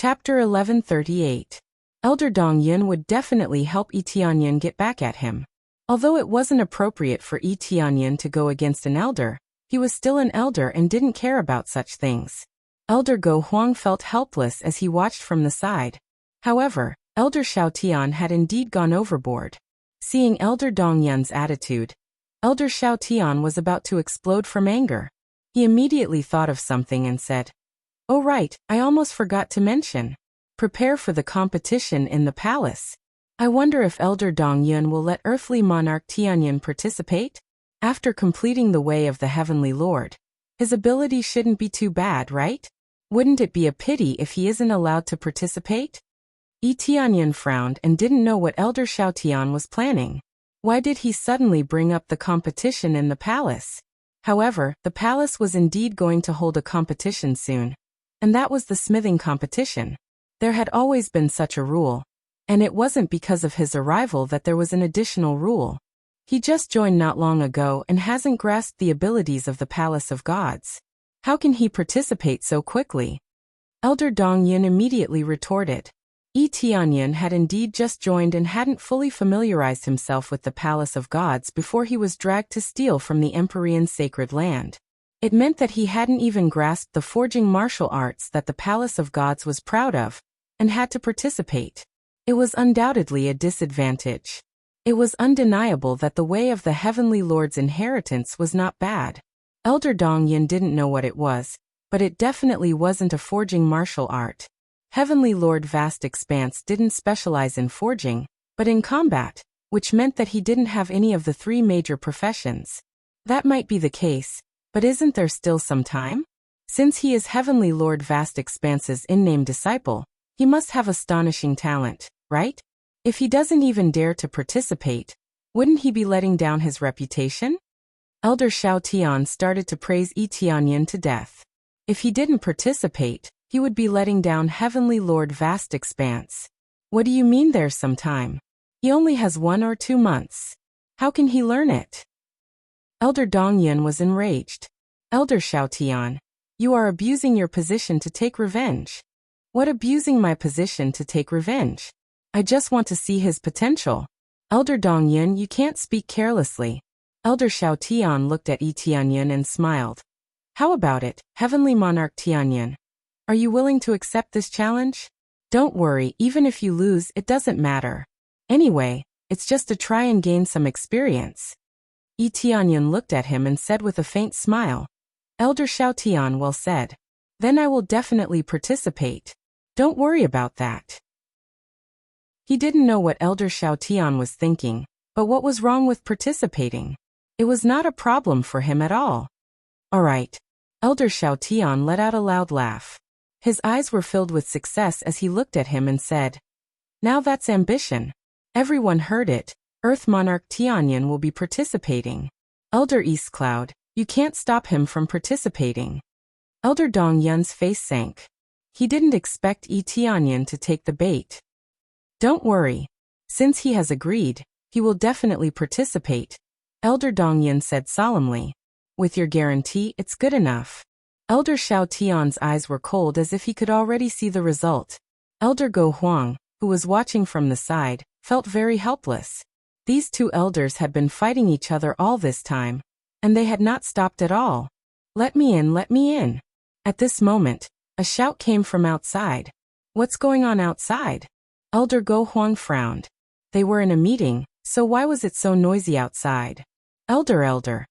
Chapter 1138. Elder Dong Yun would definitely help Yi Tianyan get back at him. Although it wasn't appropriate for Yi Tianyan to go against an elder, he was still an elder and didn't care about such things. Elder Go Huang felt helpless as he watched from the side. However, Elder Xiaotian had indeed gone overboard. Seeing Elder Dong Yun's attitude, Elder Xiaotian was about to explode from anger. He immediately thought of something and said, "Oh right, I almost forgot to mention. Prepare for the competition in the palace. I wonder if Elder Dong Yun will let earthly monarch Tianyan participate? After completing the way of the Heavenly Lord, his ability shouldn't be too bad, right? Wouldn't it be a pity if he isn't allowed to participate?" Yi Tianyan frowned and didn't know what Elder Xiaotian was planning. Why did he suddenly bring up the competition in the palace? However, the palace was indeed going to hold a competition soon. And that was the smithing competition. There had always been such a rule. And it wasn't because of his arrival that there was an additional rule. He just joined not long ago and hasn't grasped the abilities of the Palace of Gods. How can he participate so quickly? Elder Dong Yun immediately retorted. Yi Tianyan had indeed just joined and hadn't fully familiarized himself with the Palace of Gods before he was dragged to steal from the Empyrean sacred land. It meant that he hadn't even grasped the forging martial arts that the Palace of Gods was proud of, and had to participate. It was undoubtedly a disadvantage. It was undeniable that the way of the Heavenly Lord's inheritance was not bad. Elder Dong Yun didn't know what it was, but it definitely wasn't a forging martial art. Heavenly Lord Vast Expanse didn't specialize in forging, but in combat, which meant that he didn't have any of the three major professions. That might be the case, but isn't there still some time? Since he is Heavenly Lord Vast Expanse's in-name disciple, he must have astonishing talent, right? If he doesn't even dare to participate, wouldn't he be letting down his reputation? Elder Xiaotian started to praise Yi Tianyan to death. If he didn't participate, he would be letting down Heavenly Lord Vast Expanse. What do you mean there's some time? He only has 1 or 2 months. How can he learn it? Elder Dong Yun was enraged. Elder Xiaotian, you are abusing your position to take revenge. What abusing my position to take revenge? I just want to see his potential. Elder Dong Yun, you can't speak carelessly. Elder Xiaotian looked at Yi Tianyan and smiled. How about it, Heavenly Monarch Tianyan? Are you willing to accept this challenge? Don't worry, even if you lose, it doesn't matter. Anyway, it's just to try and gain some experience. Yi Tianyan looked at him and said with a faint smile. Elder Xiaotian, well said. Then I will definitely participate. Don't worry about that. He didn't know what Elder Xiaotian was thinking, but what was wrong with participating? It was not a problem for him at all. Alright. Elder Xiaotian let out a loud laugh. His eyes were filled with success as he looked at him and said, "Now that's ambition." Everyone heard it. Earth Monarch Tianyan will be participating. Elder East Cloud, you can't stop him from participating. Elder Dong Yun's face sank. He didn't expect Yi Tianyan to take the bait. Don't worry. Since he has agreed, he will definitely participate, Elder Dong Yun said solemnly. With your guarantee, it's good enough. Elder Xiaotian's eyes were cold as if he could already see the result. Elder Go Huang, who was watching from the side, felt very helpless. These two elders had been fighting each other all this time, and they had not stopped at all. Let me in, let me in. At this moment, a shout came from outside. What's going on outside? Elder Go Huang frowned. They were in a meeting, so why was it so noisy outside? Elder.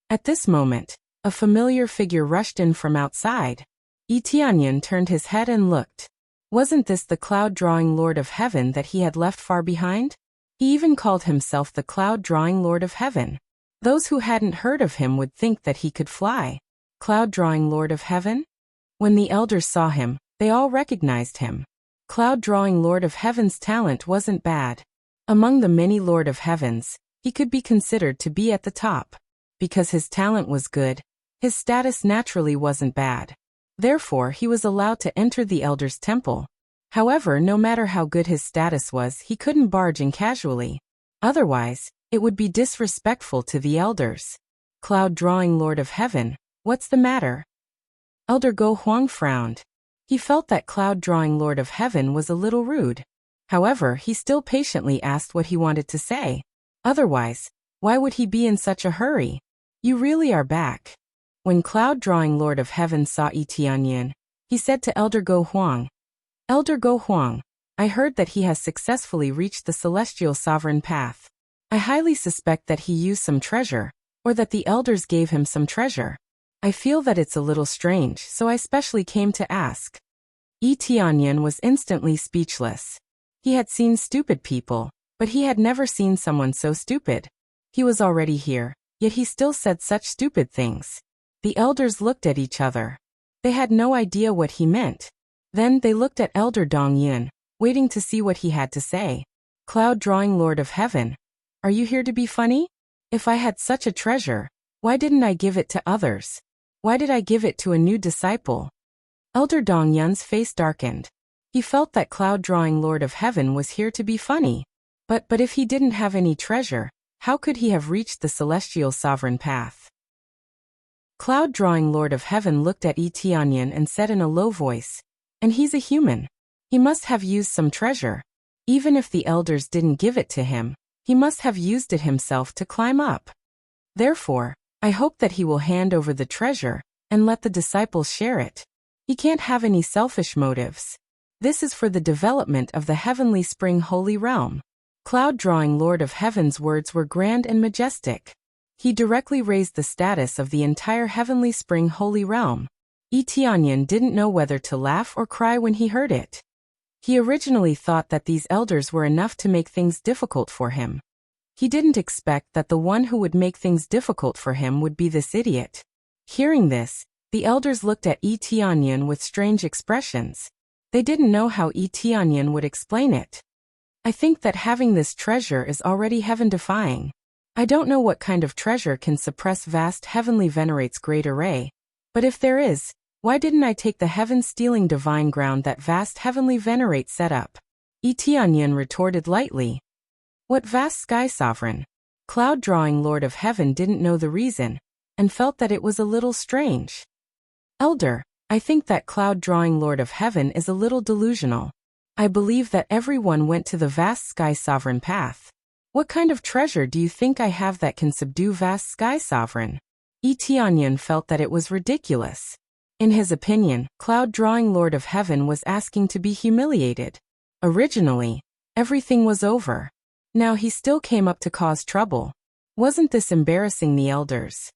At this moment, a familiar figure rushed in from outside. Yi Tianyan turned his head and looked. Wasn't this the cloud-drawing Lord of Heaven that he had left far behind? He even called himself the cloud-drawing Lord of Heaven. Those who hadn't heard of him would think that he could fly. Cloud-drawing Lord of Heaven? When the elders saw him, they all recognized him. Cloud-drawing Lord of Heaven's talent wasn't bad. Among the many Lord of Heavens, he could be considered to be at the top. Because his talent was good, his status naturally wasn't bad. Therefore, he was allowed to enter the Elder's Temple. However, no matter how good his status was, he couldn't barge in casually. Otherwise, it would be disrespectful to the elders. Cloud-drawing Lord of Heaven, what's the matter? Elder Go Huang frowned. He felt that cloud-drawing Lord of Heaven was a little rude. However, he still patiently asked what he wanted to say. Otherwise, why would he be in such a hurry? You really are back. When cloud-drawing Lord of Heaven saw Yi Tianyan, he said to Elder Go Huang, Elder Go Huang, I heard that he has successfully reached the celestial sovereign path. I highly suspect that he used some treasure, or that the elders gave him some treasure. I feel that it's a little strange, so I specially came to ask. Yi Tianyan was instantly speechless. He had seen stupid people, but he had never seen someone so stupid. He was already here, yet he still said such stupid things. The elders looked at each other. They had no idea what he meant. Then they looked at Elder Dong Yin, waiting to see what he had to say. Cloud-drawing Lord of Heaven, are you here to be funny? If I had such a treasure, why didn't I give it to others? Why did I give it to a new disciple? Elder Dong Yun's face darkened. He felt that cloud-drawing Lord of Heaven was here to be funny. But if he didn't have any treasure, how could he have reached the celestial sovereign path? Cloud-drawing Lord of Heaven looked at Yi Tianyan and said in a low voice, and he's a human. He must have used some treasure. Even if the elders didn't give it to him, he must have used it himself to climb up. Therefore, I hope that he will hand over the treasure and let the disciples share it. He can't have any selfish motives. This is for the development of the heavenly spring holy realm. Cloud-drawing Lord of Heaven's words were grand and majestic. He directly raised the status of the entire heavenly spring holy realm. Yi Tianyan didn't know whether to laugh or cry when he heard it. He originally thought that these elders were enough to make things difficult for him. He didn't expect that the one who would make things difficult for him would be this idiot. Hearing this, the elders looked at Yi Tianyan with strange expressions. They didn't know how Yi Tianyan would explain it. I think that having this treasure is already heaven-defying. I don't know what kind of treasure can suppress vast heavenly venerate's great array, but if there is, why didn't I take the heaven-stealing divine ground that vast heavenly venerate set up? Yi Tianyan retorted lightly. What vast sky sovereign? Cloud-drawing Lord of Heaven didn't know the reason, and felt that it was a little strange. Elder, I think that cloud-drawing Lord of Heaven is a little delusional. I believe that everyone went to the vast sky sovereign path. What kind of treasure do you think I have that can subdue vast sky sovereign? Yi Tianyan felt that it was ridiculous. In his opinion, cloud-drawing Lord of Heaven was asking to be humiliated. Originally, everything was over. Now he still came up to cause trouble. Wasn't this embarrassing the elders?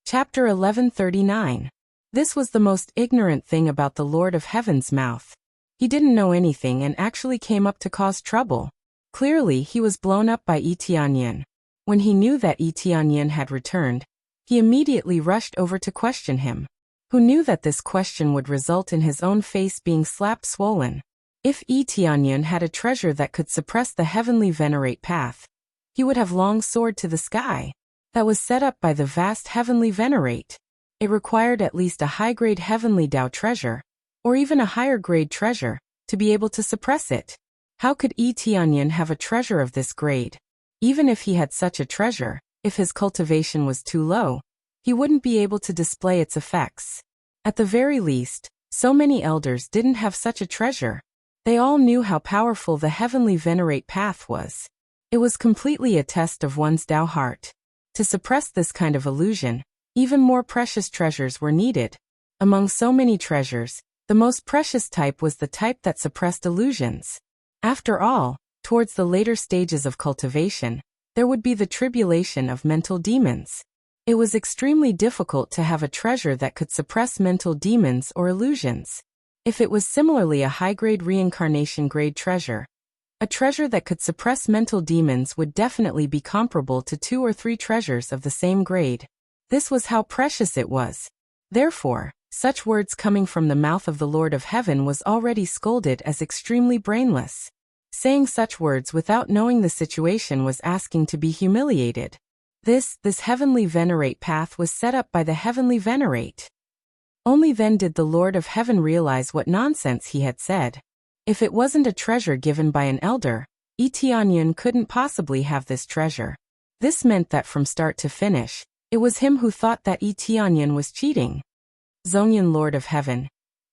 Chapter 1139. This was the most ignorant thing about the Lord of Heaven's mouth. He didn't know anything and actually came up to cause trouble. Clearly, he was blown up by Yi Tianyan. When he knew that Yi Tianyan had returned, he immediately rushed over to question him. Who knew that this question would result in his own face being slapped swollen? If Yi Tianyan had a treasure that could suppress the heavenly venerate path, he would have long soared to the sky. That was set up by the vast heavenly venerate. It required at least a high-grade heavenly Tao treasure, or even a higher-grade treasure, to be able to suppress it. How could Yi Tianyan have a treasure of this grade? Even if he had such a treasure, if his cultivation was too low, he wouldn't be able to display its effects. At the very least, so many elders didn't have such a treasure. They all knew how powerful the heavenly venerate path was. It was completely a test of one's Tao heart. To suppress this kind of illusion, even more precious treasures were needed. Among so many treasures, the most precious type was the type that suppressed illusions. After all, towards the later stages of cultivation, there would be the tribulation of mental demons. It was extremely difficult to have a treasure that could suppress mental demons or illusions. If it was similarly a high-grade reincarnation-grade treasure, a treasure that could suppress mental demons would definitely be comparable to 2 or 3 treasures of the same grade. This was how precious it was. Therefore, such words coming from the mouth of the Lord of Heaven was already scolded as extremely brainless. Saying such words without knowing the situation was asking to be humiliated. This heavenly venerate path was set up by the heavenly venerate. Only then did the Lord of Heaven realize what nonsense he had said. If it wasn't a treasure given by an elder, Yi Tianyan couldn't possibly have this treasure. This meant that from start to finish, it was him who thought that Yi Tianyan was cheating. Zhongyan, Lord of Heaven.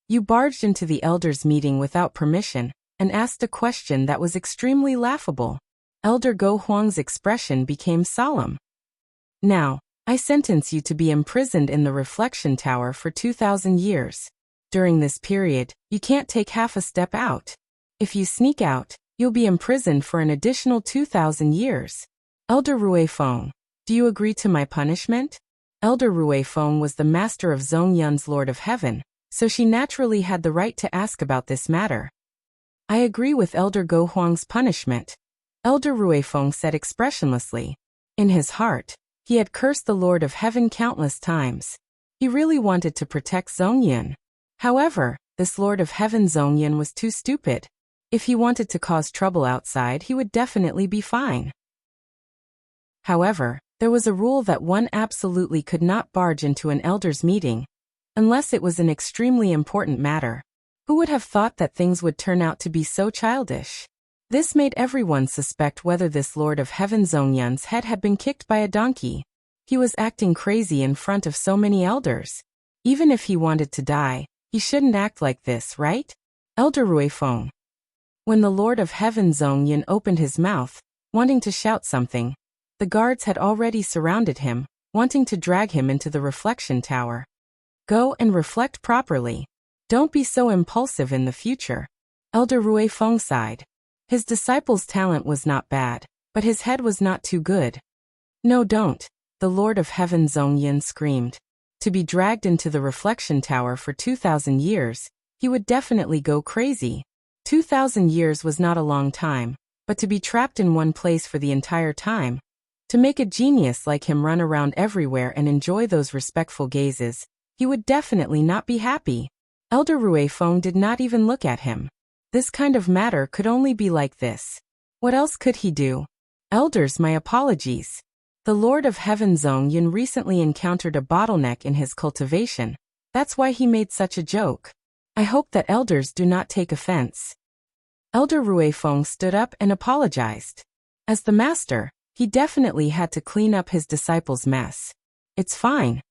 You barged into the elders' meeting without permission and asked a question that was extremely laughable. Elder Go Huang's expression became solemn. Now, I sentence you to be imprisoned in the Reflection Tower for 2,000 years. During this period, you can't take half a step out. If you sneak out, you'll be imprisoned for an additional 2,000 years. Elder Rui Feng, do you agree to my punishment? Elder Rui Feng was the master of Zhongyun's Lord of Heaven, so she naturally had the right to ask about this matter. I agree with Elder Go Huang's punishment, Elder Rui Feng said expressionlessly. In his heart, he had cursed the Lord of Heaven countless times. He really wanted to protect Zhongyun. However, this Lord of Heaven Zhongyun was too stupid. If he wanted to cause trouble outside, he would definitely be fine. However, there was a rule that one absolutely could not barge into an elder's meeting, unless it was an extremely important matter. Who would have thought that things would turn out to be so childish? This made everyone suspect whether this Lord of Heaven Zhongyun's head had been kicked by a donkey. He was acting crazy in front of so many elders. Even if he wanted to die, he shouldn't act like this, right? Elder Rui Feng. When the Lord of Heaven Zhongyun opened his mouth, wanting to shout something, the guards had already surrounded him, wanting to drag him into the reflection tower. Go and reflect properly. Don't be so impulsive in the future. Elder Rui Feng sighed. His disciple's talent was not bad, but his head was not too good. No, don't, the Lord of Heaven Zhongyun screamed. To be dragged into the reflection tower for 2,000 years, he would definitely go crazy. 2,000 years was not a long time, but to be trapped in one place for the entire time, to make a genius like him run around everywhere and enjoy those respectful gazes, he would definitely not be happy. Elder Rui Feng did not even look at him. This kind of matter could only be like this. What else could he do? Elders, my apologies. The Lord of Heaven Zhongyun recently encountered a bottleneck in his cultivation. That's why he made such a joke. I hope that elders do not take offense. Elder Rui Feng stood up and apologized. As the master, he definitely had to clean up his disciple's mess. It's fine.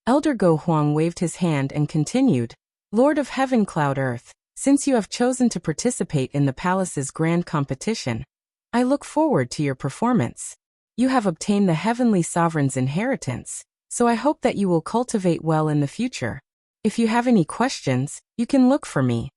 Elder Go Huang waved his hand and continued, Lord of Heaven Cloud Earth, since you have chosen to participate in the palace's grand competition, I look forward to your performance. You have obtained the Heavenly Sovereign's inheritance, so I hope that you will cultivate well in the future. If you have any questions, you can look for me.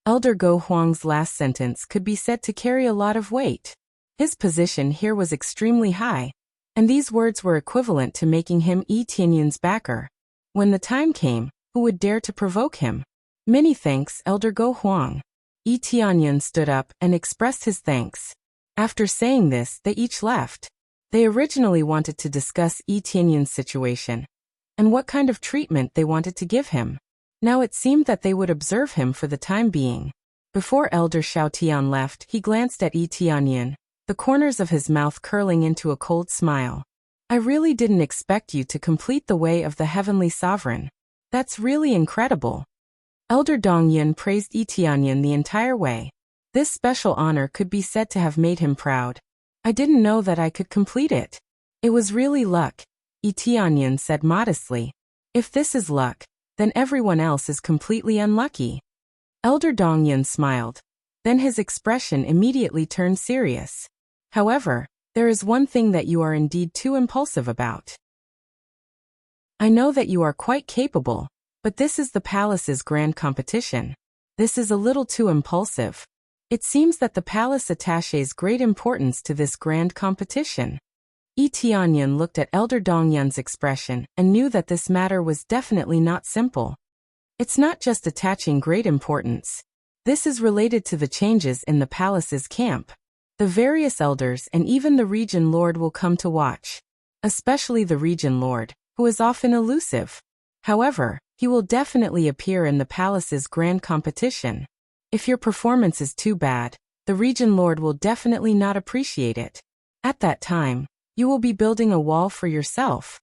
Elder Go Huang's last sentence could be said to carry a lot of weight. His position here was extremely high, and these words were equivalent to making him Yi Tianyun's backer. When the time came, who would dare to provoke him? Many thanks, Elder Go Huang. Yi Tianyun stood up and expressed his thanks. After saying this, they each left. They originally wanted to discuss Yi Tianyun's situation and what kind of treatment they wanted to give him. Now it seemed that they would observe him for the time being. Before Elder Xiaotian left, he glanced at Yi Tianyun, the corners of his mouth curling into a cold smile. I really didn't expect you to complete the way of the Heavenly Sovereign. That's really incredible. Elder Dongyun praised Yi Tianyun the entire way. This special honor could be said to have made him proud. I didn't know that I could complete it. It was really luck, Yi Tianyun said modestly. If this is luck, then everyone else is completely unlucky. Elder Dongyun smiled. Then his expression immediately turned serious. However, there is one thing that you are indeed too impulsive about. I know that you are quite capable, but this is the palace's grand competition. This is a little too impulsive. It seems that the palace attaches great importance to this grand competition. Yi Tianyun looked at Elder Dongyun's expression and knew that this matter was definitely not simple. It's not just attaching great importance. This is related to the changes in the palace's camp. The various elders and even the region lord will come to watch. Especially the region lord, who is often elusive. However, he will definitely appear in the palace's grand competition. If your performance is too bad, the region lord will definitely not appreciate it. At that time, you will be building a wall for yourself.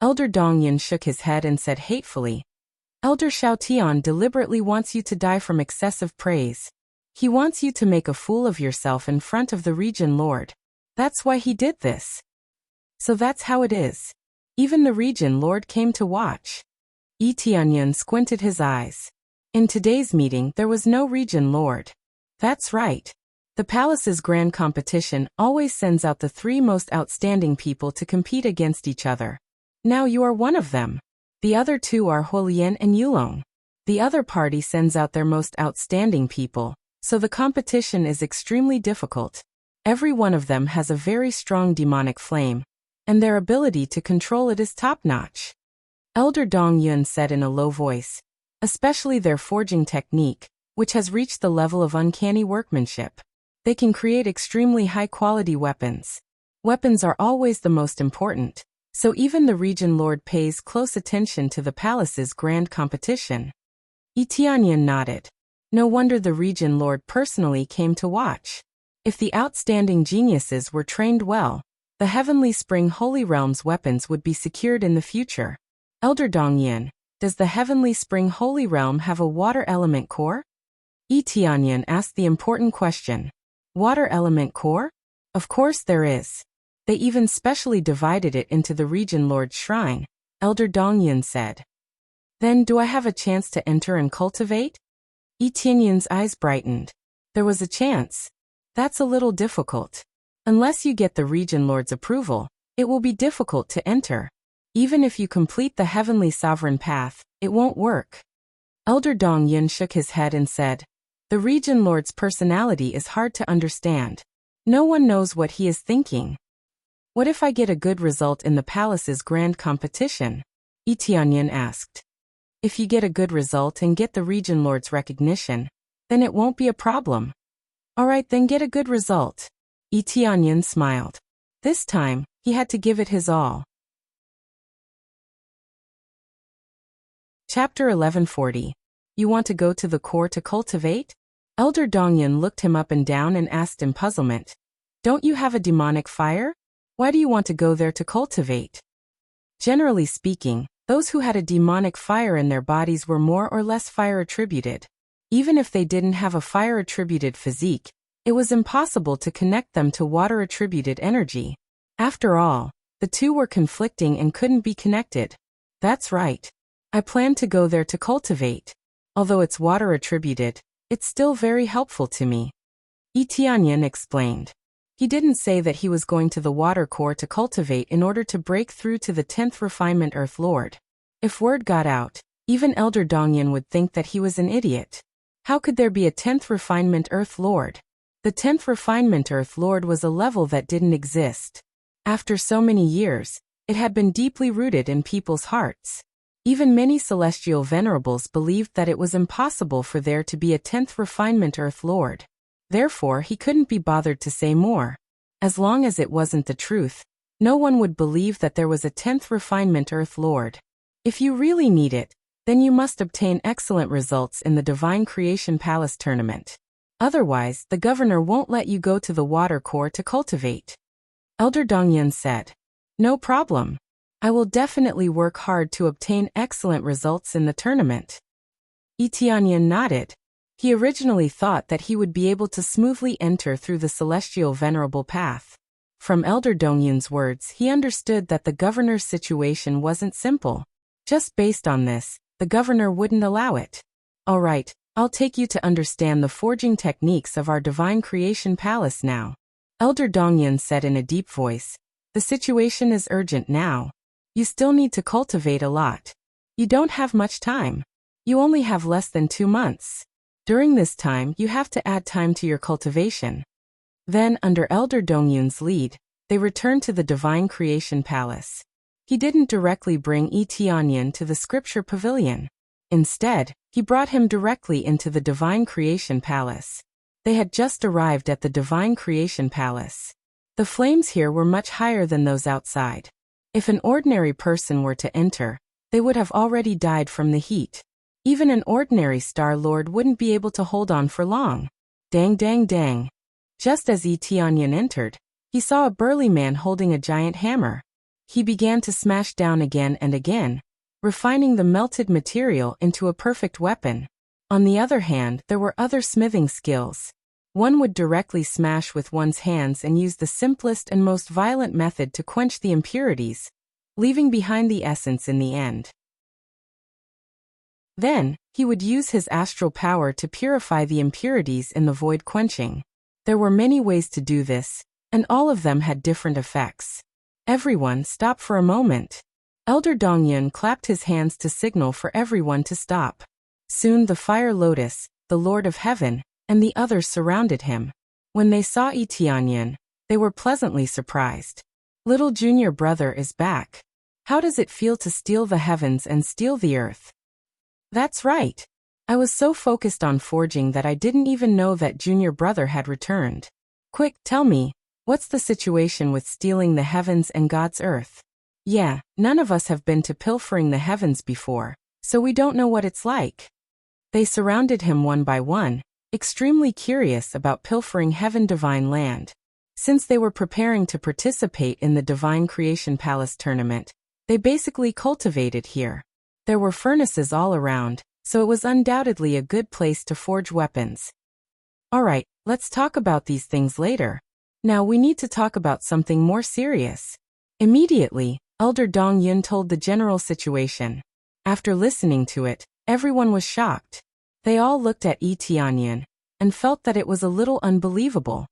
Elder Dongyun shook his head and said hatefully, Elder Xiaotian deliberately wants you to die from excessive praise. He wants you to make a fool of yourself in front of the region lord. That's why he did this. So that's how it is. Even the region lord came to watch. Yi Tianyan squinted his eyes. In today's meeting there was no region lord. That's right. The palace's grand competition always sends out the 3 most outstanding people to compete against each other. Now you are one of them. The other 2 are Huolian and Yulong. The other party sends out their most outstanding people, so the competition is extremely difficult. Every one of them has a very strong demonic flame, and their ability to control it is top-notch. Elder Dong Yun said in a low voice, especially their forging technique, which has reached the level of uncanny workmanship. They can create extremely high-quality weapons. Weapons are always the most important, so even the region lord pays close attention to the palace's grand competition. Yi Tianyan nodded. No wonder the region lord personally came to watch. If the outstanding geniuses were trained well, the Heavenly Spring Holy Realm's weapons would be secured in the future. Elder Dongyin, does the Heavenly Spring Holy Realm have a water element core? Yi Tianyan asked the important question. Water element core? Of course there is. They even specially divided it into the region lord's shrine, Elder Dongyin said. Then do I have a chance to enter and cultivate? Yi Tianyan's eyes brightened. There was a chance. That's a little difficult. Unless you get the region lord's approval, it will be difficult to enter. Even if you complete the heavenly sovereign path, it won't work. Elder Dong Yin shook his head and said, the region lord's personality is hard to understand. No one knows what he is thinking. What if I get a good result in the palace's grand competition? Yi Tianyan asked. If you get a good result and get the region lord's recognition, then it won't be a problem. Alright, then get a good result. Yi Tianyan smiled. This time, he had to give it his all. Chapter 1140. You want to go to the core to cultivate? Elder Dongyan looked him up and down and asked in puzzlement. Don't you have a demonic fire? Why do you want to go there to cultivate? Generally speaking, those who had a demonic fire in their bodies were more or less fire-attributed. Even if they didn't have a fire-attributed physique, it was impossible to connect them to water-attributed energy. After all, the two were conflicting and couldn't be connected. That's right. I plan to go there to cultivate. Although it's water-attributed, it's still very helpful to me. Yi Tianyan explained. He didn't say that he was going to the water core to cultivate in order to break through to the 10th refinement Earth Lord. If word got out, even Elder Dongyan would think that he was an idiot. How could there be a 10th refinement Earth Lord? The 10th refinement Earth Lord was a level that didn't exist. After so many years, it had been deeply rooted in people's hearts. Even many celestial venerables believed that it was impossible for there to be a 10th refinement Earth Lord. Therefore, he couldn't be bothered to say more. As long as it wasn't the truth, no one would believe that there was a 10th refinement Earth Lord. If you really need it, then you must obtain excellent results in the Divine Creation Palace tournament. Otherwise, the governor won't let you go to the water core to cultivate. Elder Dongyan said, no problem. I will definitely work hard to obtain excellent results in the tournament. Yi Tianyan nodded. He originally thought that he would be able to smoothly enter through the celestial venerable path. From Elder Dongyun's words, he understood that the governor's situation wasn't simple. Just based on this, the governor wouldn't allow it. All right, I'll take you to understand the forging techniques of our Divine Creation Palace now. Elder Dongyun said in a deep voice. The situation is urgent now. You still need to cultivate a lot. You don't have much time. You only have less than 2 months. During this time, you have to add time to your cultivation. Then, under Elder Dongyun's lead, they returned to the Divine Creation Palace. He didn't directly bring Yi Tianyan to the Scripture Pavilion. Instead, he brought him directly into the Divine Creation Palace. They had just arrived at the Divine Creation Palace. The flames here were much higher than those outside. If an ordinary person were to enter, they would have already died from the heat. Even an ordinary Star Lord wouldn't be able to hold on for long. Dang dang dang. Just as Yi Tianyan entered, he saw a burly man holding a giant hammer. He began to smash down again and again, refining the melted material into a perfect weapon. On the other hand, there were other smithing skills. One would directly smash with one's hands and use the simplest and most violent method to quench the impurities, leaving behind the essence in the end. Then, he would use his astral power to purify the impurities in the void quenching. There were many ways to do this, and all of them had different effects. Everyone stop for a moment. Elder Dongyun clapped his hands to signal for everyone to stop. Soon the fire lotus, the Lord of Heaven, and the others surrounded him. When they saw Tianyan, they were pleasantly surprised. Little junior brother is back. How does it feel to steal the heavens and steal the earth? That's right. I was so focused on forging that I didn't even know that junior brother had returned. Quick, tell me, what's the situation with stealing the heavens and God's earth? Yeah, none of us have been to pilfering the heavens before, so we don't know what it's like. They surrounded him one by one, extremely curious about pilfering heaven divine land. Since they were preparing to participate in the Divine Creation Palace tournament, they basically cultivated here. There were furnaces all around, so it was undoubtedly a good place to forge weapons. Alright, let's talk about these things later. Now we need to talk about something more serious. Immediately, Elder Dongyun told the general situation. After listening to it, everyone was shocked. They all looked at Tianyan and felt that it was a little unbelievable.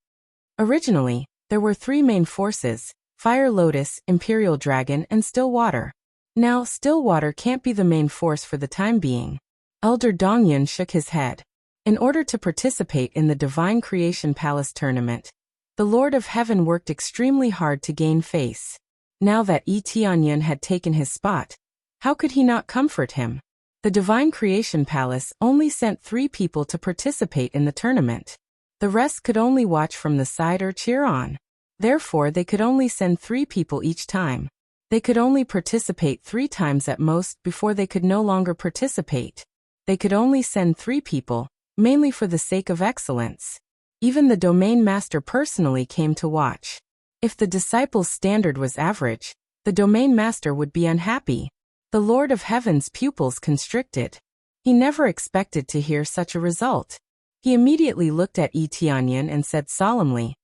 Originally, there were three main forces: Fire Lotus, Imperial Dragon, and Still Water. Now, Still Water can't be the main force for the time being. Elder Dongyun shook his head. In order to participate in the Divine Creation Palace tournament, the Lord of Heaven worked extremely hard to gain face. Now that Tianyan had taken his spot, how could he not comfort him? The Divine Creation Palace only sent 3 people to participate in the tournament. The rest could only watch from the side or cheer on. Therefore, they could only send 3 people each time. They could only participate 3 times at most before they could no longer participate. They could only send 3 people, mainly for the sake of excellence. Even the domain master personally came to watch. If the disciple's standard was average, the domain master would be unhappy. The Lord of Heaven's pupils constricted. He never expected to hear such a result. He immediately looked at Tianyan and said solemnly,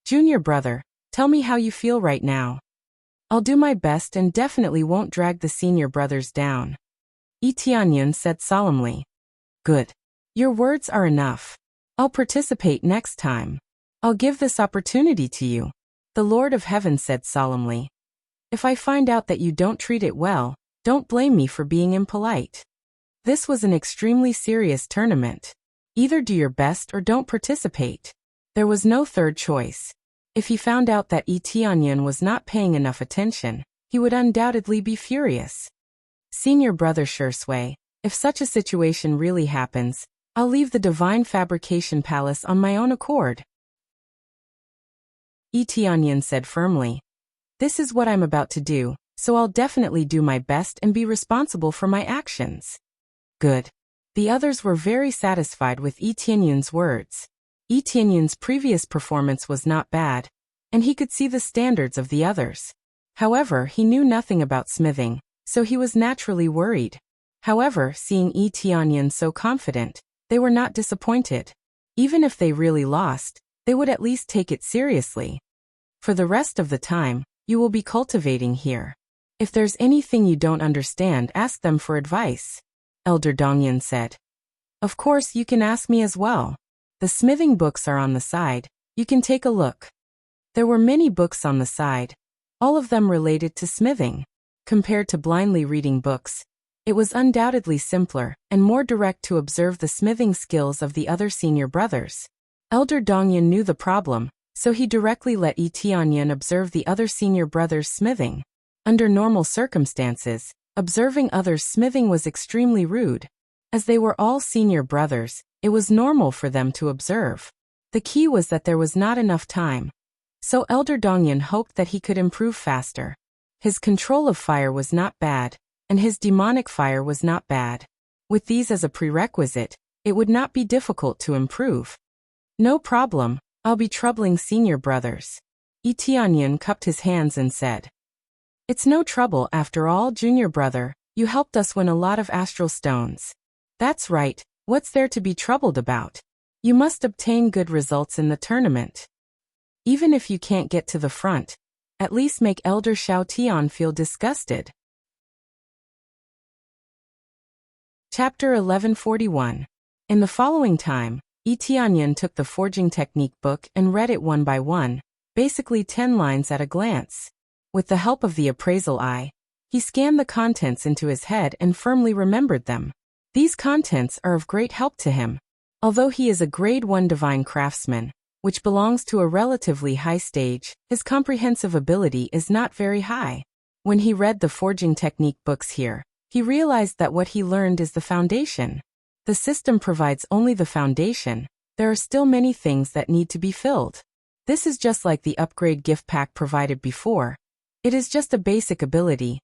"Junior brother, tell me how you feel right now." "I'll do my best and definitely won't drag the senior brothers down." Tianyan said solemnly. "Good. Your words are enough. I'll participate next time. I'll give this opportunity to you." The Lord of Heaven said solemnly. "If I find out that you don't treat it well, don't blame me for being impolite." This was an extremely serious tournament. Either do your best or don't participate. There was no third choice. If he found out that Tianyan was not paying enough attention, he would undoubtedly be furious. "Senior brother Shursui, if such a situation really happens, I'll leave the Divine Fabrication Palace on my own accord." Tianyan said firmly. "This is what I'm about to do, so I'll definitely do my best and be responsible for my actions." Good. The others were very satisfied with Tianyan's words. Tianyan's previous performance was not bad, and he could see the standards of the others. However, he knew nothing about smithing, so he was naturally worried. However, seeing Tianyan so confident, they were not disappointed. Even if they really lost, they would at least take it seriously. For the rest of the time, you will be cultivating here. If there's anything you don't understand, ask them for advice," Elder Dongyun said. "Of course, you can ask me as well. The smithing books are on the side. You can take a look." There were many books on the side, all of them related to smithing. Compared to blindly reading books, it was undoubtedly simpler and more direct to observe the smithing skills of the other senior brothers. Elder Dongyun knew the problem, so he directly let Tianyan observe the other senior brothers' smithing. Under normal circumstances, observing others' smithing was extremely rude. As they were all senior brothers, it was normal for them to observe. The key was that there was not enough time. So Elder Dongyun hoped that he could improve faster. His control of fire was not bad, and his demonic fire was not bad. With these as a prerequisite, it would not be difficult to improve. "No problem, I'll be troubling senior brothers." Tianyan cupped his hands and said. "It's no trouble after all, junior brother, you helped us win a lot of astral stones." "That's right, what's there to be troubled about? You must obtain good results in the tournament. Even if you can't get to the front, at least make Elder Xiao Tian feel disgusted." Chapter 1141. In the following time, Tianyan took the forging technique book and read it one by one, basically 10 lines at a glance. With the help of the appraisal eye, he scanned the contents into his head and firmly remembered them. These contents are of great help to him. Although he is a grade 1 divine craftsman, which belongs to a relatively high stage, his comprehensive ability is not very high. When he read the forging technique books here, he realized that what he learned is the foundation. The system provides only the foundation. There are still many things that need to be filled. This is just like the upgrade gift pack provided before. It is just a basic ability.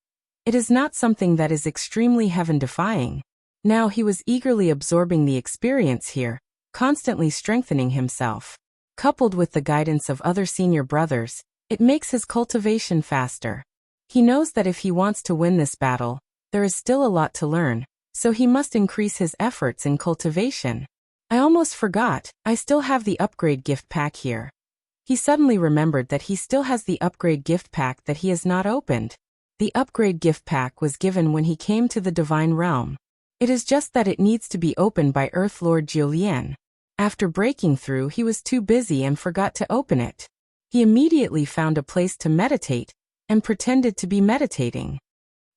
It is not something that is extremely heaven-defying. Now he was eagerly absorbing the experience here, constantly strengthening himself. Coupled with the guidance of other senior brothers, it makes his cultivation faster. He knows that if he wants to win this battle, there is still a lot to learn, so he must increase his efforts in cultivation. I almost forgot, I still have the upgrade gift pack here. He suddenly remembered that he still has the upgrade gift pack that he has not opened. The upgrade gift pack was given when he came to the divine realm. It is just that it needs to be opened by Earth Lord Jiulian. After breaking through, he was too busy and forgot to open it. He immediately found a place to meditate, and pretended to be meditating.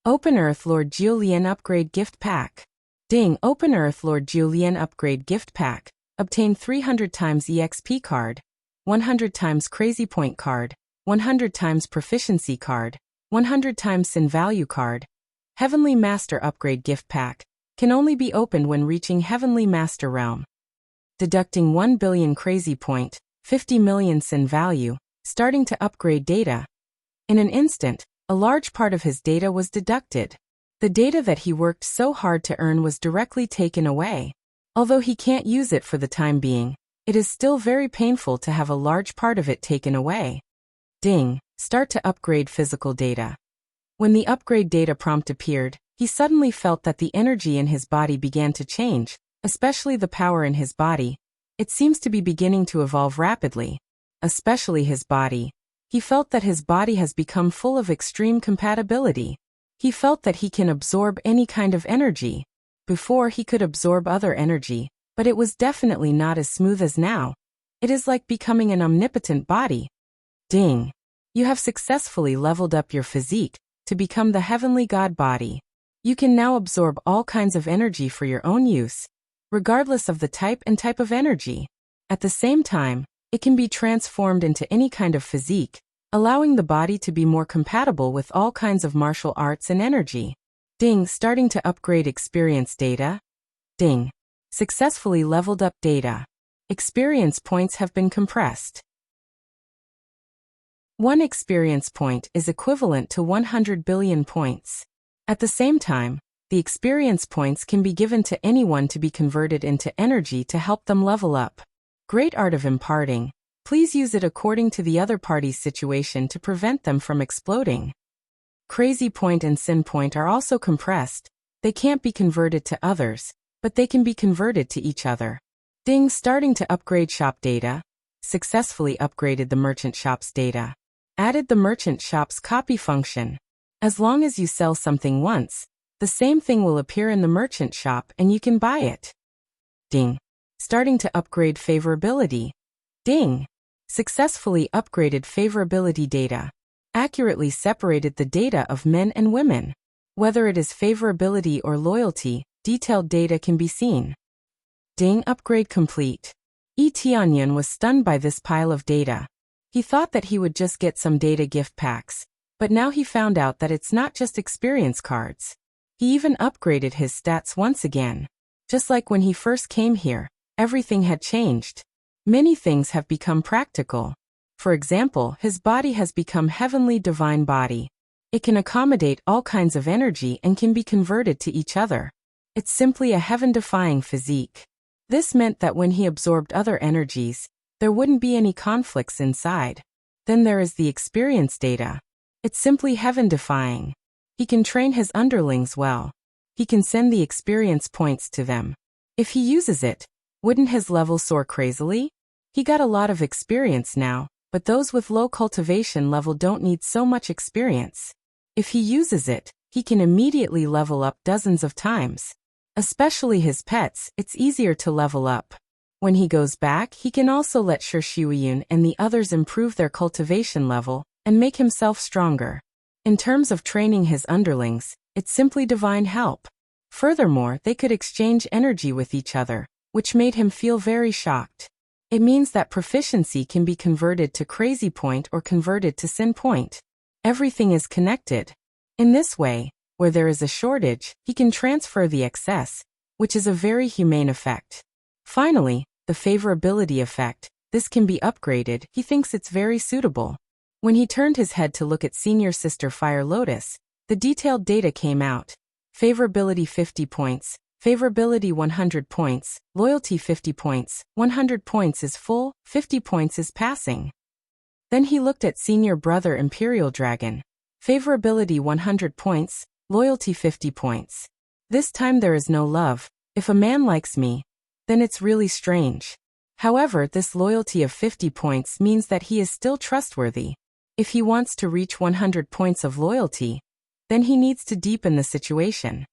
Open Earth Lord Jiulian Upgrade Gift Pack. Ding! Open Earth Lord Jiulian Upgrade Gift Pack. Obtain 300 times EXP card, 100 times Crazy Point card, 100 times Proficiency card, 100 times Sin Value card. Heavenly Master Upgrade Gift Pack. Can only be opened when reaching Heavenly Master Realm. Deducting 1 billion Crazy Point, 50 million Sin Value, starting to upgrade data. In an instant, a large part of his data was deducted. The data that he worked so hard to earn was directly taken away. Although he can't use it for the time being, it is still very painful to have a large part of it taken away. Ding! Start to upgrade physical data. When the upgrade data prompt appeared, he suddenly felt that the energy in his body began to change, especially the power in his body. It seems to be beginning to evolve rapidly. Especially his body. He felt that his body has become full of extreme compatibility. He felt that he can absorb any kind of energy. Before he could absorb other energy, but it was definitely not as smooth as now. It is like becoming an omnipotent body. Ding! You have successfully leveled up your physique to become the heavenly god body. You can now absorb all kinds of energy for your own use, regardless of the type of energy. At the same time, it can be transformed into any kind of physique, allowing the body to be more compatible with all kinds of martial arts and energy. Ding! Starting to upgrade experience data. Ding! Successfully leveled up data. Experience points have been compressed. 1 experience point is equivalent to 100 billion points. At the same time, the experience points can be given to anyone to be converted into energy to help them level up. Great art of imparting. Please use it according to the other party's situation to prevent them from exploding. Crazy Point and Sin Point are also compressed. They can't be converted to others, but they can be converted to each other. Ding! Starting to upgrade shop data. Successfully upgraded the merchant shop's data. Added the merchant shop's copy function. As long as you sell something once, the same thing will appear in the merchant shop and you can buy it. Ding! Starting to upgrade favorability. Ding! Successfully upgraded favorability data. Accurately separated the data of men and women. Whether it is favorability or loyalty, detailed data can be seen. Ding! Upgrade complete. Tianyan was stunned by this pile of data. He thought that he would just get some data gift packs, but now he found out that it's not just experience cards. He even upgraded his stats once again. Just like when he first came here, everything had changed. Many things have become practical. For example, his body has become heavenly divine body. It can accommodate all kinds of energy and can be converted to each other. It's simply a heaven-defying physique. This meant that when he absorbed other energies, there wouldn't be any conflicts inside. Then there is the experience data. It's simply heaven-defying. He can train his underlings well. He can send the experience points to them. If he uses it, wouldn't his level soar crazily? He got a lot of experience now, but those with low cultivation level don't need so much experience. If he uses it, he can immediately level up dozens of times. Especially his pets, it's easier to level up. When he goes back, he can also let Shi Shiweyun and the others improve their cultivation level and make himself stronger. In terms of training his underlings, it's simply divine help. Furthermore, they could exchange energy with each other, which made him feel very shocked. It means that proficiency can be converted to crazy point or converted to sin point. Everything is connected. In this way, where there is a shortage, he can transfer the excess, which is a very humane effect. Finally, the favorability effect. This can be upgraded. He thinks it's very suitable. When he turned his head to look at senior sister Fire Lotus, the detailed data came out. Favorability 50 points, favorability 100 points, loyalty 50 points, 100 points is full, 50 points is passing. Then he looked at senior brother Imperial Dragon. Favorability 100 points, loyalty 50 points. This time there is no love. If a man likes me, then it's really strange. However, this loyalty of 50 points means that he is still trustworthy. If he wants to reach 100 points of loyalty, then he needs to deepen the situation.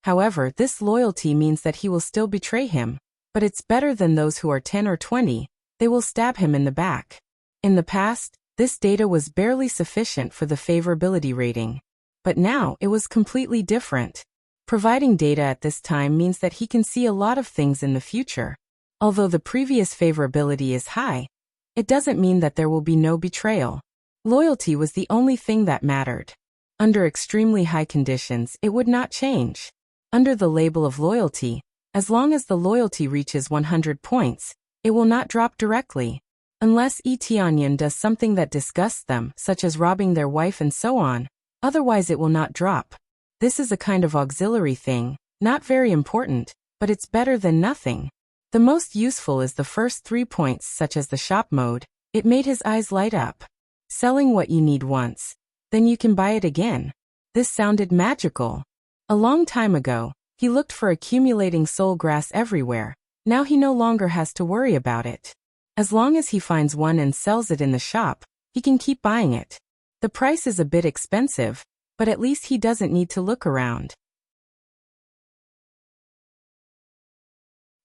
However, this loyalty means that he will still betray him, but it's better than those who are 10 or 20, they will stab him in the back. In the past, this data was barely sufficient for the favorability rating. But now, it was completely different. Providing data at this time means that he can see a lot of things in the future. Although the previous favorability is high, it doesn't mean that there will be no betrayal. Loyalty was the only thing that mattered. Under extremely high conditions, it would not change. Under the label of loyalty, as long as the loyalty reaches 100 points, it will not drop directly. Unless Tianyan does something that disgusts them, such as robbing their wife and so on, otherwise it will not drop. This is a kind of auxiliary thing, not very important, but it's better than nothing. The most useful is the first 3 points, such as the shop mode. It made his eyes light up. Selling what you need once, then you can buy it again. This sounded magical. A long time ago, he looked for accumulating soul grass everywhere. Now he no longer has to worry about it. As long as he finds one and sells it in the shop, he can keep buying it. The price is a bit expensive, but at least he doesn't need to look around.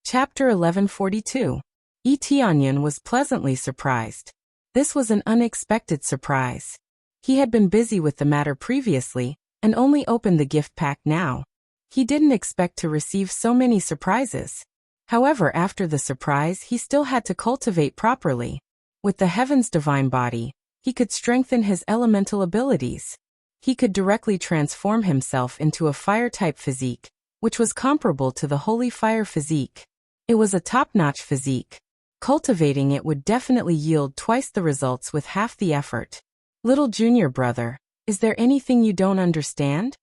Chapter 1142. Tianyan was pleasantly surprised. This was an unexpected surprise. He had been busy with the matter previously, and only opened the gift pack now. He didn't expect to receive so many surprises. However, after the surprise, he still had to cultivate properly. With the Heaven's divine body, he could strengthen his elemental abilities. He could directly transform himself into a fire-type physique, which was comparable to the holy fire physique. It was a top-notch physique. Cultivating it would definitely yield twice the results with half the effort. Little junior brother, is there anything you don't understand?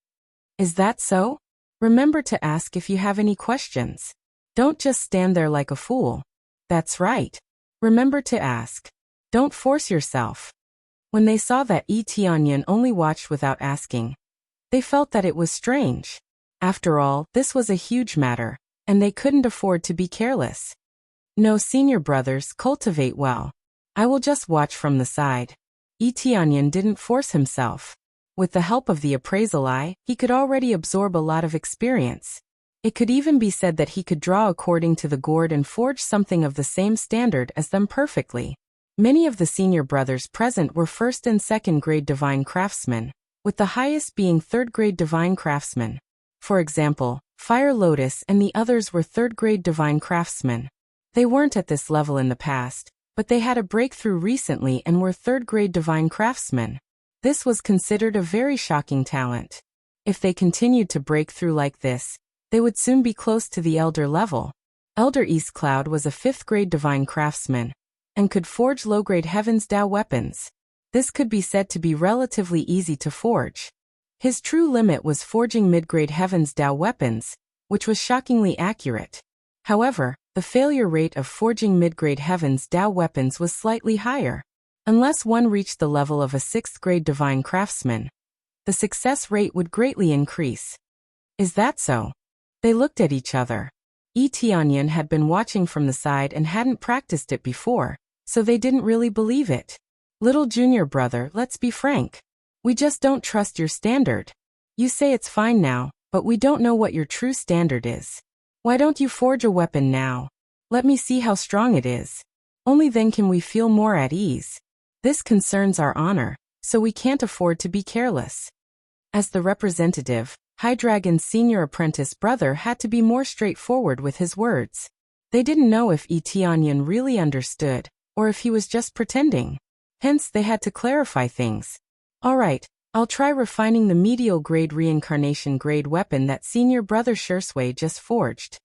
Is that so? Remember to ask if you have any questions. Don't just stand there like a fool. That's right. Remember to ask. Don't force yourself. When they saw that Tianyan only watched without asking, they felt that it was strange. After all, this was a huge matter, and they couldn't afford to be careless. No, senior brothers, cultivate well. I will just watch from the side. Tianyan didn't force himself. With the help of the appraisal eye, he could already absorb a lot of experience. It could even be said that he could draw according to the gourd and forge something of the same standard as them perfectly. Many of the senior brothers present were first and second grade divine craftsmen, with the highest being third grade divine craftsmen. For example, Fire Lotus and the others were third grade divine craftsmen. They weren't at this level in the past, but they had a breakthrough recently and were third grade divine craftsmen. This was considered a very shocking talent. If they continued to break through like this, they would soon be close to the elder level. Elder East Cloud was a fifth grade divine craftsman, and could forge low-grade Heaven's Tao weapons. This could be said to be relatively easy to forge. His true limit was forging mid-grade Heaven's Tao weapons, which was shockingly accurate. However, the failure rate of forging mid-grade Heaven's Tao weapons was slightly higher. Unless one reached the level of a 6th grade divine craftsman, the success rate would greatly increase. Is that so? They looked at each other. Tianyan had been watching from the side and hadn't practiced it before, so they didn't really believe it. Little junior brother, let's be frank. We just don't trust your standard. You say it's fine now, but we don't know what your true standard is. Why don't you forge a weapon now? Let me see how strong it is. Only then can we feel more at ease. This concerns our honor, so we can't afford to be careless. As the representative, Hydreigon's senior apprentice brother had to be more straightforward with his words. They didn't know if Eteonion really understood, or if he was just pretending. Hence they had to clarify things. Alright, I'll try refining the medial grade reincarnation grade weapon that senior brother Shursui just forged.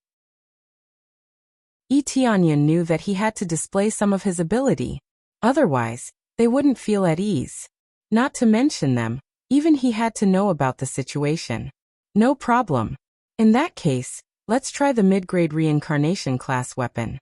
Eteonion knew that he had to display some of his ability. Otherwise, they wouldn't feel at ease. Not to mention them, even he had to know about the situation. No problem. In that case, let's try the mid-grade reincarnation class weapon.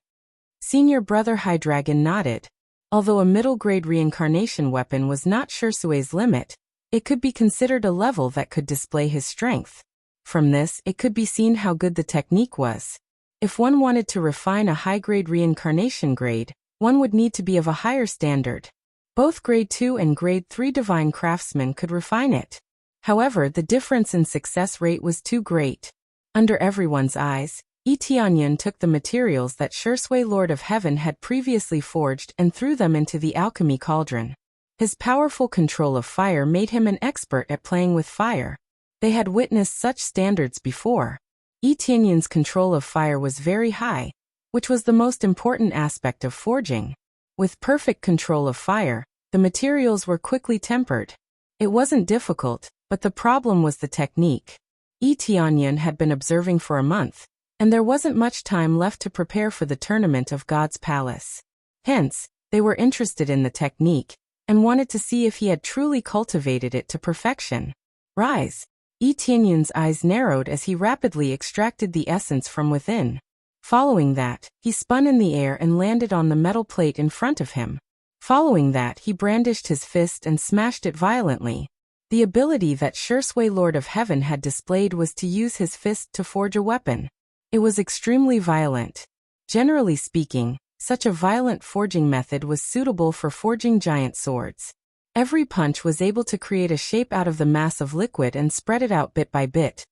Senior brother Hydreigon nodded. Although a middle-grade reincarnation weapon was not Shursui's limit, it could be considered a level that could display his strength. From this, it could be seen how good the technique was. If one wanted to refine a high-grade reincarnation grade, one would need to be of a higher standard. Both Grade 2 and Grade 3 Divine Craftsmen could refine it. However, the difference in success rate was too great. Under everyone's eyes, Eteonion took the materials that Shursui Lord of Heaven had previously forged and threw them into the alchemy cauldron. His powerful control of fire made him an expert at playing with fire. They had witnessed such standards before. Eteonion's control of fire was very high, which was the most important aspect of forging. With perfect control of fire, the materials were quickly tempered. It wasn't difficult, but the problem was the technique. Eteonion had been observing for a month, and there wasn't much time left to prepare for the tournament of God's Palace. Hence, they were interested in the technique, and wanted to see if he had truly cultivated it to perfection. Rise! Eteonion's eyes narrowed as he rapidly extracted the essence from within. Following that, he spun in the air and landed on the metal plate in front of him. Following that, he brandished his fist and smashed it violently. The ability that Shursui Lord of Heaven had displayed was to use his fist to forge a weapon. It was extremely violent. Generally speaking, such a violent forging method was suitable for forging giant swords. Every punch was able to create a shape out of the mass of liquid and spread it out bit by bit,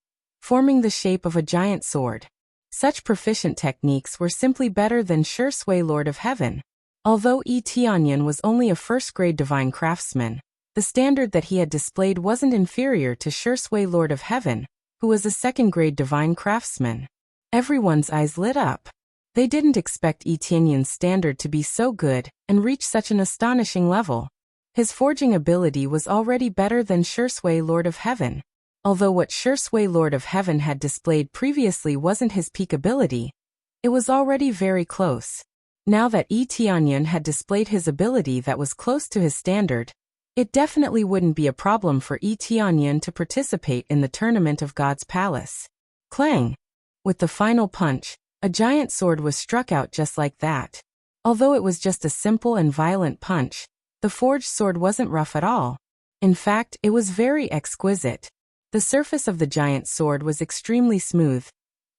forming the shape of a giant sword. Such proficient techniques were simply better than Shursui Lord of Heaven. Although Eteonion was only a first-grade divine craftsman, the standard that he had displayed wasn't inferior to Shursui Lord of Heaven, who was a second-grade divine craftsman. Everyone's eyes lit up. They didn't expect Eteonion's standard to be so good and reach such an astonishing level. His forging ability was already better than Shursui Lord of Heaven. Although what Shursui Lord of Heaven had displayed previously wasn't his peak ability, it was already very close. Now that Eteonion had displayed his ability that was close to his standard, it definitely wouldn't be a problem for Eteonion to participate in the tournament of God's Palace. Clang! With the final punch, a giant sword was struck out just like that. Although it was just a simple and violent punch, the forged sword wasn't rough at all. In fact, it was very exquisite. The surface of the giant sword was extremely smooth,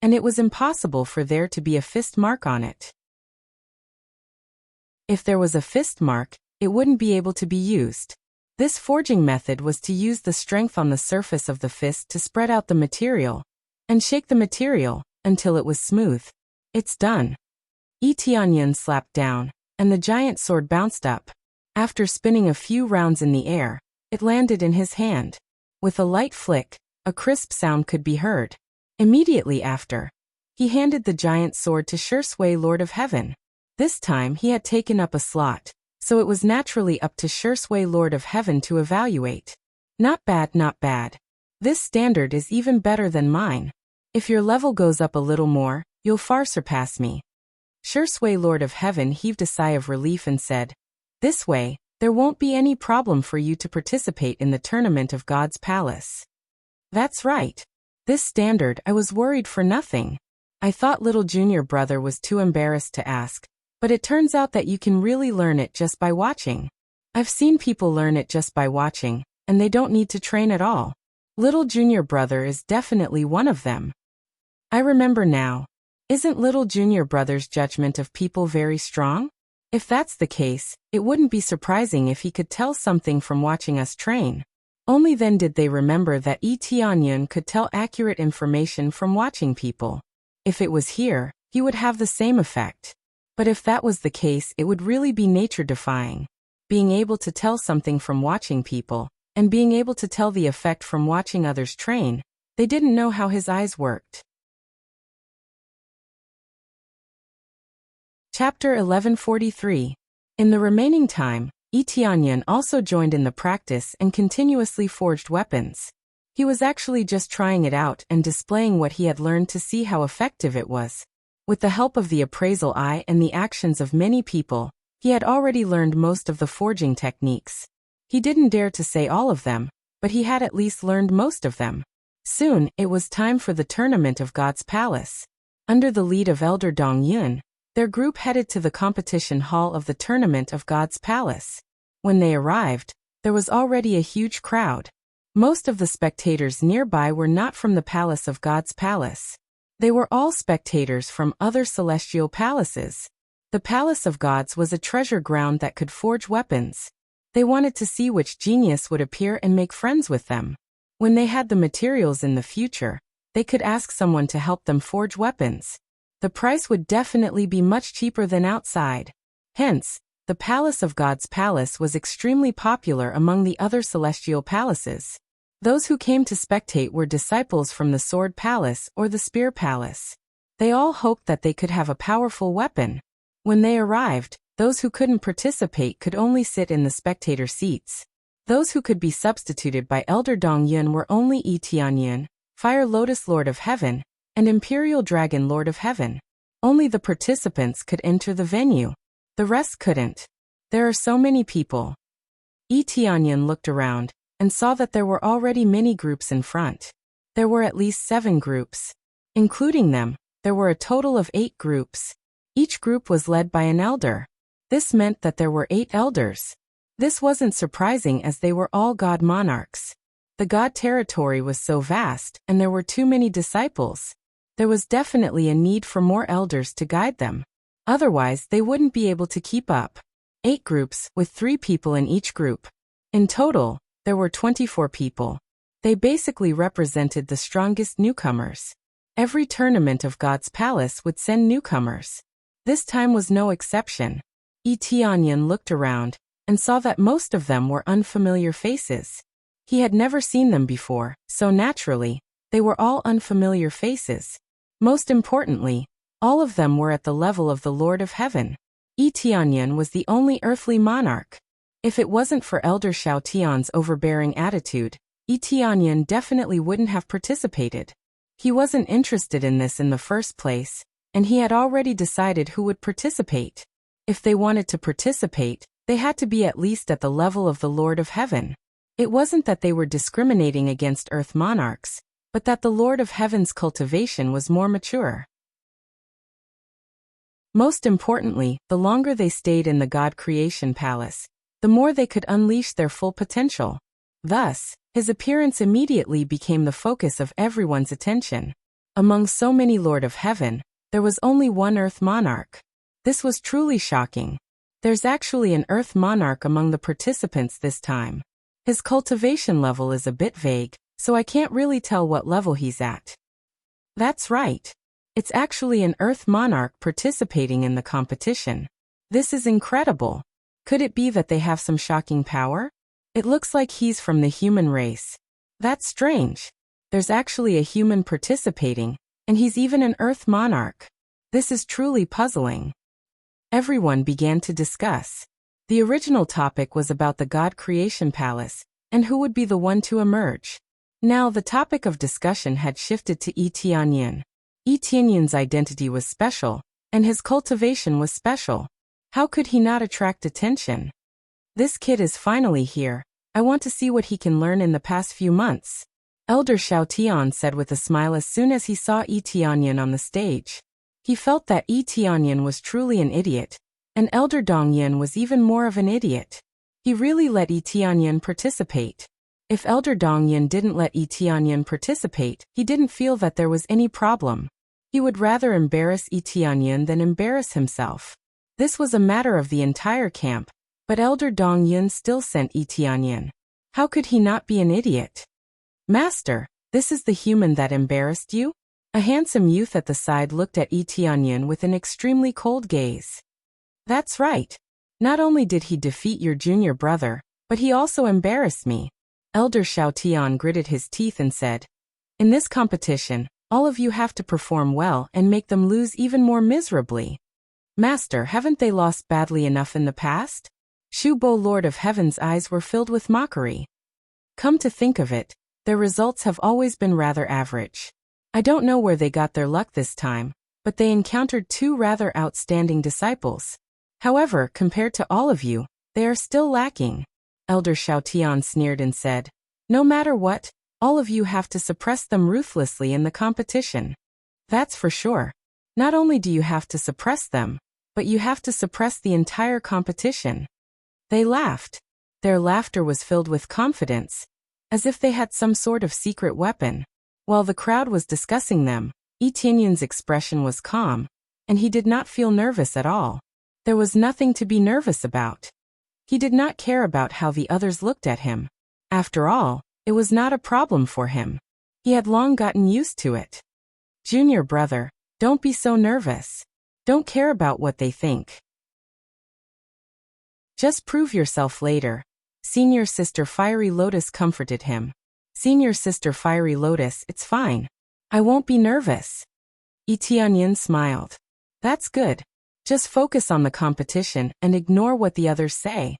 and it was impossible for there to be a fist mark on it. If there was a fist mark, it wouldn't be able to be used. This forging method was to use the strength on the surface of the fist to spread out the material, and shake the material until it was smooth. It's done. Eteonion slapped down, and the giant sword bounced up. After spinning a few rounds in the air, it landed in his hand. With a light flick, a crisp sound could be heard. Immediately after, he handed the giant sword to Shursui Lord of Heaven. This time he had taken up a slot, so it was naturally up to Shursui Lord of Heaven to evaluate. Not bad, not bad. This standard is even better than mine. If your level goes up a little more, you'll far surpass me. Shursui Lord of Heaven heaved a sigh of relief and said, "This way, there won't be any problem for you to participate in the tournament of God's Palace." That's right. This standard, I was worried for nothing. I thought little junior brother was too embarrassed to ask, but it turns out that you can really learn it just by watching. I've seen people learn it just by watching, and they don't need to train at all. Little junior brother is definitely one of them. I remember now. Isn't little junior brother's judgment of people very strong? If that's the case, it wouldn't be surprising if he could tell something from watching us train. Only then did they remember that Yi Tianyun could tell accurate information from watching people. If it was here, he would have the same effect. But if that was the case, it would really be nature-defying. Being able to tell something from watching people, and being able to tell the effect from watching others train, they didn't know how his eyes worked. Chapter 1143. In the remaining time, Yi Tianyun also joined in the practice and continuously forged weapons. He was actually just trying it out and displaying what he had learned to see how effective it was. With the help of the appraisal eye and the actions of many people, he had already learned most of the forging techniques. He didn't dare to say all of them, but he had at least learned most of them. Soon, it was time for the tournament of God's Palace. Under the lead of Elder Dong Yun, their group headed to the competition hall of the tournament of God's Palace. When they arrived, there was already a huge crowd. Most of the spectators nearby were not from the palace of God's Palace. They were all spectators from other celestial palaces. The Palace of Gods was a treasure ground that could forge weapons. They wanted to see which genius would appear and make friends with them. When they had the materials in the future, they could ask someone to help them forge weapons. The price would definitely be much cheaper than outside. Hence, the Palace of God's Palace was extremely popular among the other celestial palaces. Those who came to spectate were disciples from the Sword Palace or the Spear Palace. They all hoped that they could have a powerful weapon. When they arrived, those who couldn't participate could only sit in the spectator seats. Those who could be substituted by Elder Dong Yun were only Yi Tianyun, Fire Lotus Lord of Heaven, and Imperial Dragon Lord of Heaven. Only the participants could enter the venue. The rest couldn't. There are so many people. Yi Tianyun looked around and saw that there were already many groups in front. There were at least 7 groups. Including them, there were a total of 8 groups. Each group was led by an elder. This meant that there were 8 elders. This wasn't surprising as they were all god monarchs. The god territory was so vast and there were too many disciples. There was definitely a need for more elders to guide them. Otherwise, they wouldn't be able to keep up. 8 groups, with 3 people in each group. In total, there were 24 people. They basically represented the strongest newcomers. Every tournament of God's Palace would send newcomers. This time was no exception. Yi Tianyun looked around and saw that most of them were unfamiliar faces. He had never seen them before, so naturally, they were all unfamiliar faces. Most importantly, all of them were at the level of the Lord of Heaven. Yi Tianyun was the only earthly monarch. If it wasn't for Elder Xiao Tian's overbearing attitude, Yi Tianyun definitely wouldn't have participated. He wasn't interested in this in the first place, and he had already decided who would participate. If they wanted to participate, they had to be at least at the level of the Lord of Heaven. It wasn't that they were discriminating against Earth monarchs, but that the Lord of Heaven's cultivation was more mature. Most importantly, the longer they stayed in the God Creation Palace, the more they could unleash their full potential. Thus, his appearance immediately became the focus of everyone's attention. Among so many Lord of Heaven, there was only one Earth monarch. This was truly shocking. There's actually an Earth monarch among the participants this time. His cultivation level is a bit vague, so I can't really tell what level he's at. That's right. It's actually an Earth monarch participating in the competition. This is incredible. Could it be that they have some shocking power? It looks like he's from the human race. That's strange. There's actually a human participating, and he's even an Earth monarch. This is truly puzzling. Everyone began to discuss. The original topic was about the God Creation Palace, and who would be the one to emerge. Now the topic of discussion had shifted to Yi Tianyun. Yi Tianyun's identity was special, and his cultivation was special. How could he not attract attention? This kid is finally here. I want to see what he can learn in the past few months. Elder Xiao Tian said with a smile as soon as he saw Yi Tianyun on the stage. He felt that Yi Tianyun was truly an idiot, and Elder Dong Yun was even more of an idiot. He really let Yi Tianyun participate. If Elder Dong Yun didn't let Yi Tianyun participate, he didn't feel that there was any problem. He would rather embarrass Yi Tianyun than embarrass himself. This was a matter of the entire camp, but Elder Dong Yun still sent Yi Tianyun. How could he not be an idiot? Master, this is the human that embarrassed you? A handsome youth at the side looked at Yi Tianyan with an extremely cold gaze. That's right. Not only did he defeat your junior brother, but he also embarrassed me. Elder Xiao Tian gritted his teeth and said, in this competition, all of you have to perform well and make them lose even more miserably. Master, haven't they lost badly enough in the past? Shu Bo, Lord of Heaven's eyes were filled with mockery. Come to think of it, their results have always been rather average. I don't know where they got their luck this time, but they encountered two rather outstanding disciples. However, compared to all of you, they are still lacking. Elder Xiao Tian sneered and said, no matter what, all of you have to suppress them ruthlessly in the competition. That's for sure. Not only do you have to suppress them, but you have to suppress the entire competition. They laughed. Their laughter was filled with confidence, as if they had some sort of secret weapon. While the crowd was discussing them, Yi Tianyan's expression was calm, and he did not feel nervous at all. There was nothing to be nervous about. He did not care about how the others looked at him. After all, it was not a problem for him. He had long gotten used to it. Junior brother, don't be so nervous. Don't care about what they think. Just prove yourself later. Senior Sister Fiery Lotus comforted him. Senior Sister Fiery Lotus, it's fine. I won't be nervous. Yi Tianyan smiled. That's good. Just focus on the competition and ignore what the others say.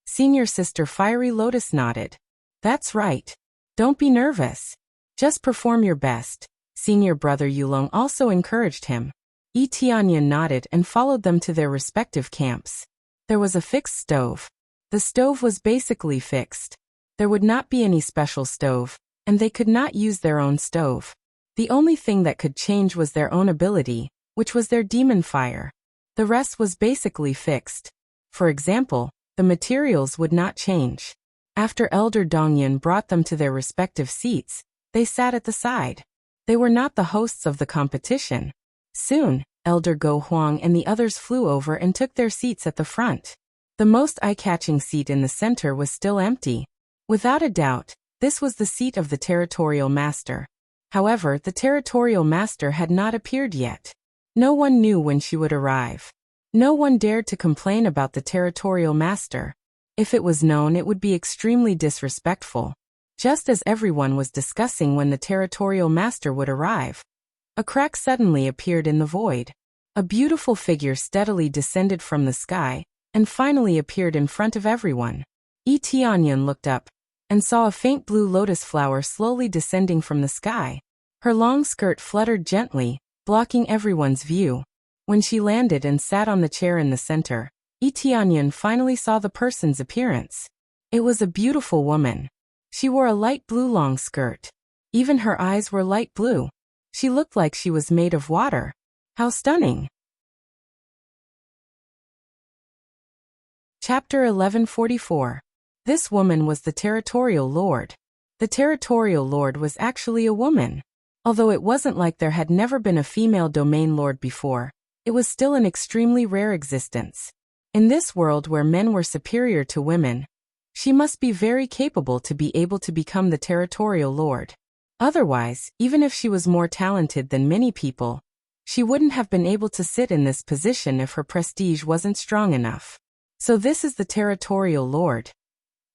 Senior Sister Fiery Lotus nodded. That's right. Don't be nervous. Just perform your best. Senior brother Yulong also encouraged him. Yi Tianyan nodded and followed them to their respective camps. There was a fixed stove. The stove was basically fixed. There would not be any special stove, and they could not use their own stove. The only thing that could change was their own ability, which was their demon fire. The rest was basically fixed. For example, the materials would not change. After Elder Dongyan brought them to their respective seats, they sat at the side. They were not the hosts of the competition. Soon, Elder Go Huang and the others flew over and took their seats at the front. The most eye-catching seat in the center was still empty. Without a doubt, this was the seat of the territorial master. However, the territorial master had not appeared yet. No one knew when she would arrive. No one dared to complain about the territorial master. If it was known, it would be extremely disrespectful. Just as everyone was discussing when the territorial master would arrive, a crack suddenly appeared in the void. A beautiful figure steadily descended from the sky and finally appeared in front of everyone. Yi Tianyan looked up and saw a faint blue lotus flower slowly descending from the sky. Her long skirt fluttered gently, blocking everyone's view. When she landed and sat on the chair in the center, Yi Tianyan finally saw the person's appearance. It was a beautiful woman. She wore a light blue long skirt. Even her eyes were light blue. She looked like she was made of water. How stunning! Chapter 1144. This woman was the territorial lord. The territorial lord was actually a woman. Although it wasn't like there had never been a female domain lord before, it was still an extremely rare existence. In this world where men were superior to women, she must be very capable to be able to become the territorial lord. Otherwise, even if she was more talented than many people, she wouldn't have been able to sit in this position if her prestige wasn't strong enough. So this is the territorial lord.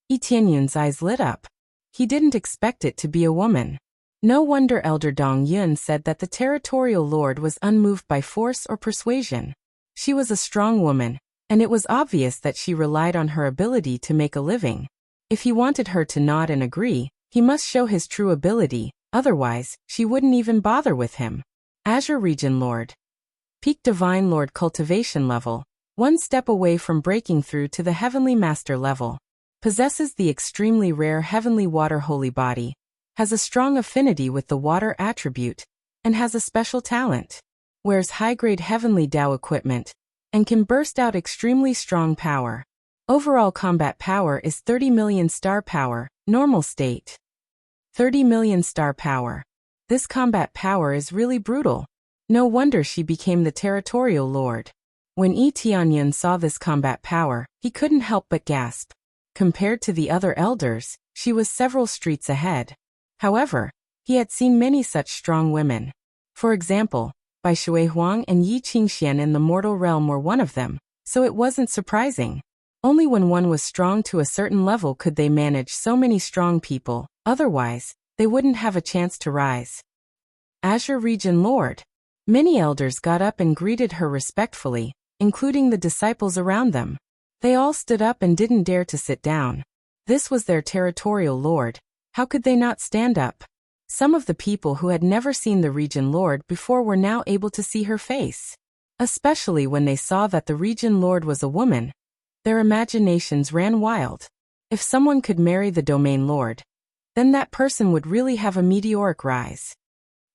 Yi Tianyan's eyes lit up. He didn't expect it to be a woman. No wonder Elder Dong Yun said that the territorial lord was unmoved by force or persuasion. She was a strong woman, and it was obvious that she relied on her ability to make a living. If he wanted her to nod and agree, he must show his true ability, otherwise, she wouldn't even bother with him. Azure Region Lord. Peak Divine Lord cultivation level, one step away from breaking through to the Heavenly Master level. Possesses the extremely rare Heavenly Water Holy Body. Has a strong affinity with the water attribute, and has a special talent. Wears high-grade Heavenly Tao equipment, and can burst out extremely strong power. Overall combat power is 30 million star power, normal state. 30 million star power. This combat power is really brutal. No wonder she became the territorial lord. When Yi Tianyan saw this combat power, he couldn't help but gasp. Compared to the other elders, She was several streets ahead. However, he had seen many such strong women. For example, Bai Shuihuang and Yi Qingxian in the mortal realm were one of them, so it wasn't surprising. Only when one was strong to a certain level could they manage so many strong people, otherwise, they wouldn't have a chance to rise. Azure Region Lord. Many elders got up and greeted her respectfully, including the disciples around them. They all stood up and didn't dare to sit down. This was their territorial lord. How could they not stand up? Some of the people who had never seen the region lord before were now able to see her face. Especially when they saw that the region lord was a woman. Their imaginations ran wild. If someone could marry the domain lord, then that person would really have a meteoric rise.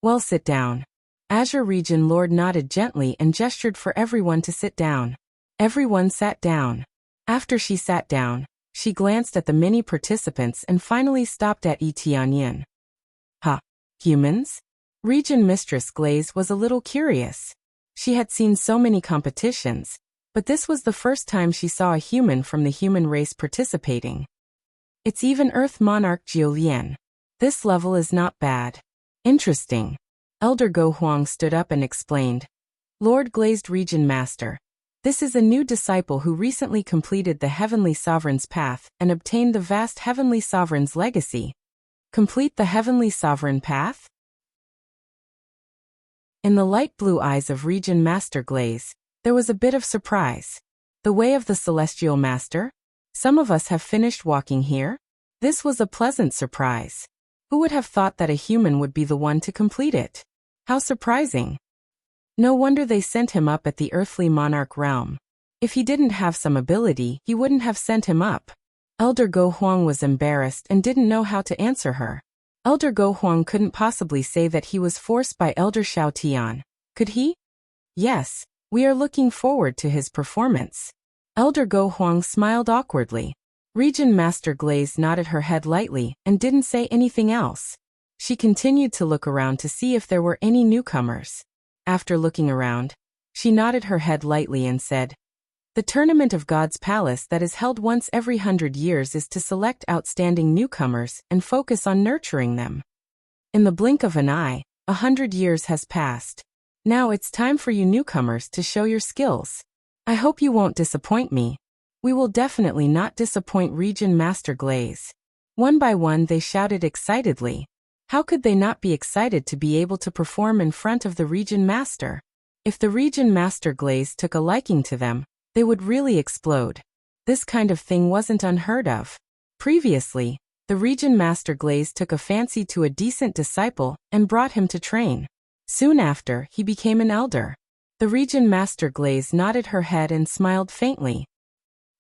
Well, sit down. Azure Region Lord nodded gently and gestured for everyone to sit down. Everyone sat down. After she sat down, she glanced at the many participants and finally stopped at Yi Tianyin. Huh? Humans? Region Mistress Glaze was a little curious. She had seen so many competitions, but this was the first time she saw a human from the human race participating. It's even Earth Monarch Jiulian. This level is not bad. Interesting. Elder Go Huang stood up and explained. Lord Glazed Region Master. This is a new disciple who recently completed the Heavenly Sovereign's path and obtained the vast Heavenly Sovereign's legacy. Complete the Heavenly Sovereign path? In the light blue eyes of Region Master Glaze, there was a bit of surprise. The way of the Celestial Master? Some of us have finished walking here? This was a pleasant surprise. Who would have thought that a human would be the one to complete it? How surprising. No wonder they sent him up at the earthly monarch realm. If he didn't have some ability, he wouldn't have sent him up. Elder Go Huang was embarrassed and didn't know how to answer her. Elder Go Huang couldn't possibly say that he was forced by Elder Xiao Tian. Could he? Yes, we are looking forward to his performance. Elder Go Huang smiled awkwardly. Region Master Glaze nodded her head lightly and didn't say anything else. She continued to look around to see if there were any newcomers. After looking around, she nodded her head lightly and said, The tournament of God's Palace that is held once every 100 years is to select outstanding newcomers and focus on nurturing them. In the blink of an eye, 100 years has passed. Now it's time for you newcomers to show your skills. I hope you won't disappoint me. We will definitely not disappoint Region Master Glaze. One by one they shouted excitedly. How could they not be excited to be able to perform in front of the Region Master? If the Region Master Glaze took a liking to them, they would really explode. This kind of thing wasn't unheard of. Previously, the Region Master Glaze took a fancy to a decent disciple and brought him to train. Soon after, he became an elder. The Region Master Glaze nodded her head and smiled faintly.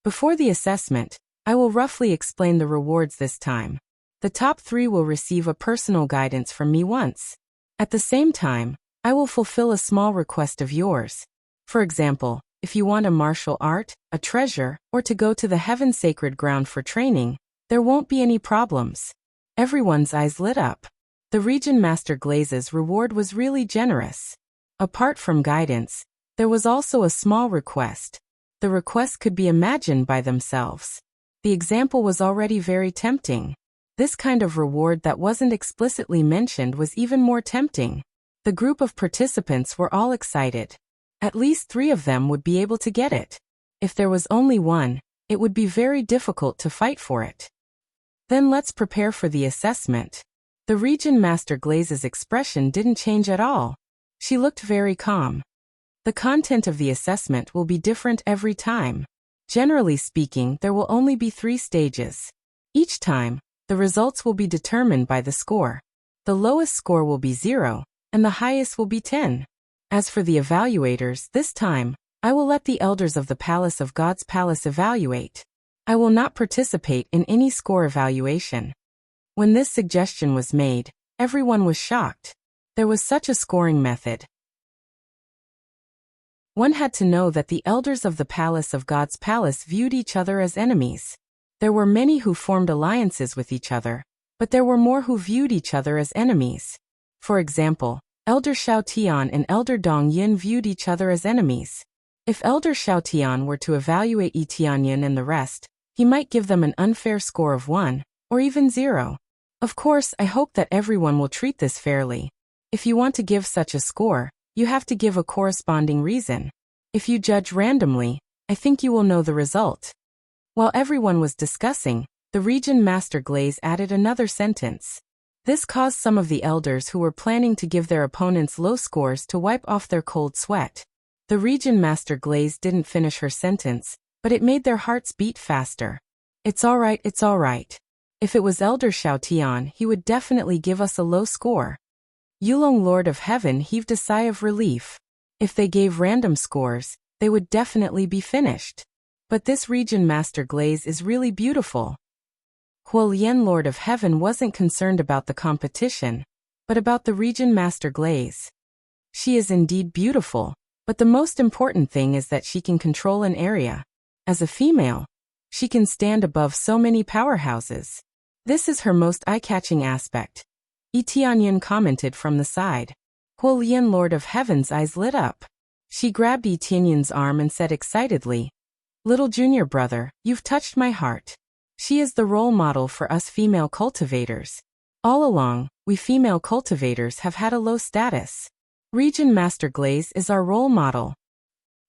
Before the assessment, I will roughly explain the rewards this time. The top 3 will receive a personal guidance from me once. At the same time, I will fulfill a small request of yours. For example, if you want a martial art, a treasure, or to go to the heaven sacred ground for training, there won't be any problems. Everyone's eyes lit up. The Region Master Glaze's reward was really generous. Apart from guidance, there was also a small request. The request could be imagined by themselves. The example was already very tempting. This kind of reward that wasn't explicitly mentioned was even more tempting. The group of participants were all excited. At least 3 of them would be able to get it. If there was only one, it would be very difficult to fight for it. Then let's prepare for the assessment. The Region Master Glaze's expression didn't change at all. She looked very calm. The content of the assessment will be different every time. Generally speaking, there will only be 3 stages. Each time, the results will be determined by the score. The lowest score will be 0, and the highest will be 10. As for the evaluators, this time, I will let the elders of the Palace of God's Palace evaluate. I will not participate in any score evaluation. When this suggestion was made, everyone was shocked. There was such a scoring method. One had to know that the elders of the Palace of God's Palace viewed each other as enemies. There were many who formed alliances with each other, but there were more who viewed each other as enemies. For example, Elder Xiao Tian and Elder Dong Yin viewed each other as enemies. If Elder Xiao Tian were to evaluate Yi Tianyin and the rest, he might give them an unfair score of 1, or even 0. Of course, I hope that everyone will treat this fairly. If you want to give such a score, you have to give a corresponding reason. If you judge randomly, I think you will know the result. While everyone was discussing, the Region Master Glaze added another sentence. This caused some of the elders who were planning to give their opponents low scores to wipe off their cold sweat. The Region Master Glaze didn't finish her sentence, but it made their hearts beat faster. It's alright, it's alright. If it was Elder Xiaotian, he would definitely give us a low score. Yulong Lord of Heaven heaved a sigh of relief. If they gave random scores, they would definitely be finished. But this Region Master Glaze is really beautiful. Huolian Lord of Heaven wasn't concerned about the competition, but about the Region Master Glaze. She is indeed beautiful, but the most important thing is that she can control an area. As a female, she can stand above so many powerhouses. This is her most eye-catching aspect. Tianyan commented from the side. Huolian Lord of Heaven's eyes lit up. She grabbed Tianyan's arm and said excitedly, "Little junior brother, you've touched my heart. She is the role model for us female cultivators. All along, we female cultivators have had a low status. Region Master Glaze is our role model.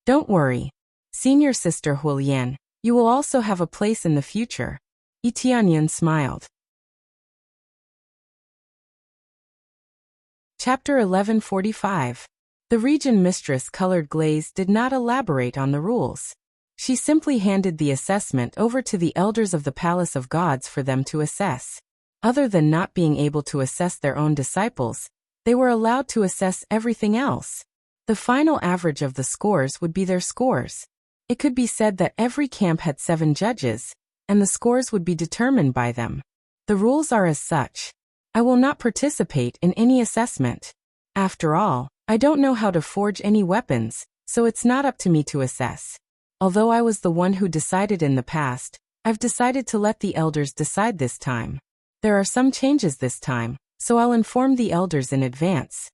Don't worry, senior sister Huolian, you will also have a place in the future." Tianyan smiled. Chapter 1145. The Region Mistress Colored Glaze did not elaborate on the rules. She simply handed the assessment over to the elders of the Palace of Gods for them to assess. Other than not being able to assess their own disciples, they were allowed to assess everything else. The final average of the scores would be their scores. It could be said that every camp had 7 judges, and the scores would be determined by them. The rules are as such. I will not participate in any assessment. After all, I don't know how to forge any weapons, so it's not up to me to assess. Although I was the one who decided in the past, I've decided to let the elders decide this time. There are some changes this time, so I'll inform the elders in advance.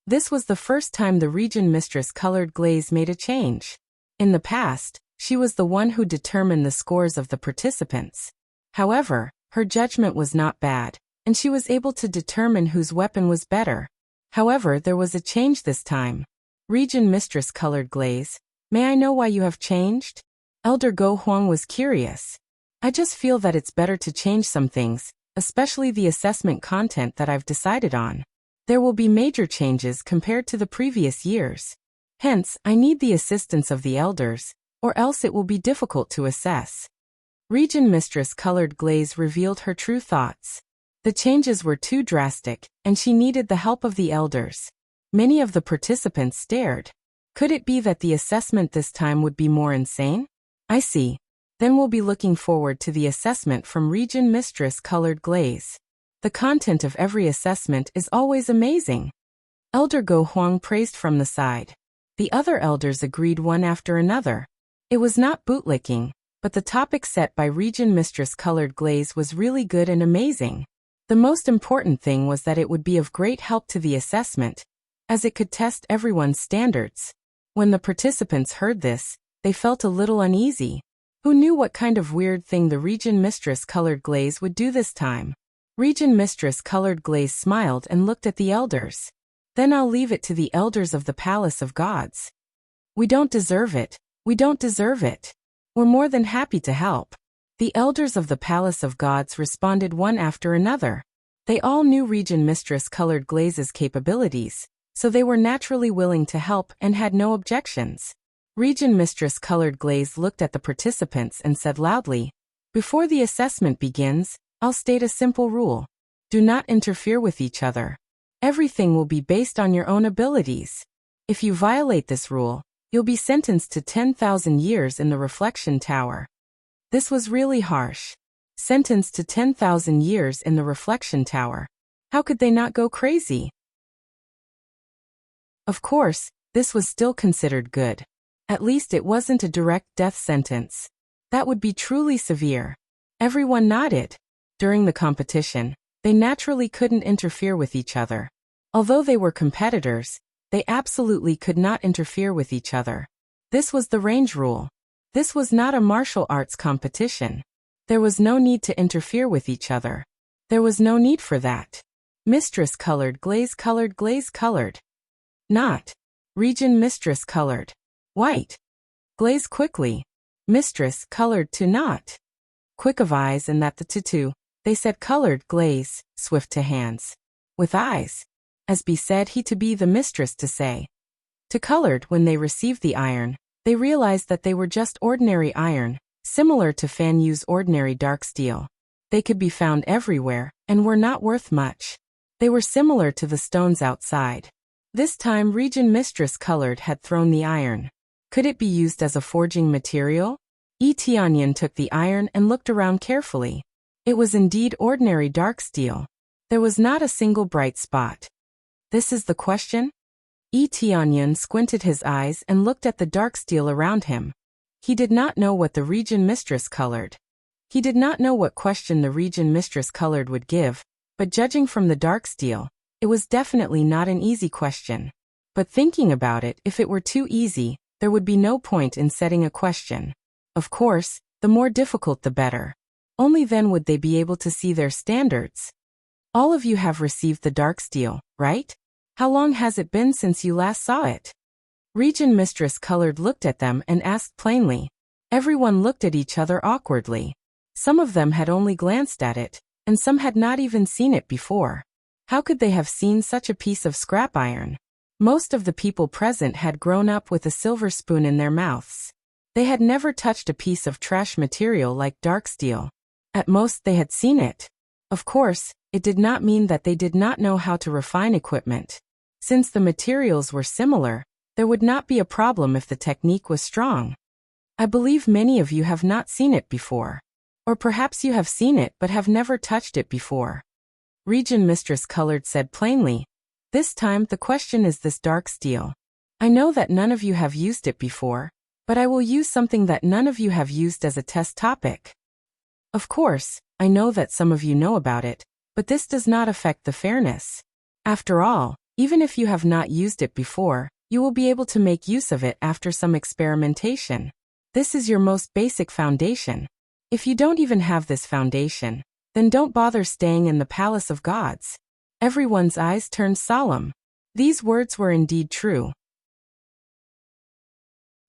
This was the first time the Region Mistress Colored Glaze made a change. In the past, she was the one who determined the scores of the participants. However, her judgment was not bad, and she was able to determine whose weapon was better. However, there was a change this time. Region Mistress Colored Glaze, may I know why you have changed? Elder Go Huang was curious. I just feel that it's better to change some things, especially the assessment content that I've decided on. There will be major changes compared to the previous years. Hence, I need the assistance of the elders, or else it will be difficult to assess. Region Mistress Colored Glaze revealed her true thoughts. The changes were too drastic, and she needed the help of the elders. Many of the participants stared. Could it be that the assessment this time would be more insane? I see. Then we'll be looking forward to the assessment from Region Mistress Colored Glaze. The content of every assessment is always amazing. Elder Go Huang praised from the side. The other elders agreed one after another. It was not bootlicking, but the topic set by Region Mistress Colored Glaze was really good and amazing. The most important thing was that it would be of great help to the assessment, as it could test everyone's standards. When the participants heard this, they felt a little uneasy. Who knew what kind of weird thing the Region Mistress Colored Glaze would do this time? Region Mistress Colored Glaze smiled and looked at the elders. Then I'll leave it to the elders of the Palace of Gods. We don't deserve it. We don't deserve it. We're more than happy to help. The elders of the Palace of Gods responded one after another. They all knew Region Mistress Colored Glaze's capabilities, so they were naturally willing to help and had no objections. Region Mistress Colored Glaze looked at the participants and said loudly, "Before the assessment begins, I'll state a simple rule. Do not interfere with each other. Everything will be based on your own abilities. If you violate this rule, you'll be sentenced to 10,000 years in the Reflection Tower." This was really harsh. Sentenced to 10,000 years in the Reflection Tower. How could they not go crazy? Of course, this was still considered good. At least it wasn't a direct death sentence. That would be truly severe. Everyone nodded. During the competition, they naturally couldn't interfere with each other. Although they were competitors, they absolutely could not interfere with each other. This was the range rule. This was not a martial arts competition. There was no need to interfere with each other. There was no need for that. Mistress colored, glaze colored, glaze colored. Not. Region mistress colored. White. Glaze quickly. Mistress colored to not. Quick of eyes and that the to. They said colored, glaze, swift to hands. With eyes. As be said he to be the mistress to say. To colored when they received the iron, they realized that they were just ordinary iron, similar to Fan Yu's ordinary dark steel. They could be found everywhere, and were not worth much. They were similar to the stones outside. This time Region Mistress Colored had thrown the iron. Could it be used as a forging material? Tianyan took the iron and looked around carefully. It was indeed ordinary dark steel. There was not a single bright spot. This is the question? Tianyan squinted his eyes and looked at the dark steel around him. He did not know what the Region Mistress Colored. He did not know what question the Region Mistress Colored would give, but judging from the dark steel, it was definitely not an easy question. But thinking about it, if it were too easy, there would be no point in setting a question. Of course, the more difficult the better. Only then would they be able to see their standards. All of you have received the dark steel, right? How long has it been since you last saw it? Region Mistress Colored looked at them and asked plainly. Everyone looked at each other awkwardly. Some of them had only glanced at it, and some had not even seen it before. How could they have seen such a piece of scrap iron? Most of the people present had grown up with a silver spoon in their mouths. They had never touched a piece of trash material like dark steel. At most they had seen it. Of course, it did not mean that they did not know how to refine equipment. Since the materials were similar, there would not be a problem if the technique was strong. I believe many of you have not seen it before. Or perhaps you have seen it but have never touched it before. Region Mistress Colored said plainly. This time the question is this dark steel. I know that none of you have used it before, but I will use something that none of you have used as a test topic. Of course, I know that some of you know about it, but this does not affect the fairness. After all, even if you have not used it before, you will be able to make use of it after some experimentation. This is your most basic foundation. If you don't even have this foundation, then don't bother staying in the palace of gods. Everyone's eyes turned solemn. These words were indeed true.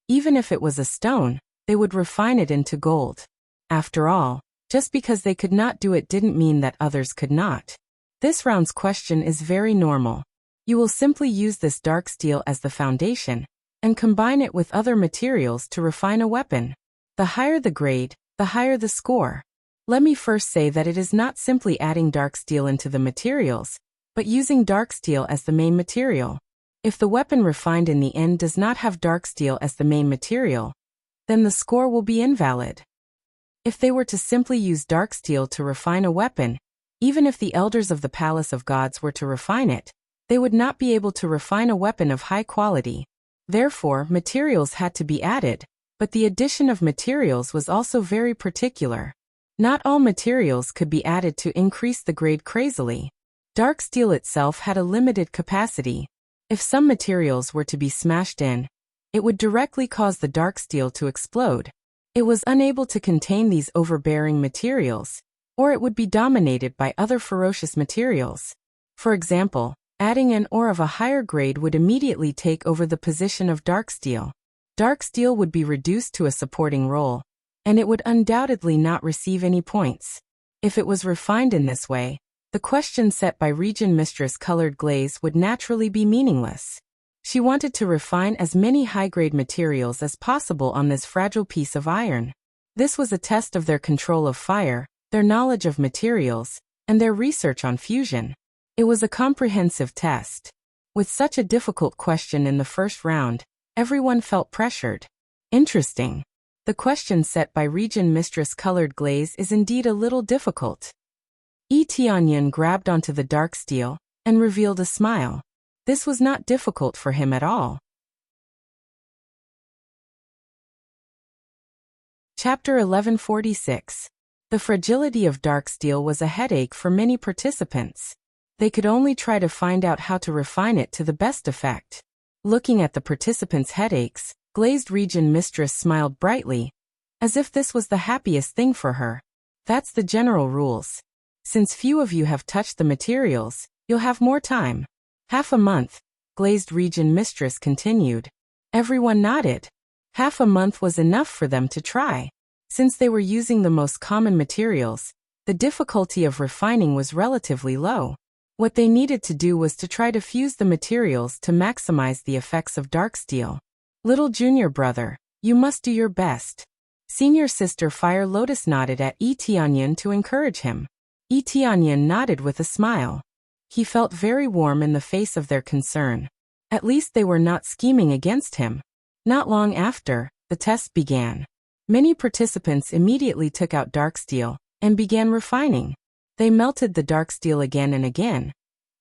Even if it was a stone, they would refine it into gold. After all, just because they could not do it didn't mean that others could not. This round's question is very normal. You will simply use this dark steel as the foundation, and combine it with other materials to refine a weapon. The higher the grade, the higher the score. Let me first say that it is not simply adding dark steel into the materials, but using dark steel as the main material. If the weapon refined in the end does not have dark steel as the main material, then the score will be invalid. If they were to simply use dark steel to refine a weapon, even if the elders of the Palace of Gods were to refine it, they would not be able to refine a weapon of high quality. Therefore, materials had to be added, but the addition of materials was also very particular. Not all materials could be added to increase the grade crazily. Dark steel itself had a limited capacity. If some materials were to be smashed in, it would directly cause the dark steel to explode. It was unable to contain these overbearing materials, or it would be dominated by other ferocious materials. For example, adding an ore of a higher grade would immediately take over the position of dark steel. Dark steel would be reduced to a supporting role, and it would undoubtedly not receive any points. If it was refined in this way, the question set by Region Mistress Colored Glaze would naturally be meaningless. She wanted to refine as many high-grade materials as possible on this fragile piece of iron. This was a test of their control of fire, their knowledge of materials, and their research on fusion. It was a comprehensive test. With such a difficult question in the first round, everyone felt pressured. Interesting. The question set by Region Mistress Colored Glaze is indeed a little difficult. Tianyan grabbed onto the dark steel and revealed a smile. This was not difficult for him at all. Chapter 1146. The fragility of dark steel was a headache for many participants. They could only try to find out how to refine it to the best effect. Looking at the participants' headaches, Glazed Region Mistress smiled brightly, as if this was the happiest thing for her. That's the general rules. Since few of you have touched the materials, you'll have more time. Half a month, Glazed Region Mistress continued. Everyone nodded. Half a month was enough for them to try. Since they were using the most common materials, the difficulty of refining was relatively low. What they needed to do was to try to fuse the materials to maximize the effects of dark steel. Little junior brother, you must do your best. Senior sister Fire Lotus nodded at Yi Tianyan to encourage him. Yi Tianyan nodded with a smile. He felt very warm in the face of their concern. At least they were not scheming against him. Not long after, the test began. Many participants immediately took out dark steel and began refining. They melted the dark steel again and again,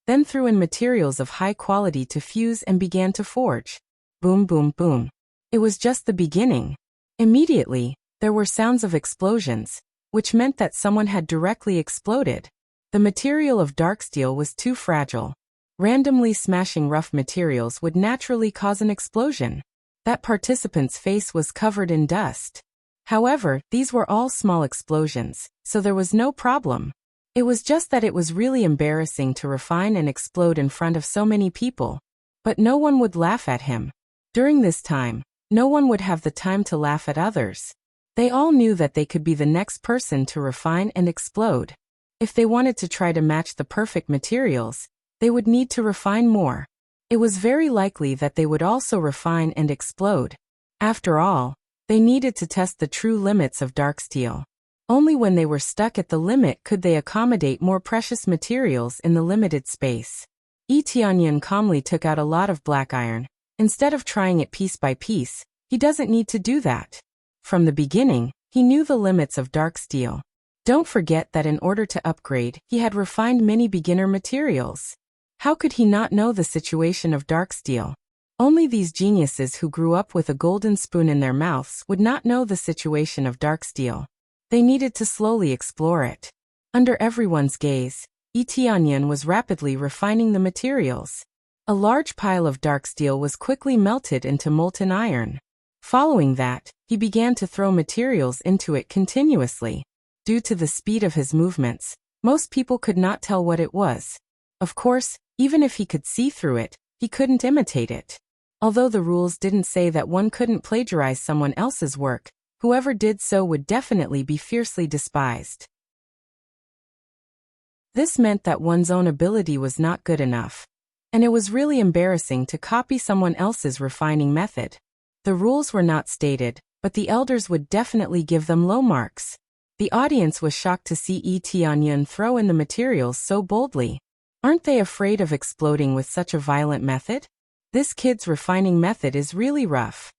then threw in materials of high quality to fuse and began to forge. Boom, boom, boom. It was just the beginning. Immediately, there were sounds of explosions, which meant that someone had directly exploded. The material of dark steel was too fragile. Randomly smashing rough materials would naturally cause an explosion. That participant's face was covered in dust. However, these were all small explosions, so there was no problem. It was just that it was really embarrassing to refine and explode in front of so many people. But no one would laugh at him. During this time, no one would have the time to laugh at others. They all knew that they could be the next person to refine and explode. If they wanted to try to match the perfect materials, they would need to refine more. It was very likely that they would also refine and explode. After all, they needed to test the true limits of dark steel. Only when they were stuck at the limit could they accommodate more precious materials in the limited space. Yi Tianyan calmly took out a lot of black iron. Instead of trying it piece by piece, he doesn't need to do that. From the beginning, he knew the limits of dark steel. Don't forget that in order to upgrade, he had refined many beginner materials. How could he not know the situation of dark steel? Only these geniuses who grew up with a golden spoon in their mouths would not know the situation of dark steel. They needed to slowly explore it. Under everyone's gaze, Yi Tianyan was rapidly refining the materials. A large pile of dark steel was quickly melted into molten iron. Following that, he began to throw materials into it continuously. Due to the speed of his movements, most people could not tell what it was. Of course, even if he could see through it, he couldn't imitate it. Although the rules didn't say that one couldn't plagiarize someone else's work, whoever did so would definitely be fiercely despised. This meant that one's own ability was not good enough. And it was really embarrassing to copy someone else's refining method. The rules were not stated, but the elders would definitely give them low marks. The audience was shocked to see Yi Tianyan throw in the materials so boldly. Aren't they afraid of exploding with such a violent method? This kid's refining method is really rough.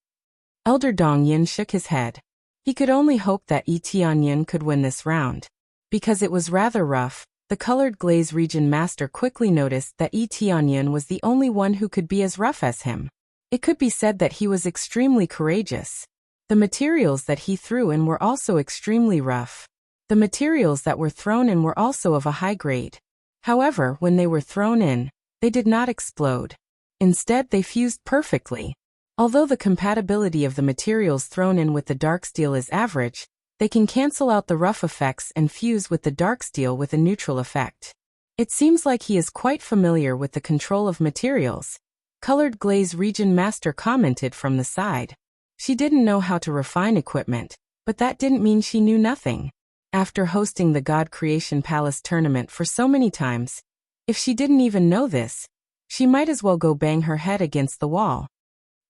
Elder Dong Yin shook his head. He could only hope that Yi Tianyan could win this round. Because it was rather rough, the Colored Glaze Region Master quickly noticed that Yi Tianyan was the only one who could be as rough as him. It could be said that he was extremely courageous. The materials that he threw in were also extremely rough. The materials that were thrown in were also of a high grade. However, when they were thrown in, they did not explode. Instead, they fused perfectly. Although the compatibility of the materials thrown in with the dark steel is average, they can cancel out the rough effects and fuse with the dark steel with a neutral effect. It seems like he is quite familiar with the control of materials. Colored Glaze Region Master commented from the side. She didn't know how to refine equipment, but that didn't mean she knew nothing. After hosting the God Creation Palace tournament for so many times, if she didn't even know this, she might as well go bang her head against the wall.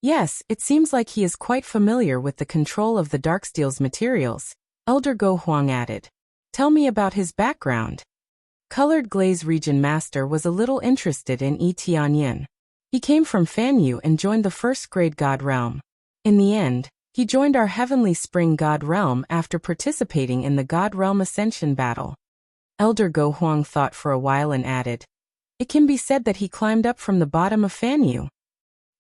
Yes, it seems like he is quite familiar with the control of the Darksteel's materials, Elder Go Huang added. Tell me about his background. Colored Glaze Region Master was a little interested in Yi Tianyan. He came from Fanyu and joined the first grade God Realm. In the end, he joined our Heavenly Spring God Realm after participating in the God Realm Ascension battle. Elder Go Huang thought for a while and added, it can be said that he climbed up from the bottom of Fanyu.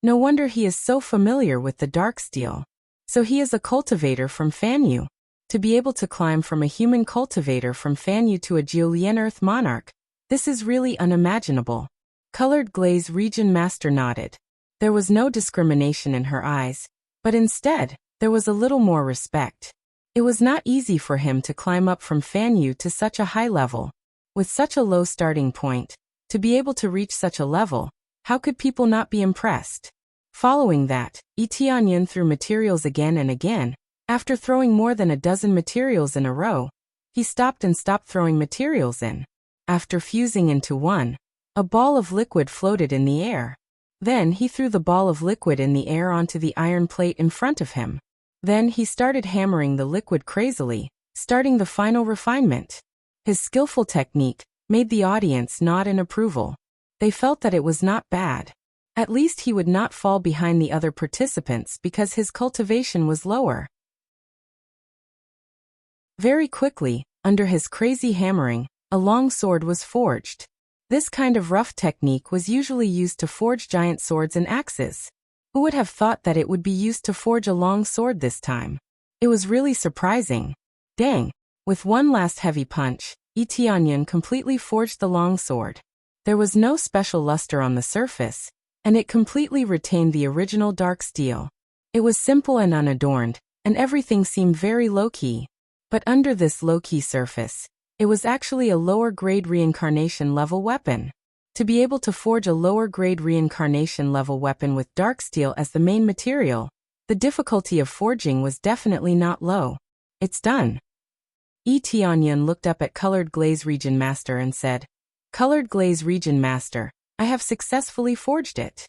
No wonder he is so familiar with the dark steel. So he is a cultivator from Fanyu. To be able to climb from a human cultivator from Fanyu to a Jiulian Earth Monarch, this is really unimaginable. Colored Glaze Region Master nodded. There was no discrimination in her eyes, but instead, there was a little more respect. It was not easy for him to climb up from Fanyu to such a high level. With such a low starting point, to be able to reach such a level, how could people not be impressed? Following that, Tianyan threw materials again and again. After throwing more than a dozen materials in a row, he stopped and stopped throwing materials in. After fusing into one, a ball of liquid floated in the air. Then he threw the ball of liquid in the air onto the iron plate in front of him. Then he started hammering the liquid crazily, starting the final refinement. His skillful technique made the audience nod in approval. They felt that it was not bad. At least he would not fall behind the other participants because his cultivation was lower. Very quickly, under his crazy hammering, a long sword was forged. This kind of rough technique was usually used to forge giant swords and axes. Who would have thought that it would be used to forge a long sword this time? It was really surprising. Dang! With one last heavy punch, Tianyan completely forged the long sword. There was no special luster on the surface, and it completely retained the original dark steel. It was simple and unadorned, and everything seemed very low-key. But under this low-key surface, it was actually a lower-grade reincarnation-level weapon. To be able to forge a lower-grade reincarnation-level weapon with dark steel as the main material, the difficulty of forging was definitely not low. It's done. Tianyan looked up at Colored Glaze Region Master and said, "Colored Glaze Region Master, I have successfully forged it."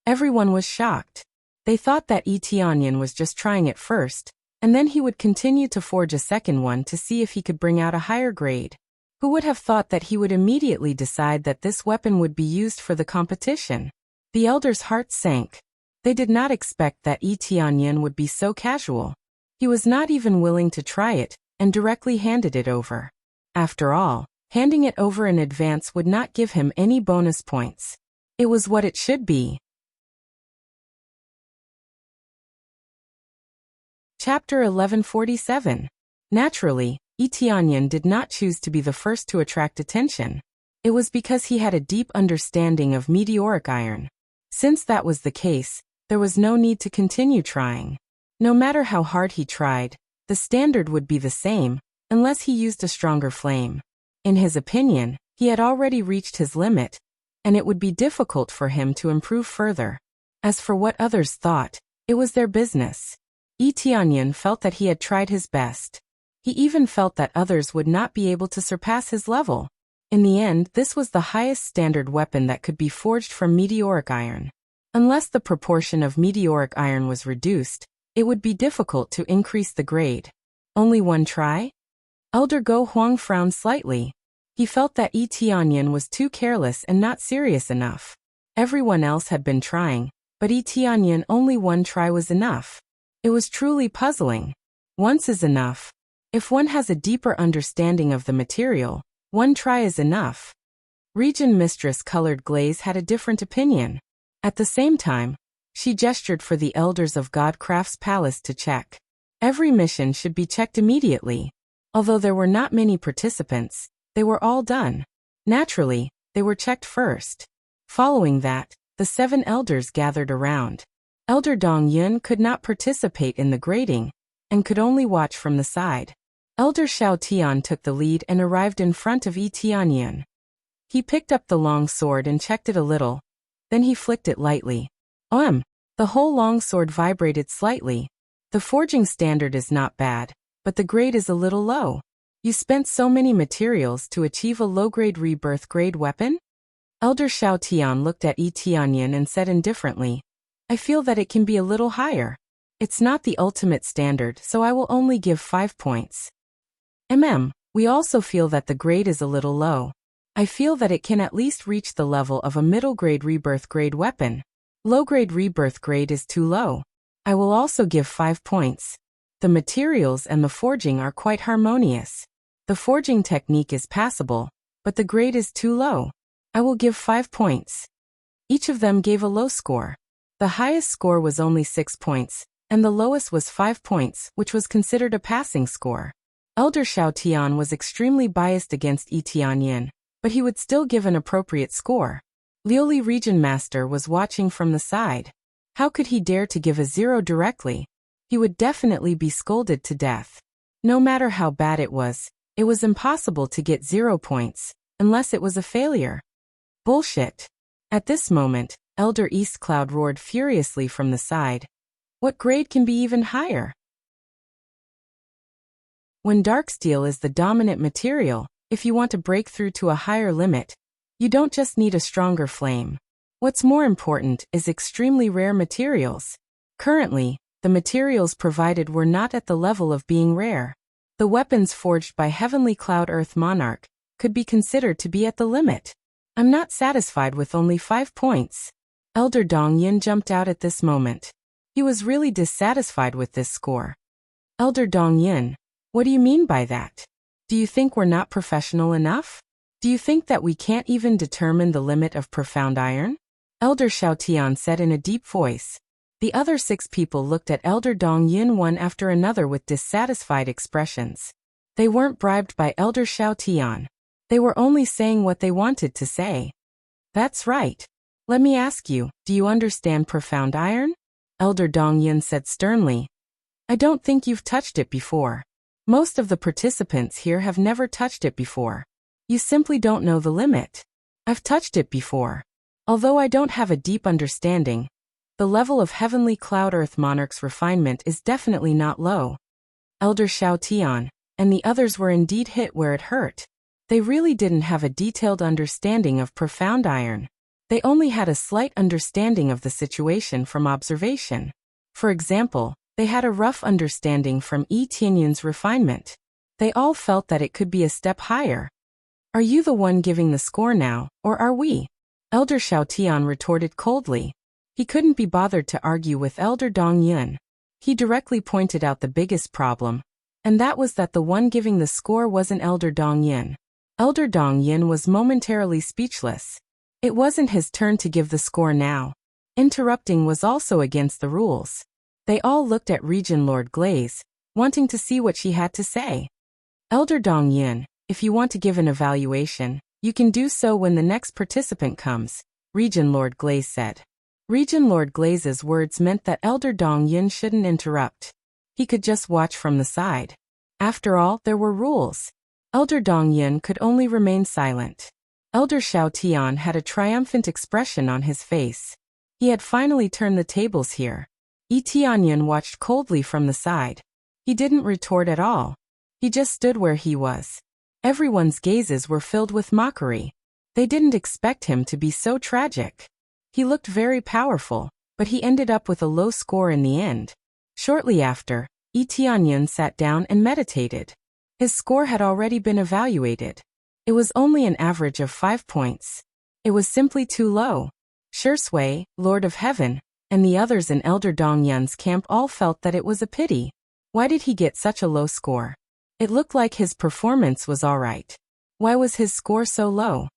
Everyone was shocked. They thought that Tianyan was just trying it first, and then he would continue to forge a second one to see if he could bring out a higher grade. Who would have thought that he would immediately decide that this weapon would be used for the competition? The elders' hearts sank. They did not expect that Tianyan would be so casual. He was not even willing to try it, and directly handed it over. After all, handing it over in advance would not give him any bonus points. It was what it should be. Chapter 1147. Naturally, Tianyan did not choose to be the first to attract attention. It was because he had a deep understanding of meteoric iron. Since that was the case, there was no need to continue trying. No matter how hard he tried, the standard would be the same, unless he used a stronger flame. In his opinion, he had already reached his limit, and it would be difficult for him to improve further. As for what others thought, it was their business. Tianyan felt that he had tried his best. He even felt that others would not be able to surpass his level. In the end, this was the highest standard weapon that could be forged from meteoric iron. Unless the proportion of meteoric iron was reduced, it would be difficult to increase the grade. Only one try? Elder Go Huang frowned slightly. He felt that Tianyan was too careless and not serious enough. Everyone else had been trying, but Tianyan only one try was enough. It was truly puzzling. Once is enough. If one has a deeper understanding of the material, one try is enough. Region Mistress Colored Glaze had a different opinion. At the same time, she gestured for the elders of Godcraft's palace to check. Every mission should be checked immediately. Although there were not many participants, they were all done. Naturally, they were checked first. Following that, the 7 elders gathered around. Elder Dong Yun could not participate in the grading, and could only watch from the side. Elder Xiao Tian took the lead and arrived in front of Tianyan. He picked up the long sword and checked it a little, then he flicked it lightly. The whole long sword vibrated slightly. The forging standard is not bad, but the grade is a little low. You spent so many materials to achieve a low-grade rebirth grade weapon? Elder Xiao Tian looked at Tianyan and said indifferently, "I feel that it can be a little higher. It's not the ultimate standard, so I will only give 5 points. We also feel that the grade is a little low. I feel that it can at least reach the level of a middle-grade rebirth grade weapon. Low-grade rebirth grade is too low. I will also give 5 points. The materials and the forging are quite harmonious. The forging technique is passable, but the grade is too low. I will give 5 points." Each of them gave a low score. The highest score was only 6 points, and the lowest was 5 points, which was considered a passing score. Elder Xiao Tian was extremely biased against Tianyan, but he would still give an appropriate score. Liuli Region Master was watching from the side. How could he dare to give a 0 directly? He would definitely be scolded to death. No matter how bad it was impossible to get 0 points, unless it was a failure. Bullshit. At this moment, Elder Eastcloud roared furiously from the side. What grade can be even higher? When Darksteel is the dominant material, if you want to break through to a higher limit, you don't just need a stronger flame. What's more important is extremely rare materials. Currently, the materials provided were not at the level of being rare. The weapons forged by Heavenly Cloud Earth Monarch could be considered to be at the limit. I'm not satisfied with only 5 points. Elder Dongyin jumped out at this moment. He was really dissatisfied with this score. Elder Dongyin, what do you mean by that? Do you think we're not professional enough? Do you think that we can't even determine the limit of profound iron? Elder Xiaotian said in a deep voice. The other 6 people looked at Elder Dongyin one after another with dissatisfied expressions. They weren't bribed by Elder Xiaotian. They were only saying what they wanted to say. That's right. Let me ask you, do you understand profound iron? Elder Dongyin said sternly. I don't think you've touched it before. Most of the participants here have never touched it before. You simply don't know the limit. I've touched it before. Although I don't have a deep understanding, the level of Heavenly Cloud Earth Monarch's refinement is definitely not low. Elder Xiaotian and the others were indeed hit where it hurt. They really didn't have a detailed understanding of profound iron. They only had a slight understanding of the situation from observation. For example, they had a rough understanding from Yi Tianyun's refinement. They all felt that it could be a step higher. Are you the one giving the score now, or are we? Elder Xiaotian retorted coldly. He couldn't be bothered to argue with Elder Dongyin. He directly pointed out the biggest problem, and that was that the one giving the score wasn't Elder Dongyin. Elder Dongyin was momentarily speechless. It wasn't his turn to give the score now. Interrupting was also against the rules. They all looked at Region Lord Glaze, wanting to see what she had to say. Elder Dongyin, if you want to give an evaluation, you can do so when the next participant comes, Region Lord Glaze said. Region Lord Glaze's words meant that Elder Dongyin shouldn't interrupt. He could just watch from the side. After all, there were rules. Elder Dongyin could only remain silent. Elder Xiaotian had a triumphant expression on his face. He had finally turned the tables here. Yi Tianyun watched coldly from the side. He didn't retort at all. He just stood where he was. Everyone's gazes were filled with mockery. They didn't expect him to be so tragic. He looked very powerful, but he ended up with a low score in the end. Shortly after, Yi Tianyun sat down and meditated. His score had already been evaluated. It was only an average of 5 points. It was simply too low. Shui, Lord of Heaven, and the others in Elder Dongyun's camp all felt that it was a pity. Why did he get such a low score? It looked like his performance was alright. Why was his score so low?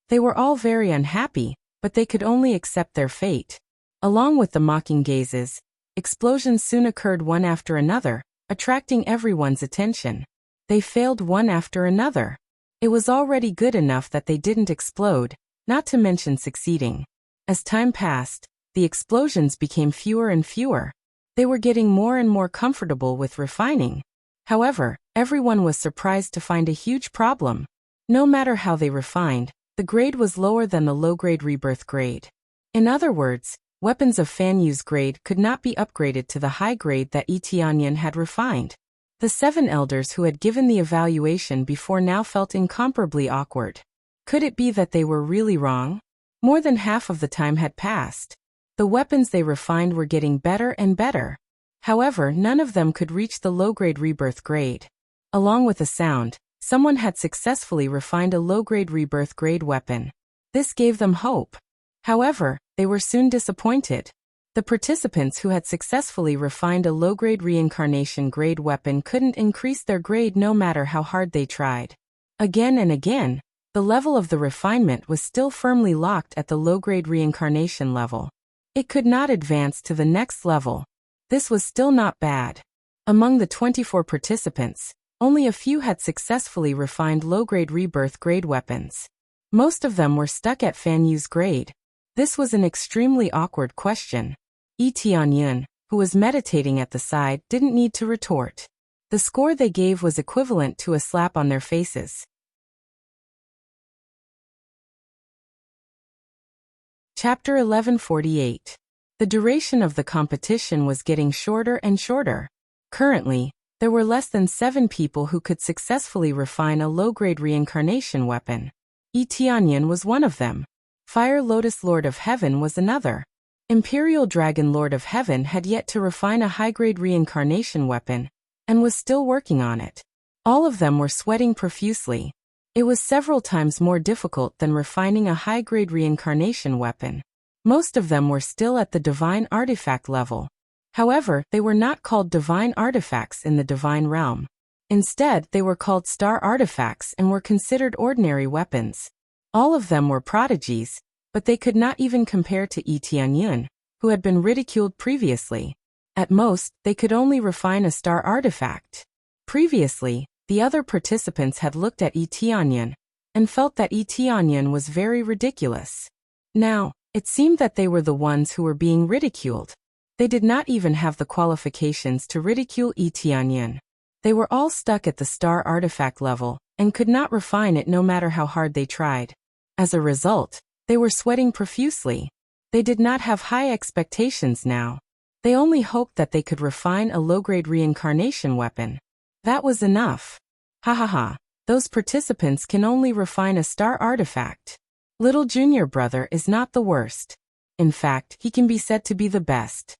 They were all very unhappy, but they could only accept their fate. Along with the mocking gazes, explosions soon occurred one after another, attracting everyone's attention. They failed one after another. It was already good enough that they didn't explode, not to mention succeeding. As time passed, the explosions became fewer and fewer. They were getting more and more comfortable with refining. However, everyone was surprised to find a huge problem. No matter how they refined, the grade was lower than the low-grade rebirth grade. In other words, weapons of Fan Yu's grade could not be upgraded to the high grade that Yi Tianyun had refined. The 7 elders who had given the evaluation before now felt incomparably awkward. Could it be that they were really wrong? More than half of the time had passed. The weapons they refined were getting better and better. However, none of them could reach the low-grade rebirth grade. Along with a sound, someone had successfully refined a low-grade rebirth grade weapon. This gave them hope. However, they were soon disappointed. The participants who had successfully refined a low-grade reincarnation grade weapon couldn't increase their grade no matter how hard they tried. Again and again, the level of the refinement was still firmly locked at the low-grade reincarnation level. It could not advance to the next level. This was still not bad. Among the 24 participants, only a few had successfully refined low-grade rebirth grade weapons. Most of them were stuck at Fan Yu's grade. This was an extremely awkward question. Yi Tianyun, who was meditating at the side, didn't need to retort. The score they gave was equivalent to a slap on their faces. Chapter 1148. The duration of the competition was getting shorter and shorter. Currently, there were less than 7 people who could successfully refine a low-grade reincarnation weapon. Tianyan was one of them. Fire Lotus Lord of Heaven was another. Imperial Dragon Lord of Heaven had yet to refine a high-grade reincarnation weapon, and was still working on it. All of them were sweating profusely. It was several times more difficult than refining a high-grade reincarnation weapon. Most of them were still at the divine artifact level. However, they were not called divine artifacts in the divine realm. Instead, they were called star artifacts and were considered ordinary weapons. All of them were prodigies, but they could not even compare to Tianyan, who had been ridiculed previously. At most, they could only refine a star artifact. Previously, the other participants had looked at Tianyan and felt that Tianyan was very ridiculous. Now, it seemed that they were the ones who were being ridiculed. They did not even have the qualifications to ridicule Tianyan. They were all stuck at the star artifact level and could not refine it no matter how hard they tried. As a result, they were sweating profusely. They did not have high expectations now. They only hoped that they could refine a low-grade reincarnation weapon. That was enough. Ha ha ha, those participants can only refine a star artifact. Little junior brother is not the worst. In fact, he can be said to be the best.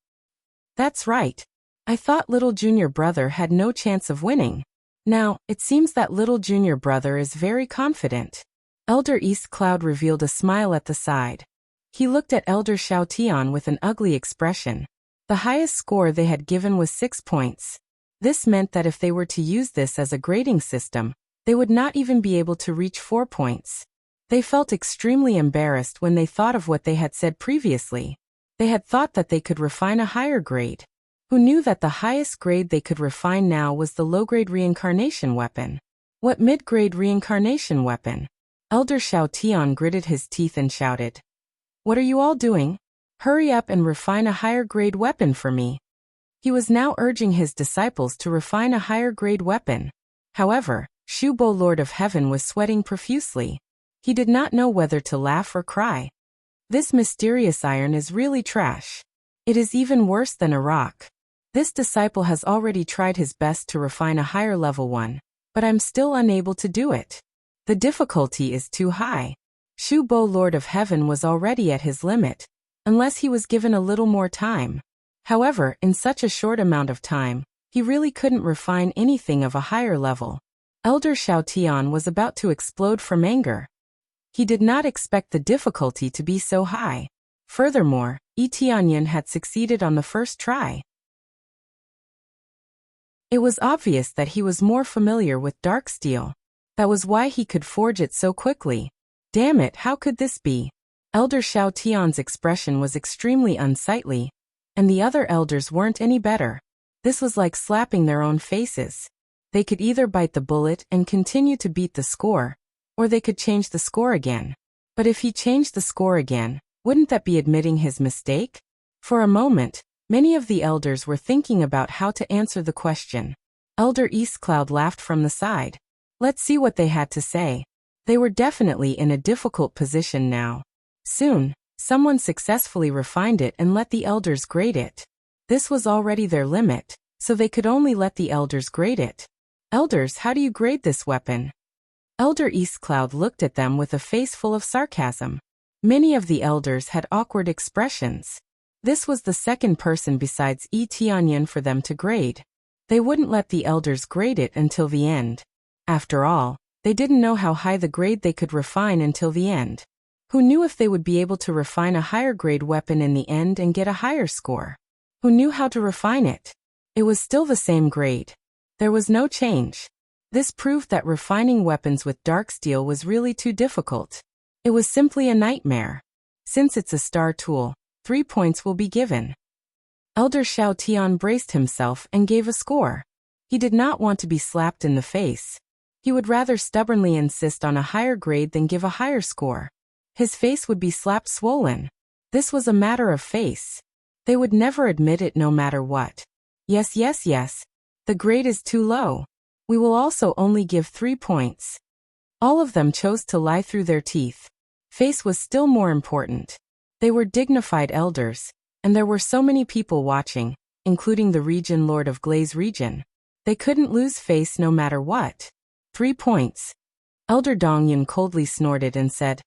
That's right. I thought little junior brother had no chance of winning. Now, it seems that little junior brother is very confident. Elder East Cloud revealed a smile at the side. He looked at Elder Xiaotian with an ugly expression. The highest score they had given was 6 points. This meant that if they were to use this as a grading system, they would not even be able to reach 4 points. They felt extremely embarrassed when they thought of what they had said previously. They had thought that they could refine a higher grade. Who knew that the highest grade they could refine now was the low-grade reincarnation weapon? What mid-grade reincarnation weapon? Elder Xiaotian gritted his teeth and shouted. What are you all doing? Hurry up and refine a higher grade weapon for me. He was now urging his disciples to refine a higher grade weapon. However, Shubo Lord of Heaven was sweating profusely. He did not know whether to laugh or cry. This mysterious iron is really trash. It is even worse than a rock. This disciple has already tried his best to refine a higher level one, but I'm still unable to do it. The difficulty is too high. Shubo Lord of Heaven was already at his limit, unless he was given a little more time. However, in such a short amount of time, he really couldn't refine anything of a higher level. Elder Xiaotian was about to explode from anger. He did not expect the difficulty to be so high. Furthermore, Tianyan had succeeded on the first try. It was obvious that he was more familiar with dark steel. That was why he could forge it so quickly. Damn it, how could this be? Elder Xiaotian's expression was extremely unsightly, and the other elders weren't any better. This was like slapping their own faces. They could either bite the bullet and continue to beat the score, or they could change the score again. But if he changed the score again, wouldn't that be admitting his mistake? For a moment, many of the elders were thinking about how to answer the question. Elder Eastcloud laughed from the side. Let's see what they had to say. They were definitely in a difficult position now. Soon, someone successfully refined it and let the elders grade it. This was already their limit, so they could only let the elders grade it. Elders, how do you grade this weapon? Elder Eastcloud looked at them with a face full of sarcasm. Many of the elders had awkward expressions. This was the second person besides Tianyan for them to grade. They wouldn't let the elders grade it until the end. After all, they didn't know how high the grade they could refine until the end. Who knew if they would be able to refine a higher grade weapon in the end and get a higher score? Who knew how to refine it? It was still the same grade. There was no change. This proved that refining weapons with dark steel was really too difficult. It was simply a nightmare. Since it's a star tool, 3 points will be given. Elder Xiaotian braced himself and gave a score. He did not want to be slapped in the face. He would rather stubbornly insist on a higher grade than give a higher score. His face would be slapped swollen. This was a matter of face. They would never admit it no matter what. Yes, yes, yes. The grade is too low. We will also only give 3 points. All of them chose to lie through their teeth. Face was still more important. They were dignified elders, and there were so many people watching, including the region lord of Glaze region. They couldn't lose face no matter what. 3 points. Elder Dongyun coldly snorted and said,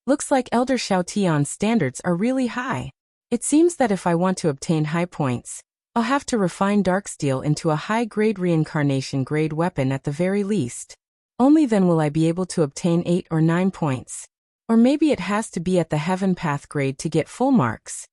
"Looks like Elder Xiaotian's standards are really high. It seems that if I want to obtain high points, I'll have to refine Darksteel into a high-grade reincarnation grade weapon at the very least. Only then will I be able to obtain 8 or 9 points. Or maybe it has to be at the Heaven Path grade to get full marks."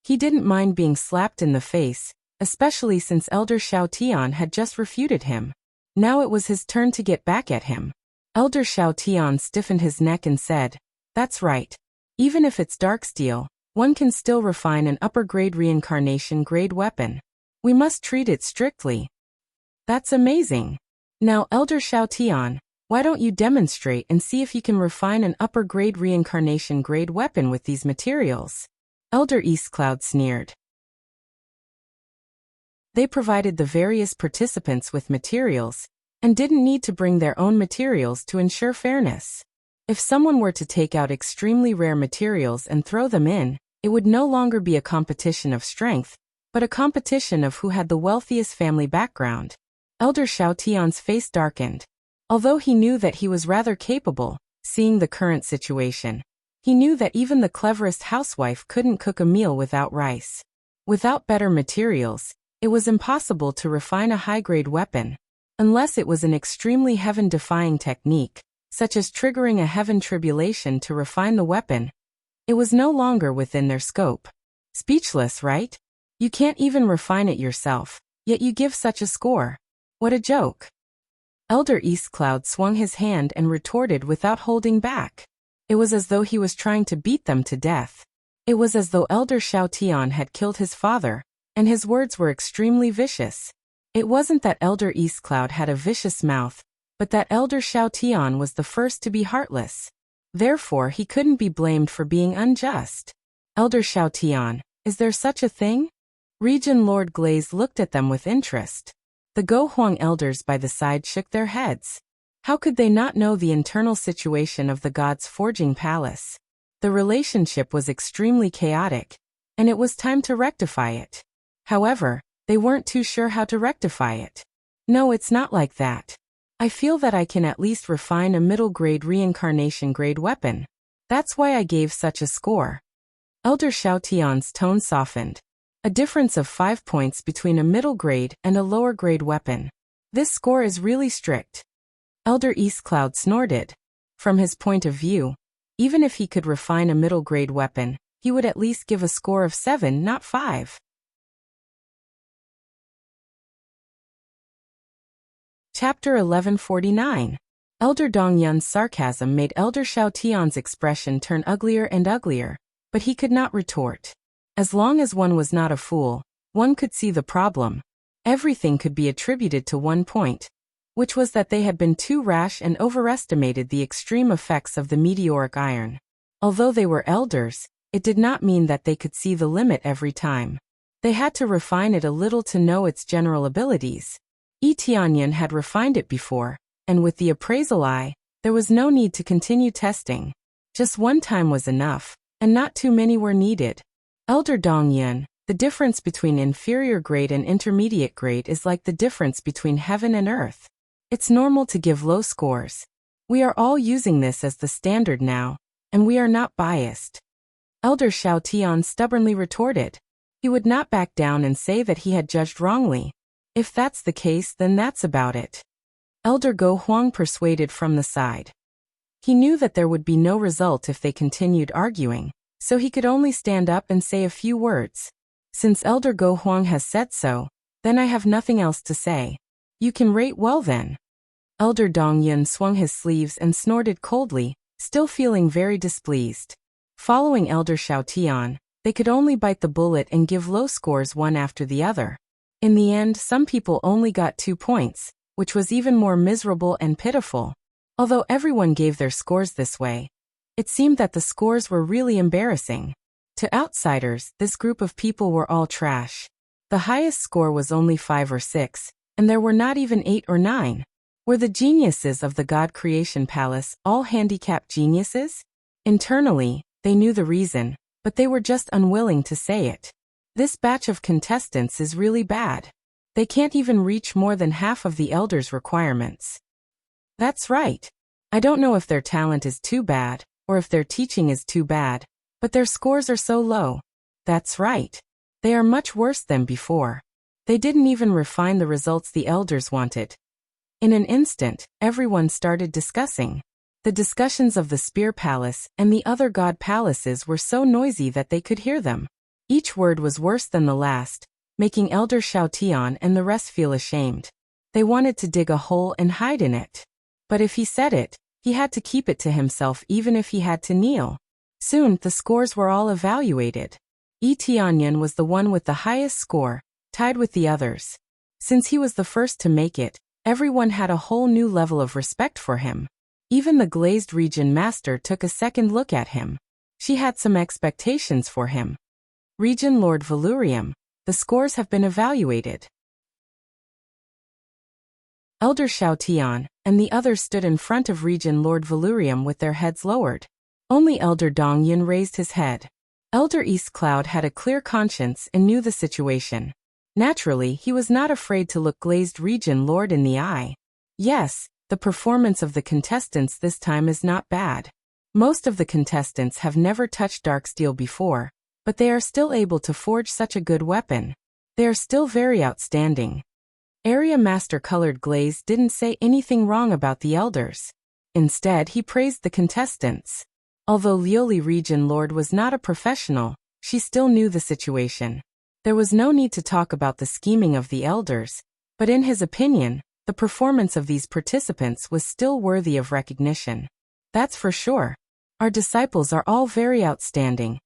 He didn't mind being slapped in the face, especially since Elder Xiaotian had just refuted him. Now it was his turn to get back at him. Elder Xiaotian stiffened his neck and said, "That's right. Even if it's Darksteel, one can still refine an upper-grade reincarnation grade weapon. We must treat it strictly." "That's amazing. Now, Elder Xiaotian, why don't you demonstrate and see if you can refine an upper-grade reincarnation grade weapon with these materials?" Elder Eastcloud sneered. They provided the various participants with materials, and didn't need to bring their own materials to ensure fairness. If someone were to take out extremely rare materials and throw them in, it would no longer be a competition of strength, but a competition of who had the wealthiest family background. Elder Xiaotian's face darkened. Although he knew that he was rather capable, seeing the current situation, he knew that even the cleverest housewife couldn't cook a meal without rice. Without better materials, it was impossible to refine a high-grade weapon, unless it was an extremely heaven-defying technique, such as triggering a heaven tribulation to refine the weapon. It was no longer within their scope. Speechless, right? You can't even refine it yourself, yet you give such a score. What a joke. Elder Eastcloud swung his hand and retorted without holding back. It was as though he was trying to beat them to death. It was as though Elder Xiaotian had killed his father, and his words were extremely vicious. It wasn't that Elder Eastcloud had a vicious mouth, but that Elder Xiaotian was the first to be heartless. Therefore, he couldn't be blamed for being unjust. "Elder Xiaotian, is there such a thing?" Region Lord Glaze looked at them with interest. The Go Huang elders by the side shook their heads. How could they not know the internal situation of the gods' forging palace? The relationship was extremely chaotic, and it was time to rectify it. However, they weren't too sure how to rectify it. "No, it's not like that. I feel that I can at least refine a middle-grade reincarnation grade weapon. That's why I gave such a score." Elder Xiaotian's tone softened. A difference of 5 points between a middle grade and a lower grade weapon. This score is really strict. Elder Eastcloud snorted. From his point of view, even if he could refine a middle grade weapon, he would at least give a score of 7, not 5. Chapter 1149. Elder Dongyun's sarcasm made Elder Xiaotian's expression turn uglier and uglier, but he could not retort. As long as one was not a fool, one could see the problem. Everything could be attributed to one point, which was that they had been too rash and overestimated the extreme effects of the meteoric iron. Although they were elders, it did not mean that they could see the limit every time. They had to refine it a little to know its general abilities. Tianyan had refined it before, and with the appraisal eye, there was no need to continue testing. Just one time was enough, and not too many were needed. Elder Dongyun, the difference between inferior grade and intermediate grade is like the difference between heaven and earth. It's normal to give low scores. We are all using this as the standard now, and we are not biased. Elder Xiaotian stubbornly retorted. He would not back down and say that he had judged wrongly. If that's the case, then that's about it. Elder Go Huang persuaded from the side. He knew that there would be no result if they continued arguing, so he could only stand up and say a few words. Since Elder Go Huang has said so, then I have nothing else to say. You can rate well then. Elder Dongyun swung his sleeves and snorted coldly, still feeling very displeased. Following Elder Xiaotian, they could only bite the bullet and give low scores one after the other. In the end, some people only got 2 points, which was even more miserable and pitiful. Although everyone gave their scores this way, it seemed that the scores were really embarrassing. To outsiders, this group of people were all trash. The highest score was only 5 or 6, and there were not even 8 or 9. Were the geniuses of the God Creation Palace all handicapped geniuses? Internally, they knew the reason, but they were just unwilling to say it. This batch of contestants is really bad. They can't even reach more than half of the elders' requirements. That's right. I don't know if their talent is too bad, or if their teaching is too bad, but their scores are so low. That's right. They are much worse than before. They didn't even refine the results the elders wanted. In an instant, everyone started discussing. The discussions of the Spear Palace and the other god palaces were so noisy that they could hear them. Each word was worse than the last, making Elder Xiaotian and the rest feel ashamed. They wanted to dig a hole and hide in it. But if he said it, he had to keep it to himself even if he had to kneel. Soon, the scores were all evaluated. Yi Tianyan was the one with the highest score, tied with the others. Since he was the first to make it, everyone had a whole new level of respect for him. Even the glazed region master took a second look at him. She had some expectations for him. Region Lord Valurium, the scores have been evaluated. Elder Xiaotian and the others stood in front of Region Lord Valurium with their heads lowered. Only Elder Dongyin raised his head. Elder East Cloud had a clear conscience and knew the situation. Naturally, he was not afraid to look glazed Region Lord in the eye. Yes, the performance of the contestants this time is not bad. Most of the contestants have never touched dark steel before, but they are still able to forge such a good weapon. They are still very outstanding. Area Master Colored Glaze didn't say anything wrong about the elders. Instead, he praised the contestants. Although Lioli Region Lord was not a professional, she still knew the situation. There was no need to talk about the scheming of the elders, but in his opinion, the performance of these participants was still worthy of recognition. That's for sure. Our disciples are all very outstanding.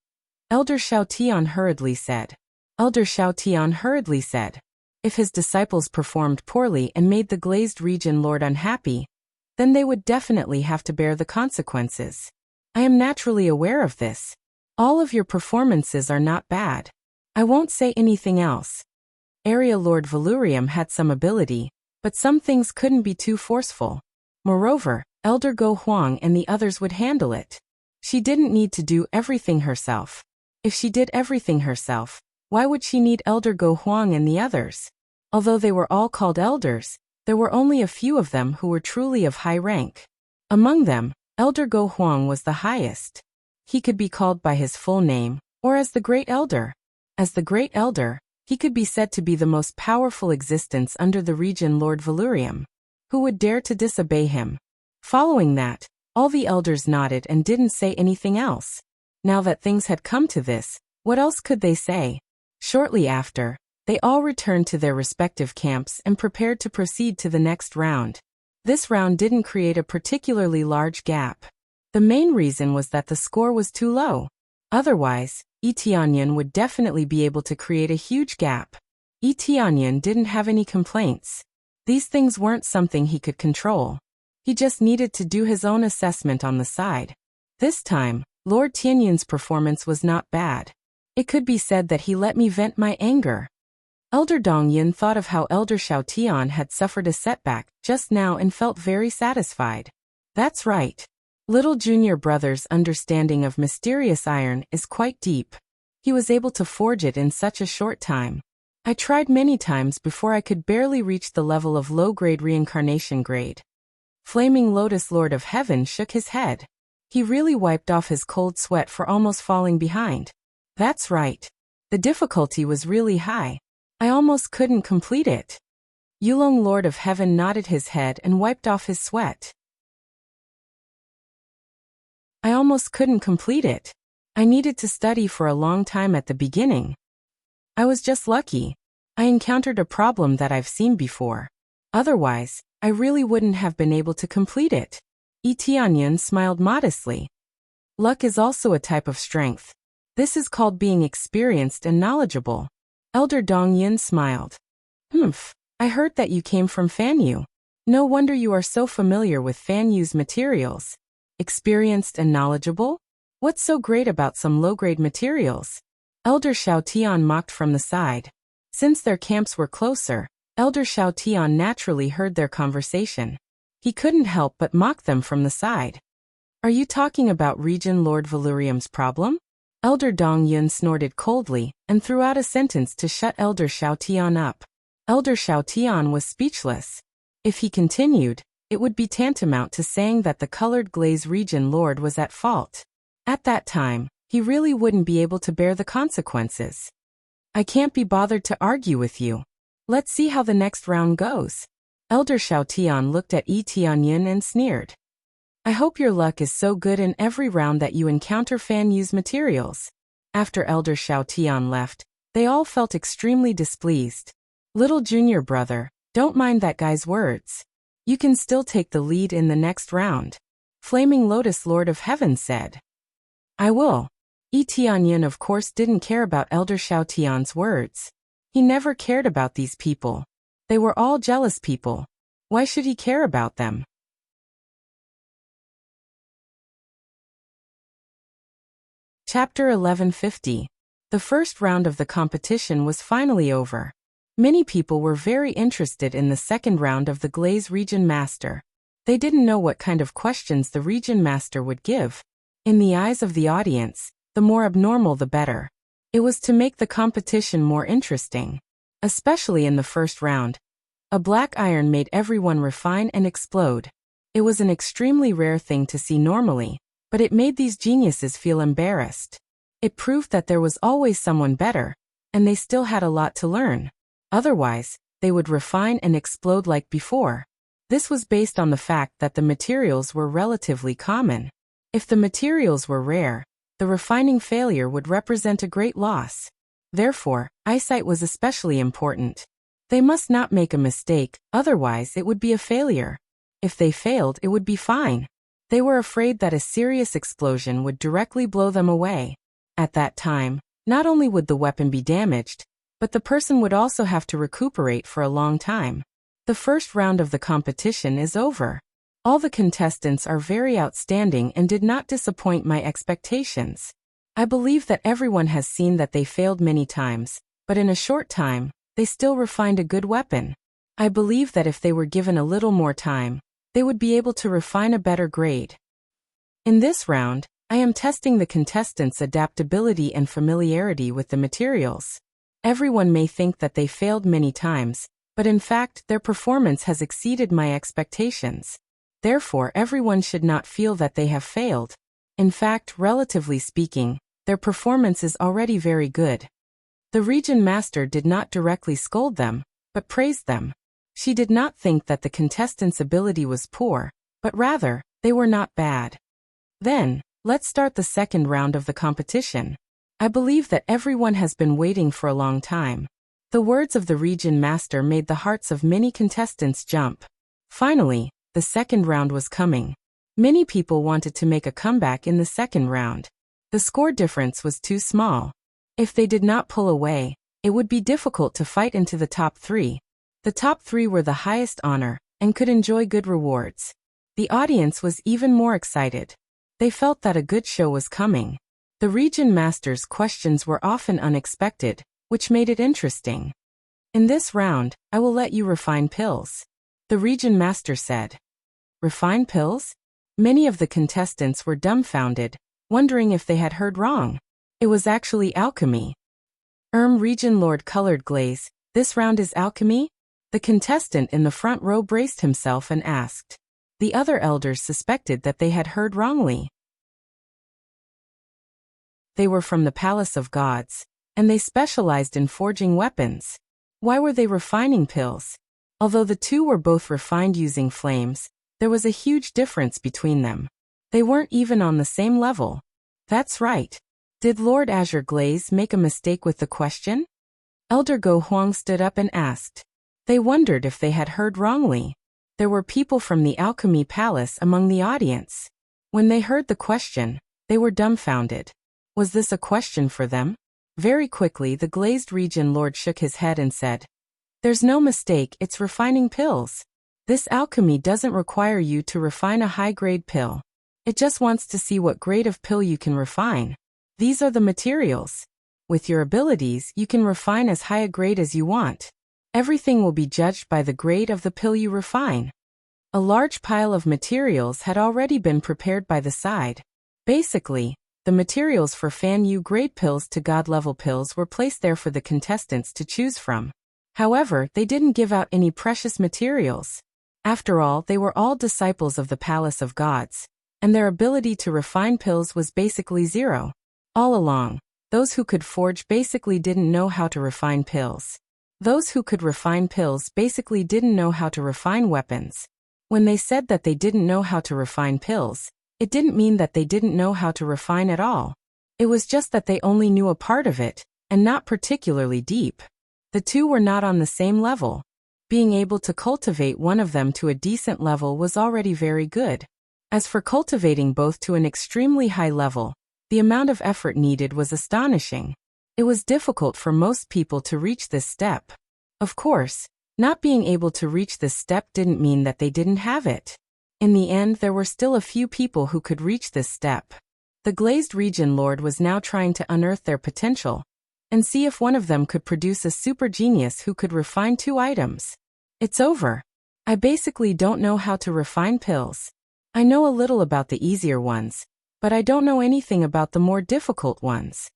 Elder Xiaotian hurriedly said. Elder Xiaotian hurriedly said. If his disciples performed poorly and made the glazed region lord unhappy, then they would definitely have to bear the consequences. I am naturally aware of this. All of your performances are not bad. I won't say anything else. Area Lord Valurium had some ability, but some things couldn't be too forceful. Moreover, Elder Go Huang and the others would handle it. She didn't need to do everything herself. If she did everything herself, why would she need Elder Go Huang and the others? Although they were all called elders, there were only a few of them who were truly of high rank. Among them, Elder Go Huang was the highest. He could be called by his full name, or as the Great Elder. As the Great Elder, he could be said to be the most powerful existence under the region Lord Valurium. Who would dare to disobey him? Following that, all the elders nodded and didn't say anything else. Now that things had come to this, what else could they say? Shortly after, they all returned to their respective camps and prepared to proceed to the next round. This round didn't create a particularly large gap. The main reason was that the score was too low. Otherwise, Yi Tianyan would definitely be able to create a huge gap. Yi Tianyan didn't have any complaints. These things weren't something he could control. He just needed to do his own assessment on the side. This time, Lord Tianyan's performance was not bad. It could be said that he let me vent my anger. Elder Dongyin thought of how Elder Xiaotian had suffered a setback just now and felt very satisfied. That's right. Little junior brother's understanding of mysterious iron is quite deep. He was able to forge it in such a short time. I tried many times before I could barely reach the level of low-grade reincarnation grade. Flaming Lotus Lord of Heaven shook his head. He really wiped off his cold sweat for almost falling behind. That's right. The difficulty was really high. I almost couldn't complete it. Yulong Lord of Heaven nodded his head and wiped off his sweat. I almost couldn't complete it. I needed to study for a long time at the beginning. I was just lucky. I encountered a problem that I've seen before. Otherwise, I really wouldn't have been able to complete it. Yi Tianyan smiled modestly. Luck is also a type of strength. This is called being experienced and knowledgeable. Elder Dongyin smiled. I heard that you came from Fanyu. No wonder you are so familiar with Fanyu's materials. Experienced and knowledgeable? What's so great about some low-grade materials? Elder Xiao Tian mocked from the side. Since their camps were closer, Elder Xiao Tian naturally heard their conversation. He couldn't help but mock them from the side. Are you talking about Region Lord Valurium's problem? Elder Dong Yun snorted coldly and threw out a sentence to shut Elder Xiao Tian up. Elder Xiao Tian was speechless. If he continued, it would be tantamount to saying that the colored glaze region lord was at fault. At that time, he really wouldn't be able to bear the consequences. I can't be bothered to argue with you. Let's see how the next round goes. Elder Xiao Tian looked at Yi Tianyin and sneered. I hope your luck is so good in every round that you encounter fan-use materials. After Elder Xiao Tian left, they all felt extremely displeased. Little junior brother, don't mind that guy's words. You can still take the lead in the next round. Flaming Lotus Lord of Heaven said. I will. Yi Tianyin of course didn't care about Elder Xiao Tian's words. He never cared about these people. They were all jealous people. Why should he care about them? Chapter 1150. The first round of the competition was finally over. Many people were very interested in the second round of the Glaze Region Master. They didn't know what kind of questions the Region Master would give. In the eyes of the audience, the more abnormal the better. It was to make the competition more interesting. Especially in the first round. A black iron made everyone refine and explode. It was an extremely rare thing to see normally, but it made these geniuses feel embarrassed. It proved that there was always someone better, and they still had a lot to learn. Otherwise, they would refine and explode like before. This was based on the fact that the materials were relatively common. If the materials were rare, the refining failure would represent a great loss. Therefore, eyesight was especially important. They must not make a mistake, otherwise it would be a failure. If they failed, it would be fine. They were afraid that a serious explosion would directly blow them away. At that time, not only would the weapon be damaged, but the person would also have to recuperate for a long time. The first round of the competition is over. All the contestants are very outstanding and did not disappoint my expectations. I believe that everyone has seen that they failed many times, but in a short time, they still refined a good weapon. I believe that if they were given a little more time, they would be able to refine a better grade. In this round, I am testing the contestants' adaptability and familiarity with the materials. Everyone may think that they failed many times, but in fact, their performance has exceeded my expectations. Therefore, everyone should not feel that they have failed. In fact, relatively speaking, their performance is already very good. The Region Master did not directly scold them, but praised them. She did not think that the contestants' ability was poor, but rather, they were not bad. Then, let's start the second round of the competition. I believe that everyone has been waiting for a long time. The words of the Region Master made the hearts of many contestants jump. Finally, the second round was coming. Many people wanted to make a comeback in the second round. The score difference was too small. If they did not pull away, it would be difficult to fight into the top three. The top three were the highest honor, and could enjoy good rewards. The audience was even more excited. They felt that a good show was coming. The Region Master's questions were often unexpected, which made it interesting. In this round, I will let you refine pills. The Region Master said. Refine pills? Many of the contestants were dumbfounded, wondering if they had heard wrong. It was actually alchemy. Region Lord Colored Glaze, this round is alchemy? The contestant in the front row braced himself and asked. The other elders suspected that they had heard wrongly. They were from the Palace of Gods, and they specialized in forging weapons. Why were they refining pills? Although the two were both refined using flames, there was a huge difference between them. They weren't even on the same level. That's right. Did Lord Azure Glaze make a mistake with the question? Elder Go Huang stood up and asked. They wondered if they had heard wrongly. There were people from the Alchemy Palace among the audience. When they heard the question, they were dumbfounded. Was this a question for them? Very quickly the Glazed Region Lord shook his head and said, There's no mistake, it's refining pills. This alchemy doesn't require you to refine a high-grade pill. It just wants to see what grade of pill you can refine. These are the materials. With your abilities, you can refine as high a grade as you want. Everything will be judged by the grade of the pill you refine. A large pile of materials had already been prepared by the side. Basically, the materials for Fan Yu grade pills to God level pills were placed there for the contestants to choose from. However, they didn't give out any precious materials. After all, they were all disciples of the Palace of Gods, and their ability to refine pills was basically zero. All along, those who could forge basically didn't know how to refine pills. Those who could refine pills basically didn't know how to refine weapons. When they said that they didn't know how to refine pills, it didn't mean that they didn't know how to refine at all. It was just that they only knew a part of it, and not particularly deep. The two were not on the same level. Being able to cultivate one of them to a decent level was already very good. As for cultivating both to an extremely high level, the amount of effort needed was astonishing. It was difficult for most people to reach this step. Of course, not being able to reach this step didn't mean that they didn't have it. In the end, there were still a few people who could reach this step. The Glazed Region Lord was now trying to unearth their potential and see if one of them could produce a super genius who could refine 2 items. It's over. I basically don't know how to refine pills. I know a little about the easier ones, but I don't know anything about the more difficult ones.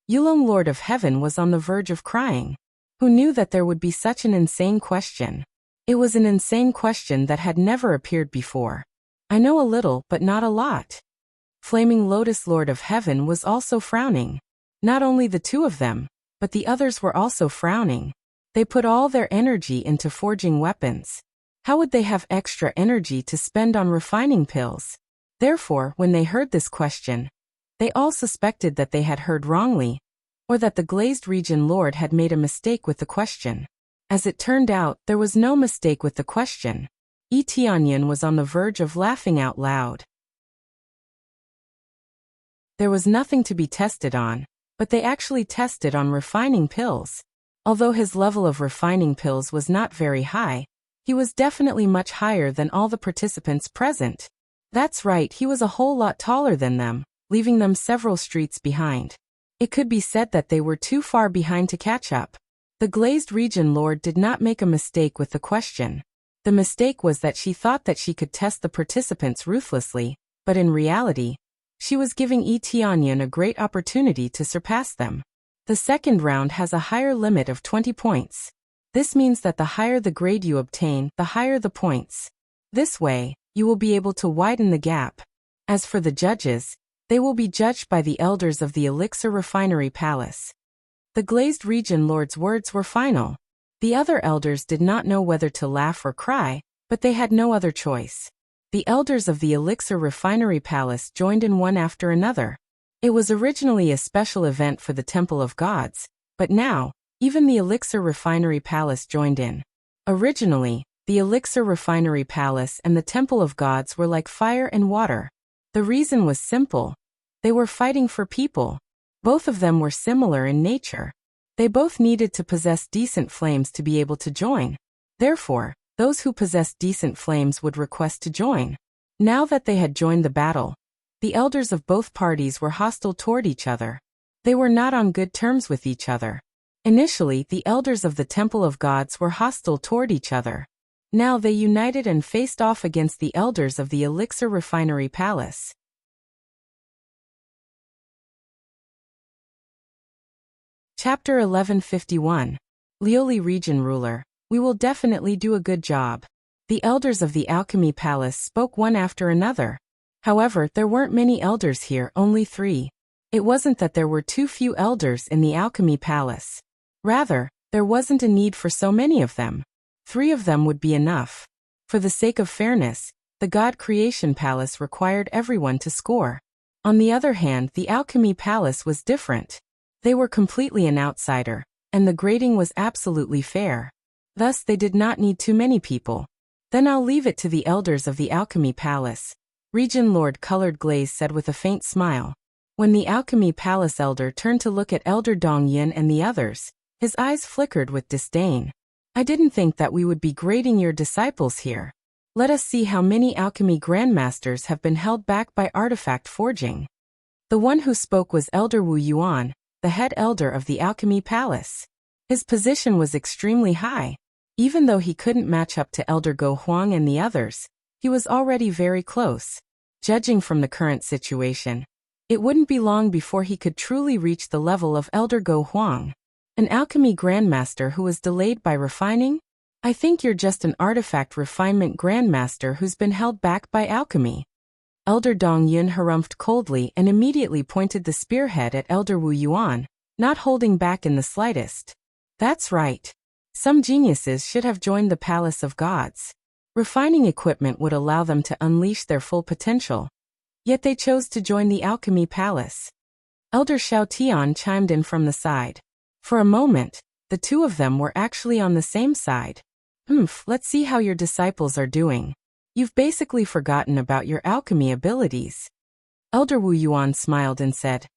Yulong Lord of Heaven was on the verge of crying. Who knew that there would be such an insane question? It was an insane question that had never appeared before. I know a little, but not a lot. Flaming Lotus Lord of Heaven was also frowning. Not only the 2 of them, but the others were also frowning. They put all their energy into forging weapons. How would they have extra energy to spend on refining pills? Therefore, when they heard this question, they all suspected that they had heard wrongly, or that the Glazed Region Lord had made a mistake with the question. As it turned out, there was no mistake with the question. Yi Tianyan was on the verge of laughing out loud. There was nothing to be tested on, but they actually tested on refining pills. Although his level of refining pills was not very high, he was definitely much higher than all the participants present. That's right, he was a whole lot taller than them, leaving them several streets behind. It could be said that they were too far behind to catch up. The Glazed Region Lord did not make a mistake with the question. The mistake was that she thought that she could test the participants ruthlessly, but in reality, she was giving Yi Tianyan a great opportunity to surpass them. The second round has a higher limit of 20 points. This means that the higher the grade you obtain, the higher the points. This way, you will be able to widen the gap. As for the judges, they will be judged by the elders of the Elixir Refinery Palace. The Glazed Region Lord's words were final. The other elders did not know whether to laugh or cry, but they had no other choice. The elders of the Elixir Refinery Palace joined in one after another. It was originally a special event for the Temple of Gods, but now, even the Elixir Refinery Palace joined in. Originally, the Elixir Refinery Palace and the Temple of Gods were like fire and water. The reason was simple. They were fighting for people. Both of them were similar in nature. They both needed to possess decent flames to be able to join. Therefore, those who possessed decent flames would request to join. Now that they had joined the battle, the elders of both parties were hostile toward each other. They were not on good terms with each other. Initially, the elders of the Temple of Gods were hostile toward each other. Now they united and faced off against the elders of the Elixir Refinery Palace. Chapter 1151. Lioli Region Ruler, we will definitely do a good job. The elders of the Alchemy Palace spoke one after another. However, there weren't many elders here, only 3. It wasn't that there were too few elders in the Alchemy Palace. Rather, there wasn't a need for so many of them. 3 of them would be enough. For the sake of fairness, the God Creation Palace required everyone to score. On the other hand, the Alchemy Palace was different. They were completely an outsider, and the grading was absolutely fair. Thus, they did not need too many people. Then I'll leave it to the elders of the Alchemy Palace, Region Lord Colored Glaze said with a faint smile. When the Alchemy Palace elder turned to look at Elder Dong Yin and the others, his eyes flickered with disdain. I didn't think that we would be grading your disciples here. Let us see how many alchemy grandmasters have been held back by artifact forging. The one who spoke was Elder Wu Yuan, the head elder of the Alchemy Palace. His position was extremely high. Even though he couldn't match up to Elder Go Huang and the others, he was already very close. Judging from the current situation, it wouldn't be long before he could truly reach the level of Elder Go Huang. An alchemy grandmaster who was delayed by refining? I think you're just an artifact refinement grandmaster who's been held back by alchemy. Elder Dong Yun harumphed coldly and immediately pointed the spearhead at Elder Wu Yuan, not holding back in the slightest. That's right. Some geniuses should have joined the Palace of Gods. Refining equipment would allow them to unleash their full potential. Yet they chose to join the Alchemy Palace. Elder Xiao Tian chimed in from the side. For a moment, the two of them were actually on the same side. Let's see how your disciples are doing. You've basically forgotten about your alchemy abilities. Elder Wu Yuan smiled and said,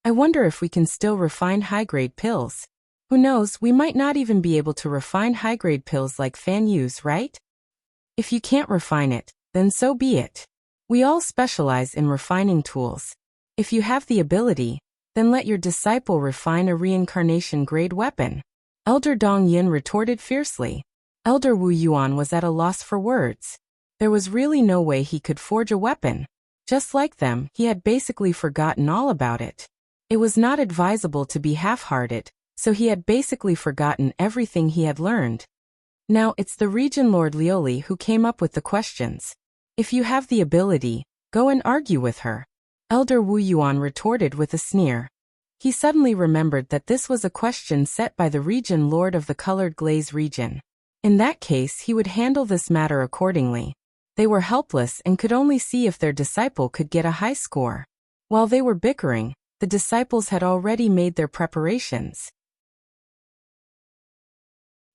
I wonder if we can still refine high-grade pills. Who knows, we might not even be able to refine high-grade pills like Fan Yu's, right? If you can't refine it, then so be it. We all specialize in refining tools. If you have the ability, then let your disciple refine a reincarnation-grade weapon. Elder Dong Yin retorted fiercely. Elder Wu Yuan was at a loss for words. There was really no way he could forge a weapon. Just like them, he had basically forgotten all about it. It was not advisable to be half-hearted, so he had basically forgotten everything he had learned. Now it's the Region Lord Lioli who came up with the questions. If you have the ability, go and argue with her. Elder Wu Yuan retorted with a sneer. He suddenly remembered that this was a question set by the Region Lord of the Colored Glaze region. In that case, he would handle this matter accordingly. They were helpless and could only see if their disciple could get a high score. While they were bickering, the disciples had already made their preparations.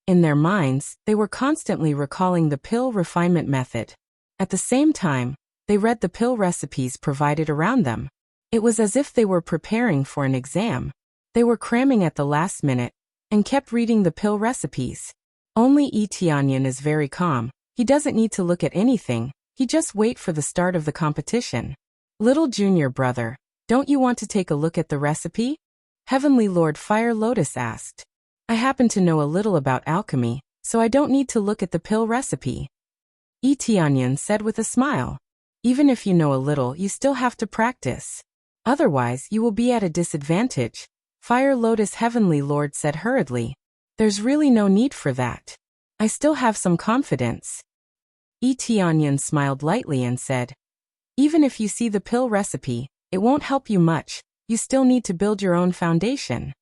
In their minds, they were constantly recalling the pill refinement method. At the same time, they read the pill recipes provided around them. It was as if they were preparing for an exam. They were cramming at the last minute and kept reading the pill recipes. Only Yi Tianyan is very calm. He doesn't need to look at anything, he just wait for the start of the competition. Little junior brother, don't you want to take a look at the recipe? Heavenly Lord Fire Lotus asked. I happen to know a little about alchemy, so I don't need to look at the pill recipe. Yi Tianyan said with a smile. Even if you know a little, you still have to practice. Otherwise, you will be at a disadvantage. Fire Lotus Heavenly Lord said hurriedly. There's really no need for that. I still have some confidence. Yi Tianyan smiled lightly and said, even if you see the pill recipe, it won't help you much, you still need to build your own foundation.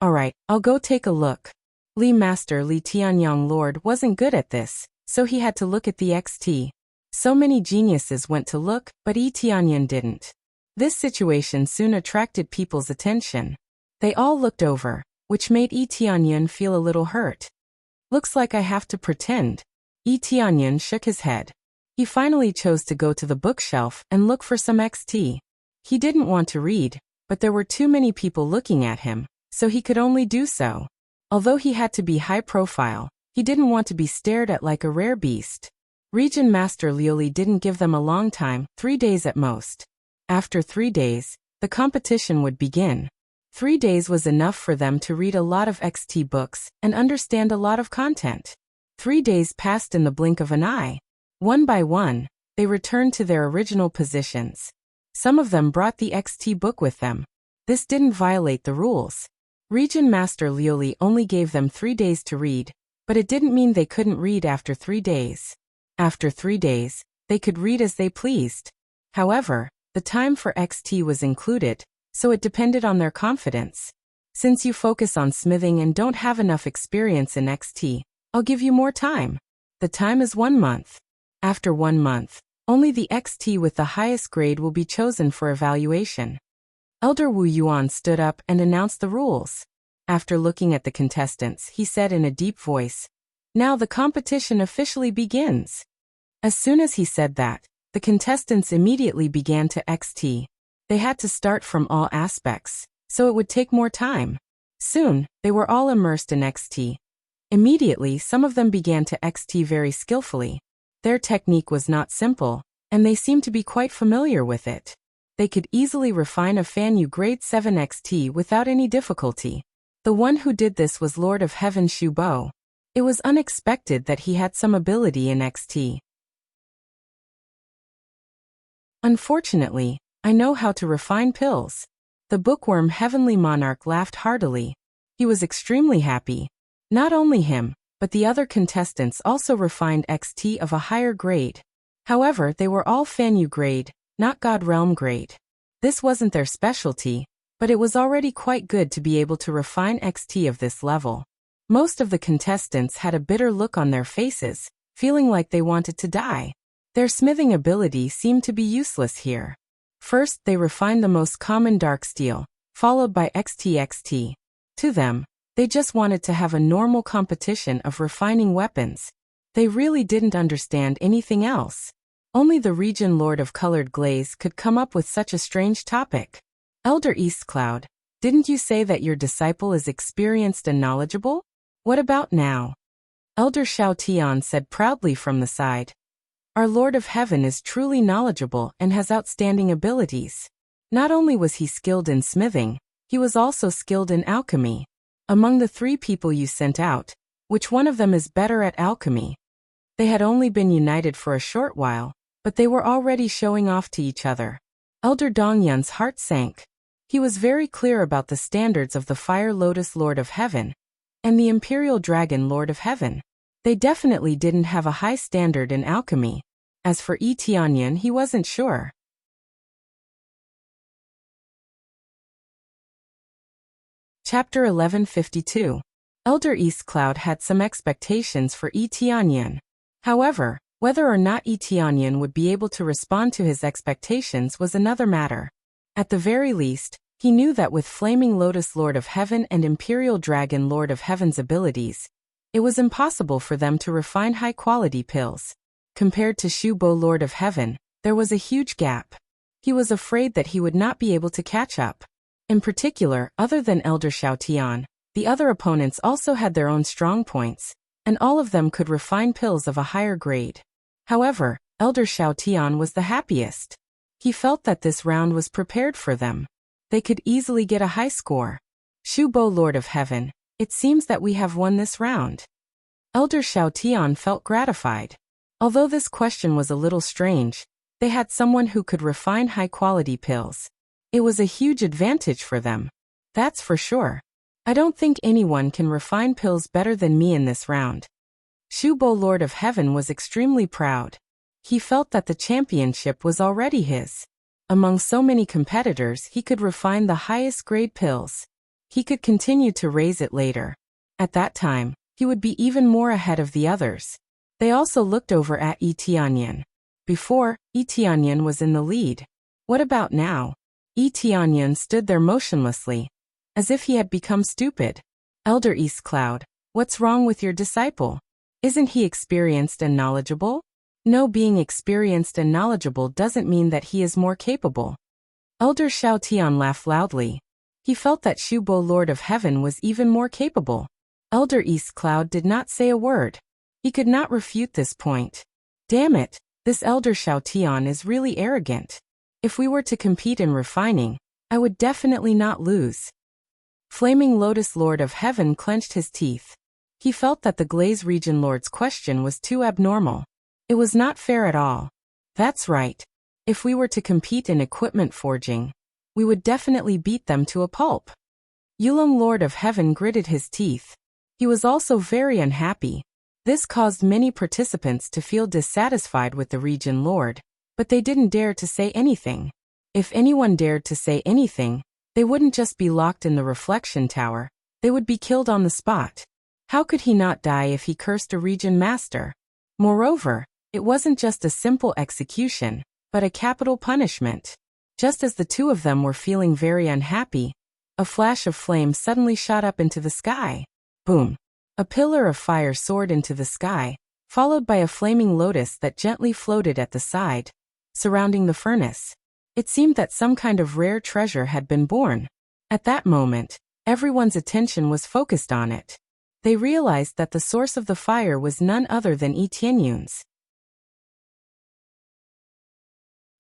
Alright, I'll go take a look. Master Li Tianyang Lord wasn't good at this, so he had to look at the XT. So many geniuses went to look, but Yi Tianyan didn't. This situation soon attracted people's attention. They all looked over, which made Yi Tianyan feel a little hurt. Looks like I have to pretend. Yi Tianyan shook his head. He finally chose to go to the bookshelf and look for some XT. He didn't want to read, but there were too many people looking at him, so he could only do so. Although he had to be high profile, he didn't want to be stared at like a rare beast. Region Master Lioli didn't give them a long time, 3 days at most. After 3 days, the competition would begin. 3 days was enough for them to read a lot of XT books and understand a lot of content. 3 days passed in the blink of an eye. One by one, they returned to their original positions. Some of them brought the XT book with them. This didn't violate the rules. Region Master Lioli only gave them 3 days to read, but it didn't mean they couldn't read after 3 days. After 3 days, they could read as they pleased. However, the time for XT was included, so it depended on their confidence. Since you focus on smithing and don't have enough experience in XT, I'll give you more time. The time is 1 month. After 1 month, only the XT with the highest grade will be chosen for evaluation. Elder Wu Yuan stood up and announced the rules. After looking at the contestants, he said in a deep voice, "Now the competition officially begins." As soon as he said that, the contestants immediately began to XT. They had to start from all aspects, so it would take more time. Soon, they were all immersed in XT. Immediately, some of them began to XT very skillfully. Their technique was not simple, and they seemed to be quite familiar with it. They could easily refine a Fan Yu Grade 7 XT without any difficulty. The one who did this was Lord of Heaven Shu Bo. It was unexpected that he had some ability in XT. Unfortunately, I know how to refine pills. The bookworm Heavenly Monarch laughed heartily. He was extremely happy. Not only him, but the other contestants also refined XT of a higher grade. However, they were all Fan Yu grade, not God Realm grade. This wasn't their specialty, but it was already quite good to be able to refine XT of this level. Most of the contestants had a bitter look on their faces, feeling like they wanted to die. Their smithing ability seemed to be useless here. First, they refined the most common dark steel, followed by XT. To them, they just wanted to have a normal competition of refining weapons. They really didn't understand anything else. Only the region Lord of Colored Glaze could come up with such a strange topic. Elder Eastcloud, didn't you say that your disciple is experienced and knowledgeable? What about now? Elder Xiao Tian said proudly from the side. Our Lord of Heaven is truly knowledgeable and has outstanding abilities. Not only was he skilled in smithing, he was also skilled in alchemy. Among the 3 people you sent out, which one of them is better at alchemy? They had only been united for a short while, but they were already showing off to each other. Elder Dongyun's heart sank. He was very clear about the standards of the Fire Lotus Lord of Heaven and the Imperial Dragon Lord of Heaven. They definitely didn't have a high standard in alchemy. As for Yi Tianyan, he wasn't sure. Chapter 1152. Elder Eastcloud had some expectations for Yi Tianyan. However, whether or not Yi Tianyan would be able to respond to his expectations was another matter. At the very least, he knew that with Flaming Lotus Lord of Heaven and Imperial Dragon Lord of Heaven's abilities, it was impossible for them to refine high-quality pills. Compared to Shu Bo Lord of Heaven, there was a huge gap. He was afraid that he would not be able to catch up. In particular, other than Elder Xiao Tian, the other opponents also had their own strong points, and all of them could refine pills of a higher grade. However, Elder Xiao Tian was the happiest. He felt that this round was prepared for them. They could easily get a high score. Shu Bo Lord of Heaven, it seems that we have won this round. Elder Xiao Tian felt gratified. Although this question was a little strange, they had someone who could refine high-quality pills. It was a huge advantage for them. That's for sure. I don't think anyone can refine pills better than me in this round. Shu Bo Lord of Heaven was extremely proud. He felt that the championship was already his. Among so many competitors, he could refine the highest grade pills. He could continue to raise it later. At that time, he would be even more ahead of the others. They also looked over at Yi Tianyan. Before, Yi Tianyan was in the lead. What about now? Yi Tianyan stood there motionlessly, as if he had become stupid. Elder Eastcloud, what's wrong with your disciple? Isn't he experienced and knowledgeable? No, being experienced and knowledgeable doesn't mean that he is more capable. Elder Xiao Tian laughed loudly. He felt that Shu Bo Lord of Heaven was even more capable. Elder Eastcloud did not say a word. He could not refute this point. Damn it, this Elder Xiao Tian is really arrogant. If we were to compete in refining, I would definitely not lose. Flaming Lotus Lord of Heaven clenched his teeth. He felt that the Glaze Region Lord's question was too abnormal. It was not fair at all. That's right. If we were to compete in equipment forging, we would definitely beat them to a pulp. Yulong Lord of Heaven gritted his teeth. He was also very unhappy. This caused many participants to feel dissatisfied with the Region Lord, but they didn't dare to say anything. If anyone dared to say anything, they wouldn't just be locked in the reflection tower, they would be killed on the spot. How could he not die if he cursed a Region Master? Moreover, it wasn't just a simple execution, but a capital punishment. Just as the two of them were feeling very unhappy, a flash of flame suddenly shot up into the sky. Boom! A pillar of fire soared into the sky, followed by a flaming lotus that gently floated at the side, surrounding the furnace. It seemed that some kind of rare treasure had been born. At that moment, everyone's attention was focused on it. They realized that the source of the fire was none other than Yi Tianyun's.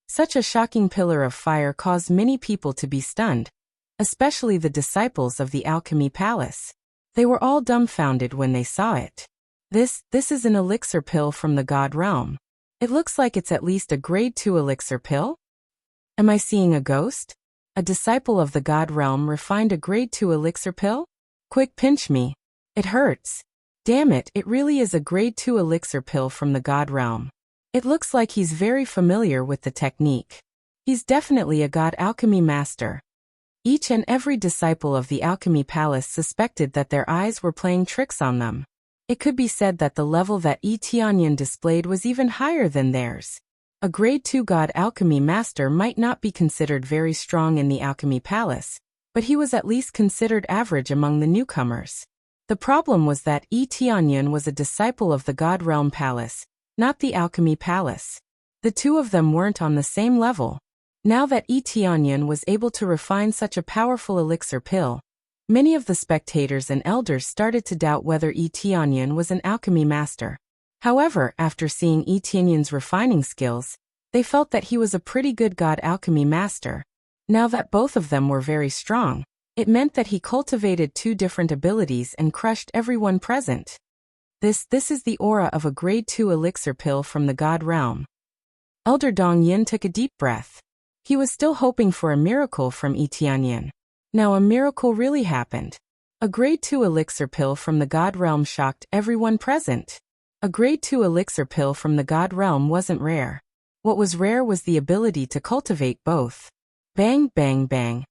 Such a shocking pillar of fire caused many people to be stunned, especially the disciples of the alchemy palace. They were all dumbfounded when they saw it. This is an elixir pill from the god realm. It looks like it's at least a grade 2 elixir pill? Am I seeing a ghost? A disciple of the god realm refined a grade 2 elixir pill? Quick, pinch me. It hurts. Damn it, it really is a grade 2 elixir pill from the god realm. It looks like he's very familiar with the technique. He's definitely a god alchemy master. Each and every disciple of the alchemy palace suspected that their eyes were playing tricks on them. It could be said that the level that Yi Tianyan displayed was even higher than theirs. A grade 2 god alchemy master might not be considered very strong in the alchemy palace, but he was at least considered average among the newcomers. The problem was that Yi Tianyan was a disciple of the god realm palace, not the alchemy palace. The two of them weren't on the same level. Now that Yi Tianyan was able to refine such a powerful elixir pill, many of the spectators and elders started to doubt whether Yi Tianyan was an alchemy master. However, after seeing Yi Tianyan's refining skills, they felt that he was a pretty good god alchemy master. Now that both of them were very strong, it meant that he cultivated two different abilities and crushed everyone present. This is the aura of a grade 2 elixir pill from the god realm. Elder Dong Yin took a deep breath. He was still hoping for a miracle from Yi Tianyan. Now a miracle really happened. A grade 2 elixir pill from the god realm shocked everyone present. A grade 2 elixir pill from the god realm wasn't rare. What was rare was the ability to cultivate both. Bang, bang, bang.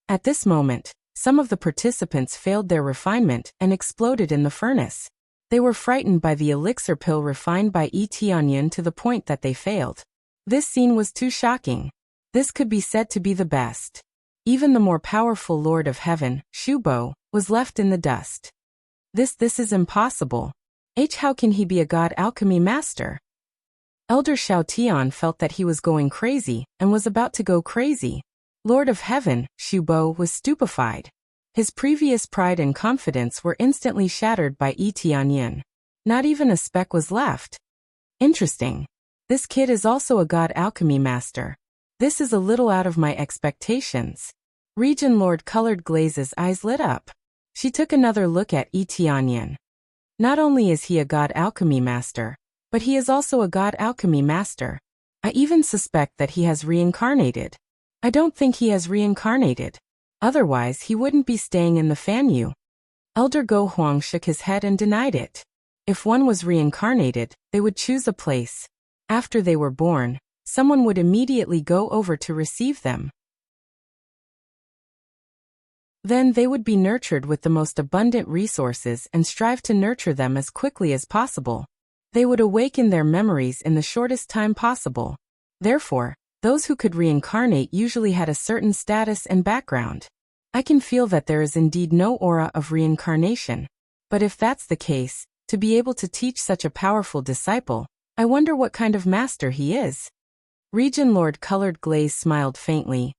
At this moment, some of the participants failed their refinement and exploded in the furnace. They were frightened by the elixir pill refined by Yi Tianyan to the point that they failed. This scene was too shocking. This could be said to be the best. Even the more powerful Lord of Heaven, Shubo, was left in the dust. This is impossible. How can he be a god alchemy master? Elder Xiao Tian felt that he was going crazy and was about to go crazy. Lord of Heaven, Shubo, was stupefied. His previous pride and confidence were instantly shattered by Yi Tianyan. Not even a speck was left. Interesting. This kid is also a god alchemy master. This is a little out of my expectations. Region Lord Colored Glaze's eyes lit up. She took another look at Yi Tianyan. Not only is he a god alchemy master, but he is also a god alchemy master. I even suspect that he has reincarnated. I don't think he has reincarnated. Otherwise he wouldn't be staying in the Fanyu. Elder Go Huang shook his head and denied it. If one was reincarnated, they would choose a place. After they were born, someone would immediately go over to receive them. Then they would be nurtured with the most abundant resources and strive to nurture them as quickly as possible. They would awaken their memories in the shortest time possible. Therefore, those who could reincarnate usually had a certain status and background. I can feel that there is indeed no aura of reincarnation. But if that's the case, to be able to teach such a powerful disciple, I wonder what kind of master he is. Region Lord Colored Glaze smiled faintly.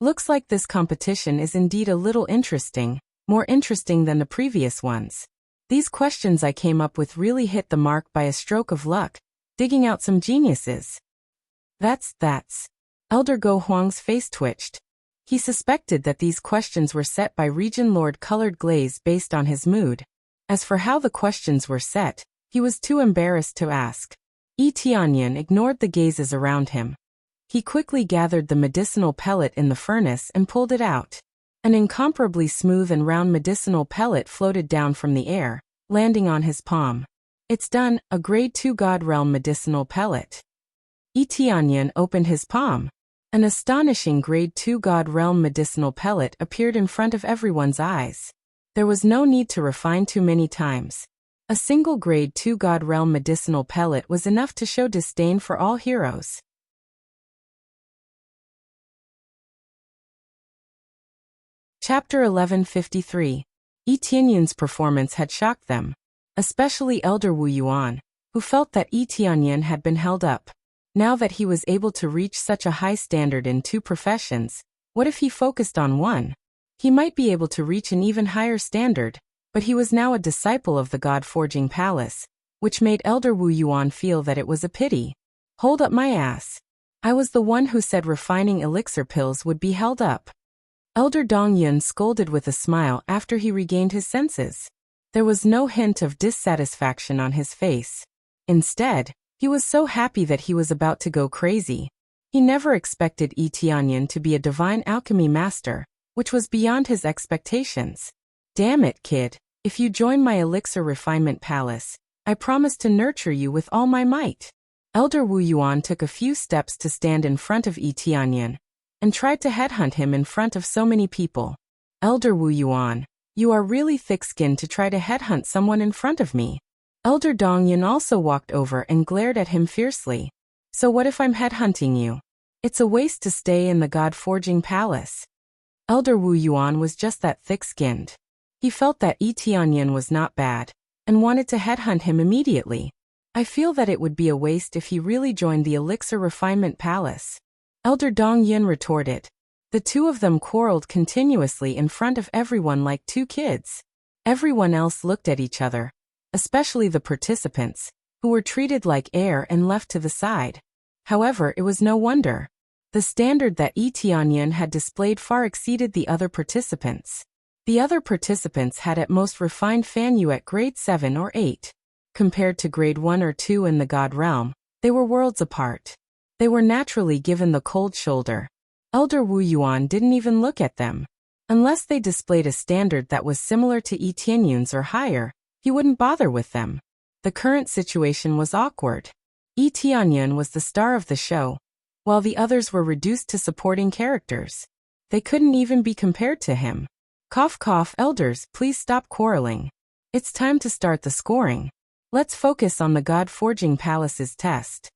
Looks like this competition is indeed a little interesting, more interesting than the previous ones. These questions I came up with really hit the mark by a stroke of luck, digging out some geniuses. That's. Elder Go Huang's face twitched. He suspected that these questions were set by Region Lord Colored Glaze based on his mood. As for how the questions were set, he was too embarrassed to ask. Yi Tianyan ignored the gazes around him. He quickly gathered the medicinal pellet in the furnace and pulled it out. An incomparably smooth and round medicinal pellet floated down from the air, landing on his palm. It's done, a grade 2 God Realm medicinal pellet. Yi Tianyan opened his palm. An astonishing grade 2 God Realm medicinal pellet appeared in front of everyone's eyes. There was no need to refine too many times. A single grade 2 God Realm medicinal pellet was enough to show disdain for all heroes. Chapter 1153. Yi Tianyan's performance had shocked them, especially Elder Wu Yuan, who felt that Yi Tianyan had been held up. Now that he was able to reach such a high standard in two professions, what if he focused on one? He might be able to reach an even higher standard. But he was now a disciple of the God-forging palace, which made Elder Wu Yuan feel that it was a pity. Hold up my ass. I was the one who said refining elixir pills would be held up. Elder Dongyun scolded with a smile after he regained his senses. There was no hint of dissatisfaction on his face. Instead, he was so happy that he was about to go crazy. He never expected Yi Tianyan to be a divine alchemy master, which was beyond his expectations. Damn it, kid. If you join my elixir refinement palace, I promise to nurture you with all my might. Elder Wu Yuan took a few steps to stand in front of Yi Tianyan, and tried to headhunt him in front of so many people. Elder Wu Yuan, you are really thick-skinned to try to headhunt someone in front of me. Elder Dongyun also walked over and glared at him fiercely. So what if I'm headhunting you? It's a waste to stay in the God-forging palace. Elder Wu Yuan was just that thick-skinned. He felt that Yi Tianyan was not bad, and wanted to headhunt him immediately. I feel that it would be a waste if he really joined the elixir refinement palace. Elder Dongyun retorted. The two of them quarreled continuously in front of everyone like two kids. Everyone else looked at each other, especially the participants, who were treated like air and left to the side. However, it was no wonder. The standard that Yi Tianyan had displayed far exceeded the other participants. The other participants had at most refined Fan Yu at grade 7 or 8. Compared to grade 1 or 2 in the God realm, they were worlds apart. They were naturally given the cold shoulder. Elder Wu Yuan didn't even look at them. Unless they displayed a standard that was similar to Yi Tianyan's or higher, he wouldn't bother with them. The current situation was awkward. Yi Tianyan was the star of the show, while the others were reduced to supporting characters. They couldn't even be compared to him. Cough cough, elders, please stop quarreling. It's time to start the scoring. Let's focus on the God Forging Palace's test.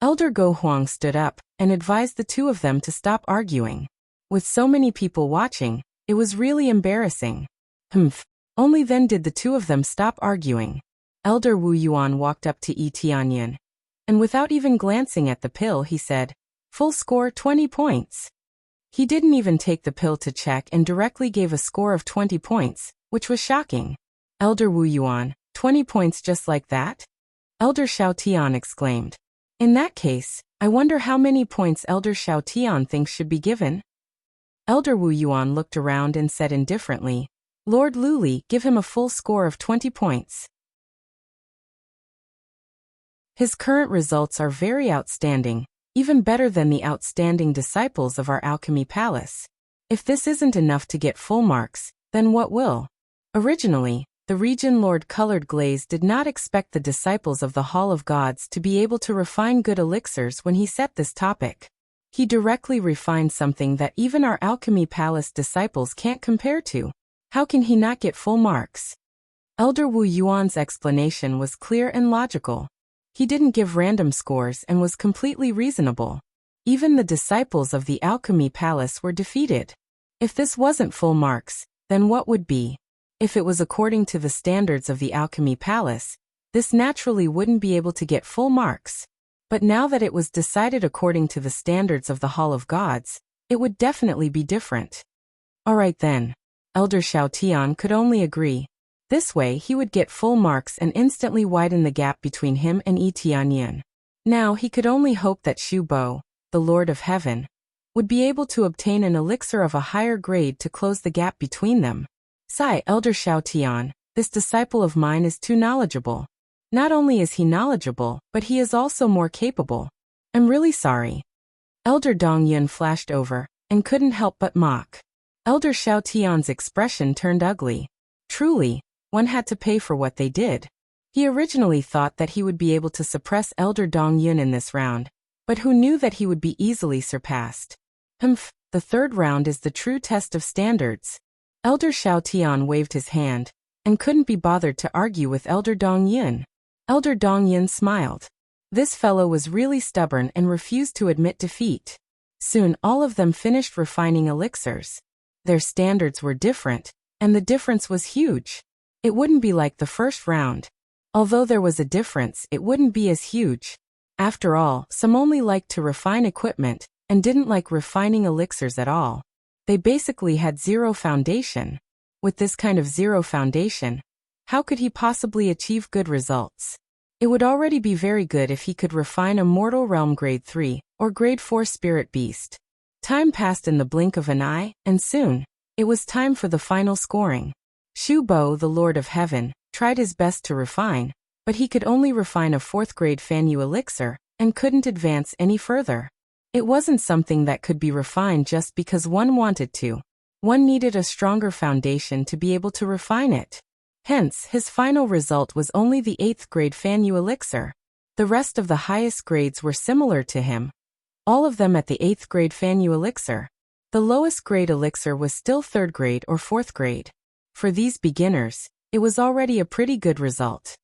Elder Go Huang stood up and advised the two of them to stop arguing. With so many people watching, it was really embarrassing. Humph. Only then did the two of them stop arguing. Elder Wu Yuan walked up to Yi Tianyan, and without even glancing at the pill he said, "Full score 20 points." He didn't even take the pill to check and directly gave a score of 20 points, which was shocking. Elder Wu Yuan, 20 points just like that? Elder Xiao Tian exclaimed. In that case, I wonder how many points Elder Xiao Tian thinks should be given? Elder Wu Yuan looked around and said indifferently, Lord Luli, give him a full score of 20 points. His current results are very outstanding, even better than the outstanding disciples of our alchemy palace. If this isn't enough to get full marks, then what will? Originally, the Region Lord Colored Glaze did not expect the disciples of the Hall of Gods to be able to refine good elixirs when he set this topic. He directly refined something that even our alchemy palace disciples can't compare to. How can he not get full marks? Elder Wu Yuan's explanation was clear and logical. He didn't give random scores and was completely reasonable. Even the disciples of the alchemy palace were defeated. If this wasn't full marks, then what would be? If it was according to the standards of the alchemy palace, this naturally wouldn't be able to get full marks. But now that it was decided according to the standards of the Hall of Gods, it would definitely be different. Alright then. Elder Xiao Tian could only agree. This way he would get full marks and instantly widen the gap between him and Yi Tianyan. Now he could only hope that Shu Bo, the Lord of Heaven, would be able to obtain an elixir of a higher grade to close the gap between them. Sigh, Elder Xiao Tian, this disciple of mine is too knowledgeable. Not only is he knowledgeable, but he is also more capable. I'm really sorry. Elder Dongyun flashed over, and couldn't help but mock. Elder Xiao Tian's expression turned ugly. Truly, one had to pay for what they did. He originally thought that he would be able to suppress Elder Dongyun in this round, but who knew that he would be easily surpassed? Humph, the third round is the true test of standards. Elder Xiao Tian waved his hand, and couldn't be bothered to argue with Elder Dongyun. Elder Dongyun smiled. This fellow was really stubborn and refused to admit defeat. Soon all of them finished refining elixirs. Their standards were different, and the difference was huge. It wouldn't be like the first round. Although there was a difference, it wouldn't be as huge. After all, some only liked to refine equipment, and didn't like refining elixirs at all. They basically had zero foundation. With this kind of zero foundation, how could he possibly achieve good results? It would already be very good if he could refine a mortal realm grade 3 or grade 4 spirit beast. Time passed in the blink of an eye, and soon, it was time for the final scoring. Shu Bo, the Lord of Heaven, tried his best to refine, but he could only refine a 4th grade Fanyu elixir, and couldn't advance any further. It wasn't something that could be refined just because one wanted to. One needed a stronger foundation to be able to refine it. Hence, his final result was only the 8th grade Fanyu elixir. The rest of the highest grades were similar to him. All of them at the 8th grade Fanyu elixir. The lowest grade elixir was still 3rd grade or 4th grade. For these beginners, it was already a pretty good result.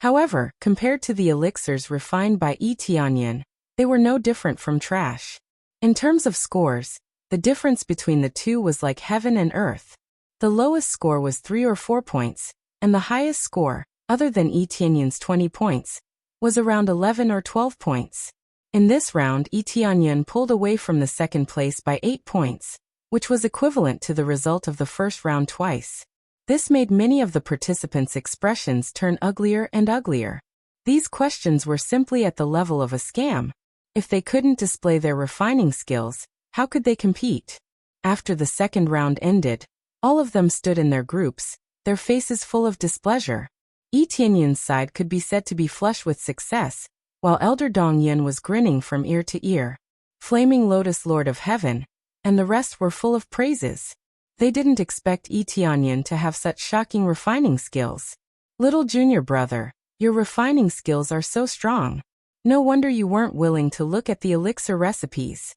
However, compared to the elixirs refined by Yi Tianyan, they were no different from trash. In terms of scores, the difference between the two was like heaven and earth. The lowest score was 3 or 4 points, and the highest score, other than Yi Tianyan's 20 points, was around 11 or 12 points. In this round, Yi Tianyan pulled away from the second place by 8 points, which was equivalent to the result of the first round twice. This made many of the participants' expressions turn uglier and uglier. These questions were simply at the level of a scam. If they couldn't display their refining skills, how could they compete? After the second round ended, all of them stood in their groups, their faces full of displeasure. Yi Tianyan's side could be said to be flush with success, while Elder Dong Yin was grinning from ear to ear. Flaming Lotus Lord of Heaven, and the rest were full of praises. They didn't expect Yi Tianyan to have such shocking refining skills. Little junior brother, your refining skills are so strong. No wonder you weren't willing to look at the elixir recipes.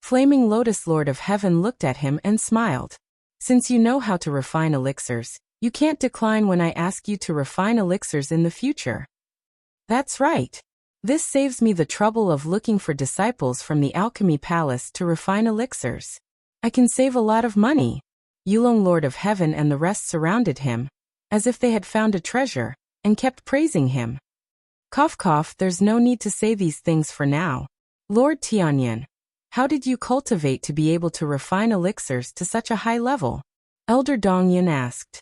Flaming Lotus Lord of Heaven looked at him and smiled. Since you know how to refine elixirs, you can't decline when I ask you to refine elixirs in the future. That's right. This saves me the trouble of looking for disciples from the Alchemy Palace to refine elixirs. I can save a lot of money. Yulong Lord of Heaven and the rest surrounded him, as if they had found a treasure, and kept praising him. Cough cough, there's no need to say these things for now. Lord Tianyan, how did you cultivate to be able to refine elixirs to such a high level? Elder Dong Yin asked.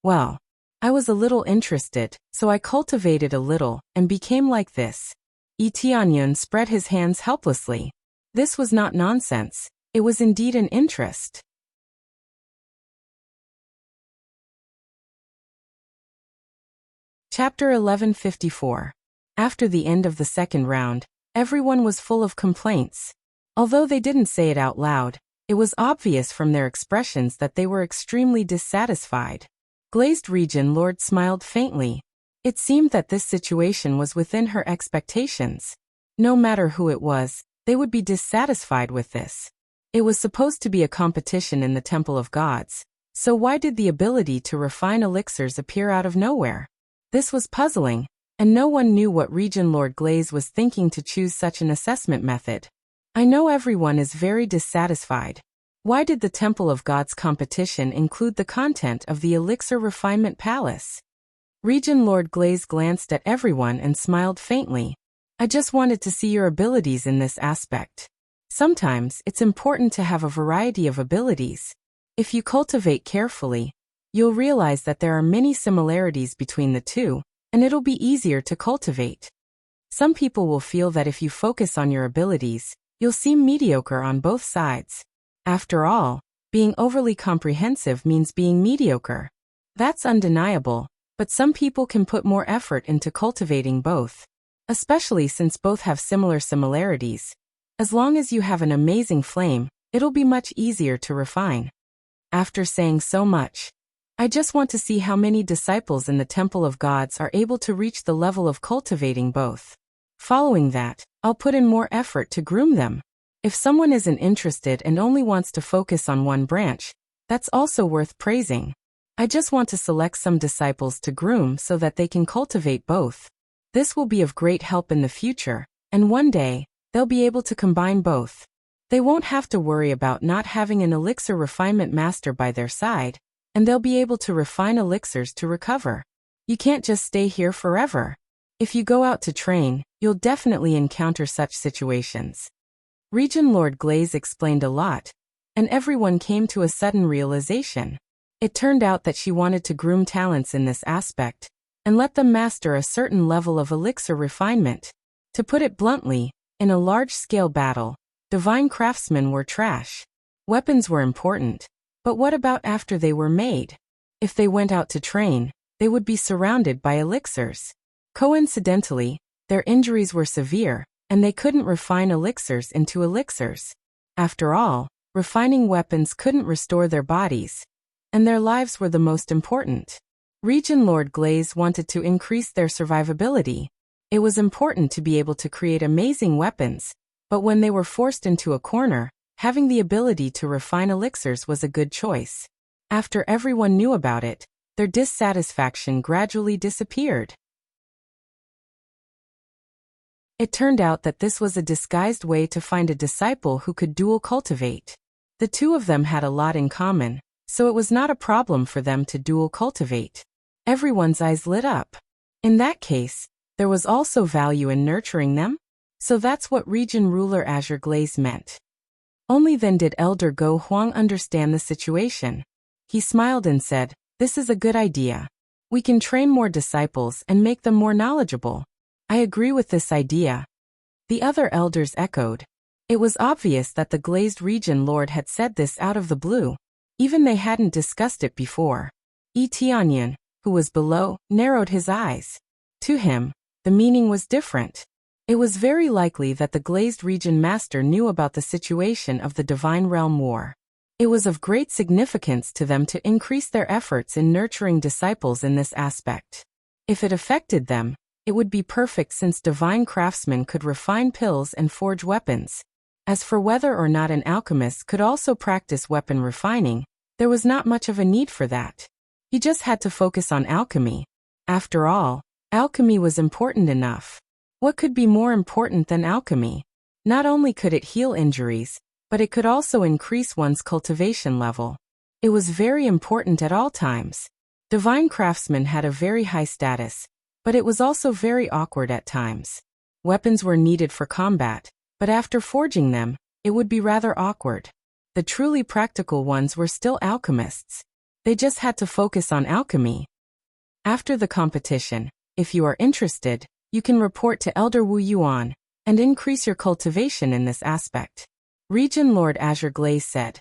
Well, I was a little interested, so I cultivated a little, and became like this. Yi Tianyan spread his hands helplessly. This was not nonsense, it was indeed an interest. Chapter 1154. After the end of the second round, everyone was full of complaints. Although they didn't say it out loud, it was obvious from their expressions that they were extremely dissatisfied. Glazed Region Lord smiled faintly. It seemed that this situation was within her expectations. No matter who it was, they would be dissatisfied with this. It was supposed to be a competition in the Temple of Gods, so why did the ability to refine elixirs appear out of nowhere? This was puzzling, and no one knew what Region Lord Glaze was thinking to choose such an assessment method. I know everyone is very dissatisfied. Why did the Temple of Gods competition include the content of the Elixir Refinement Palace? Region Lord Glaze glanced at everyone and smiled faintly. I just wanted to see your abilities in this aspect. Sometimes it's important to have a variety of abilities. If you cultivate carefully, you'll realize that there are many similarities between the two, and it'll be easier to cultivate. Some people will feel that if you focus on your abilities, you'll seem mediocre on both sides. After all, being overly comprehensive means being mediocre. That's undeniable, but some people can put more effort into cultivating both. Especially since both have similar similarities. As long as you have an amazing flame, it'll be much easier to refine. After saying so much, I just want to see how many disciples in the Temple of Gods are able to reach the level of cultivating both. Following that, I'll put in more effort to groom them. If someone isn't interested and only wants to focus on one branch, that's also worth praising. I just want to select some disciples to groom so that they can cultivate both. This will be of great help in the future, and one day, they'll be able to combine both. They won't have to worry about not having an elixir refinement master by their side, and they'll be able to refine elixirs to recover. You can't just stay here forever. If you go out to train, you'll definitely encounter such situations. Region Lord Glaze explained a lot, and everyone came to a sudden realization. It turned out that she wanted to groom talents in this aspect and let them master a certain level of elixir refinement. To put it bluntly, in a large-scale battle, divine craftsmen were trash. Weapons were important, but what about after they were made? If they went out to train, they would be surrounded by elixirs. Coincidentally, their injuries were severe, and they couldn't refine elixirs into elixirs. After all, refining weapons couldn't restore their bodies, and their lives were the most important. Region Lord Glaze wanted to increase their survivability. It was important to be able to create amazing weapons, but when they were forced into a corner, having the ability to refine elixirs was a good choice. After everyone knew about it, their dissatisfaction gradually disappeared. It turned out that this was a disguised way to find a disciple who could dual cultivate. The two of them had a lot in common, so it was not a problem for them to dual cultivate. Everyone's eyes lit up. In that case, there was also value in nurturing them? So that's what Region Ruler Azure Glaze meant. Only then did Elder Go Huang understand the situation. He smiled and said, "This is a good idea. We can train more disciples and make them more knowledgeable. I agree with this idea." The other elders echoed. It was obvious that the glazed region lord had said this out of the blue. Even they hadn't discussed it before. Tianyan, who was below, narrowed his eyes. To him, the meaning was different. It was very likely that the glazed region master knew about the situation of the Divine Realm War. It was of great significance to them to increase their efforts in nurturing disciples in this aspect. If it affected them, it would be perfect since divine craftsmen could refine pills and forge weapons. As for whether or not an alchemist could also practice weapon refining, there was not much of a need for that. He just had to focus on alchemy. After all, alchemy was important enough. What could be more important than alchemy? Not only could it heal injuries, but it could also increase one's cultivation level. It was very important at all times. Divine craftsmen had a very high status, but it was also very awkward at times. Weapons were needed for combat, but after forging them, it would be rather awkward. The truly practical ones were still alchemists. They just had to focus on alchemy. After the competition, if you are interested, you can report to Elder Wu Yuan and increase your cultivation in this aspect. Region Lord Azure Glaze said.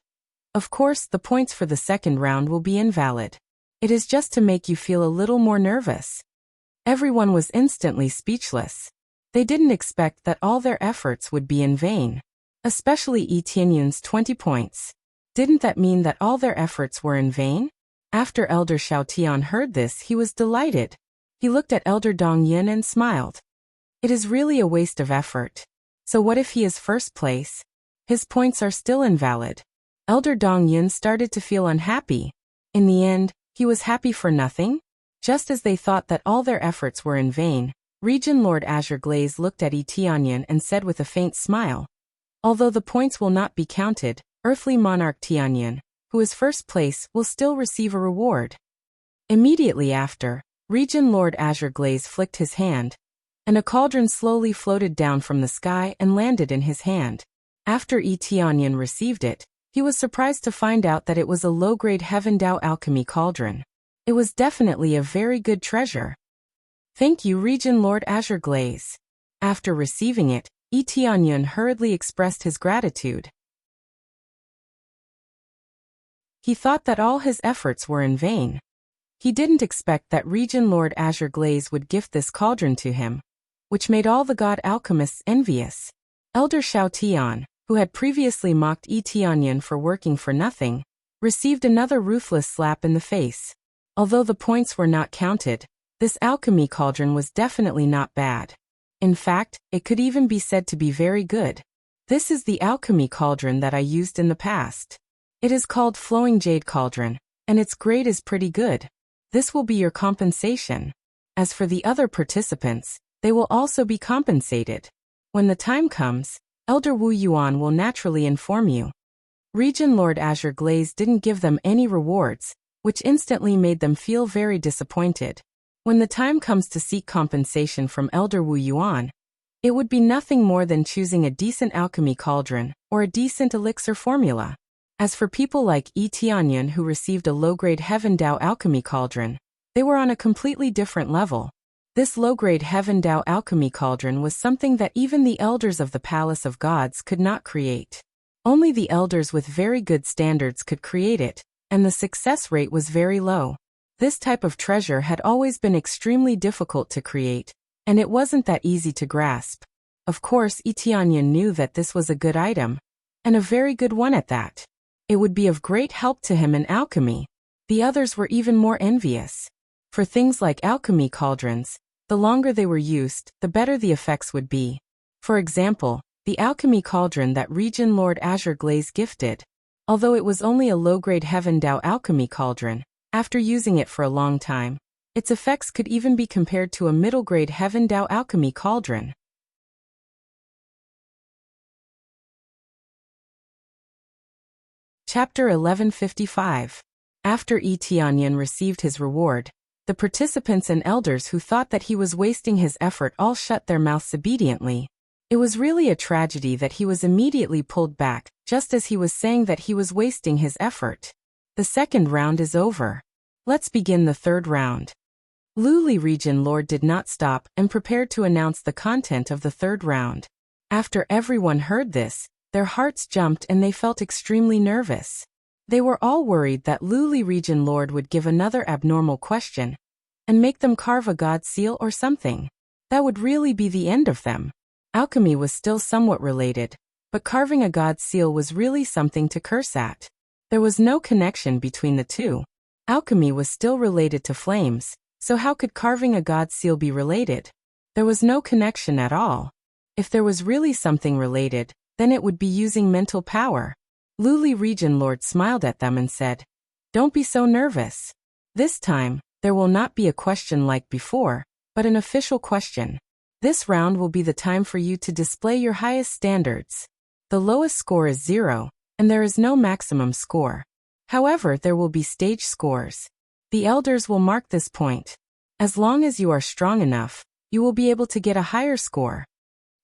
Of course, the points for the second round will be invalid. It is just to make you feel a little more nervous. Everyone was instantly speechless. They didn't expect that all their efforts would be in vain. Especially Tianyun's 20 points. Didn't that mean that all their efforts were in vain? After Elder Xiaotian heard this, he was delighted. He looked at Elder Dongyin and smiled. It is really a waste of effort. So what if he is first place? His points are still invalid. Elder Dongyin started to feel unhappy. In the end, he was happy for nothing? Just as they thought that all their efforts were in vain, Region Lord Azure Glaze looked at Tianyan and said with a faint smile, "Although the points will not be counted, Earthly Monarch Tianyan, who is first place, will still receive a reward." Immediately after, Region Lord Azure Glaze flicked his hand, and a cauldron slowly floated down from the sky and landed in his hand. After Tianyan received it, he was surprised to find out that it was a low-grade Heaven Dao alchemy cauldron. It was definitely a very good treasure. Thank you, Region Lord Azure Glaze. After receiving it, Tianyan hurriedly expressed his gratitude. He thought that all his efforts were in vain. He didn't expect that Region Lord Azure Glaze would gift this cauldron to him, which made all the god alchemists envious. Elder Xiaotian, who had previously mocked Tianyan for working for nothing, received another ruthless slap in the face. Although the points were not counted, this alchemy cauldron was definitely not bad. In fact, it could even be said to be very good. This is the alchemy cauldron that I used in the past. It is called Flowing Jade Cauldron, and its grade is pretty good. This will be your compensation. As for the other participants, they will also be compensated. When the time comes, Elder Wu Yuan will naturally inform you. Region Lord Azure Glaze didn't give them any rewards, which instantly made them feel very disappointed. When the time comes to seek compensation from Elder Wu Yuan, it would be nothing more than choosing a decent alchemy cauldron or a decent elixir formula. As for people like Yi Tianyan who received a low-grade Heaven Dao Alchemy Cauldron, they were on a completely different level. This low-grade Heaven Dao Alchemy Cauldron was something that even the elders of the Palace of Gods could not create. Only the elders with very good standards could create it, and the success rate was very low. This type of treasure had always been extremely difficult to create, and it wasn't that easy to grasp. Of course, Yi Tianyan knew that this was a good item, and a very good one at that. It would be of great help to him in alchemy. The others were even more envious. For things like alchemy cauldrons, the longer they were used, the better the effects would be. For example, the alchemy cauldron that Region Lord Azure Glaze gifted. Although it was only a low-grade Heaven Dao Alchemy Cauldron, after using it for a long time, its effects could even be compared to a middle-grade Heaven Dao Alchemy Cauldron. Chapter 1155. After Yi Tianyan received his reward, the participants and elders who thought that he was wasting his effort all shut their mouths obediently. It was really a tragedy that he was immediately pulled back, just as he was saying that he was wasting his effort. The second round is over. Let's begin the third round. Luli Region Lord did not stop and prepared to announce the content of the third round. After everyone heard this, their hearts jumped and they felt extremely nervous. They were all worried that Luli Region Lord would give another abnormal question and make them carve a god seal or something. That would really be the end of them. Alchemy was still somewhat related, but carving a god seal was really something to curse at. There was no connection between the two. Alchemy was still related to flames, so how could carving a god seal be related? There was no connection at all. If there was really something related, then it would be using mental power. Luli Region Lord smiled at them and said, "Don't be so nervous. This time, there will not be a question like before, but an official question. This round will be the time for you to display your highest standards. The lowest score is 0, and there is no maximum score. However, there will be stage scores. The elders will mark this point. As long as you are strong enough, you will be able to get a higher score."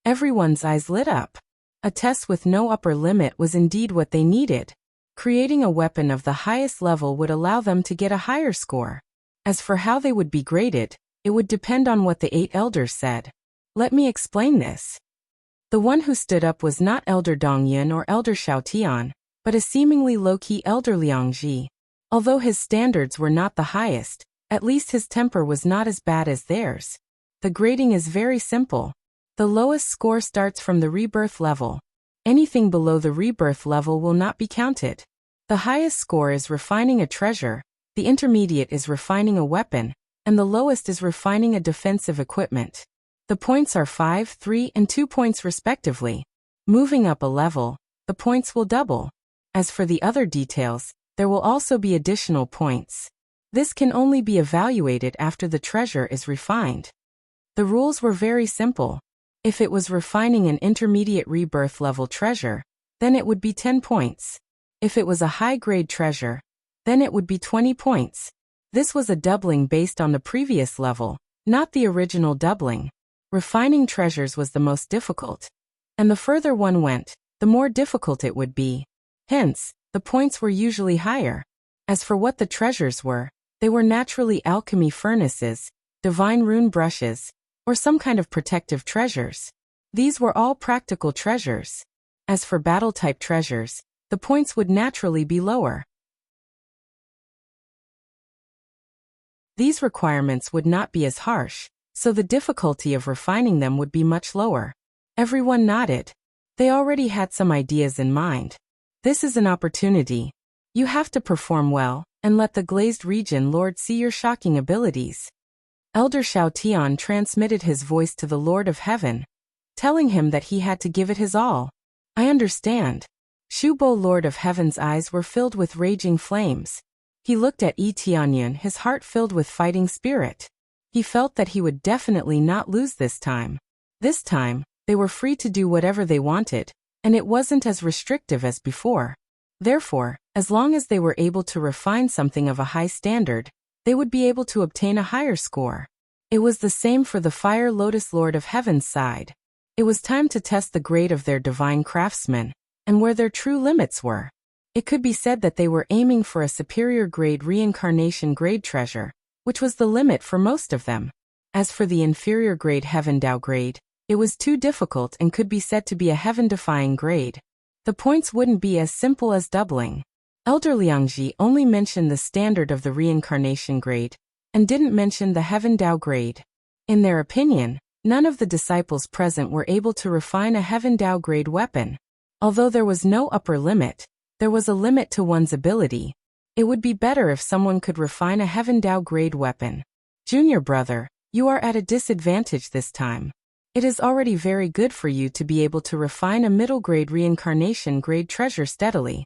Everyone's eyes lit up. A test with no upper limit was indeed what they needed. Creating a weapon of the highest level would allow them to get a higher score. As for how they would be graded, it would depend on what the 8 elders said. Let me explain this. The one who stood up was not Elder Dong Yin or Elder Xiao Tian, but a seemingly low-key Elder Liang Ji. Although his standards were not the highest, at least his temper was not as bad as theirs. The grading is very simple. The lowest score starts from the rebirth level. Anything below the rebirth level will not be counted. The highest score is refining a treasure, the intermediate is refining a weapon, and the lowest is refining a defensive equipment. The points are 5, 3, and 2 points respectively. Moving up a level, the points will double. As for the other details, there will also be additional points. This can only be evaluated after the treasure is refined. The rules were very simple. If it was refining an intermediate rebirth level treasure, then it would be 10 points. If it was a high-grade treasure, then it would be 20 points. This was a doubling based on the previous level, not the original doubling. Refining treasures was the most difficult. And the further one went, the more difficult it would be. Hence, the points were usually higher. As for what the treasures were, they were naturally alchemy furnaces, divine rune brushes, or some kind of protective treasures. These were all practical treasures. As for battle-type treasures, the points would naturally be lower. These requirements would not be as harsh, so the difficulty of refining them would be much lower. Everyone nodded. They already had some ideas in mind. This is an opportunity. You have to perform well, and let the glazed region lord see your shocking abilities. Elder Xiao Tian transmitted his voice to the Lord of Heaven, telling him that he had to give it his all. I understand. Shubo Lord of Heaven's eyes were filled with raging flames. He looked at Yi Tianyan, his heart filled with fighting spirit. He felt that he would definitely not lose this time. This time, they were free to do whatever they wanted, and it wasn't as restrictive as before. Therefore, as long as they were able to refine something of a high standard, they would be able to obtain a higher score. It was the same for the Fire Lotus Lord of Heaven's side. It was time to test the grade of their divine craftsmen, and where their true limits were. It could be said that they were aiming for a superior grade reincarnation grade treasure, which was the limit for most of them. As for the inferior grade Heaven Dao grade, it was too difficult and could be said to be a heaven-defying grade. The points wouldn't be as simple as doubling. Elder Liangji only mentioned the standard of the reincarnation grade, and didn't mention the Heaven Dao grade. In their opinion, none of the disciples present were able to refine a Heaven Dao grade weapon. Although there was no upper limit, there was a limit to one's ability. It would be better if someone could refine a Heaven Dao grade weapon. Junior brother, you are at a disadvantage this time. It is already very good for you to be able to refine a middle grade reincarnation grade treasure steadily.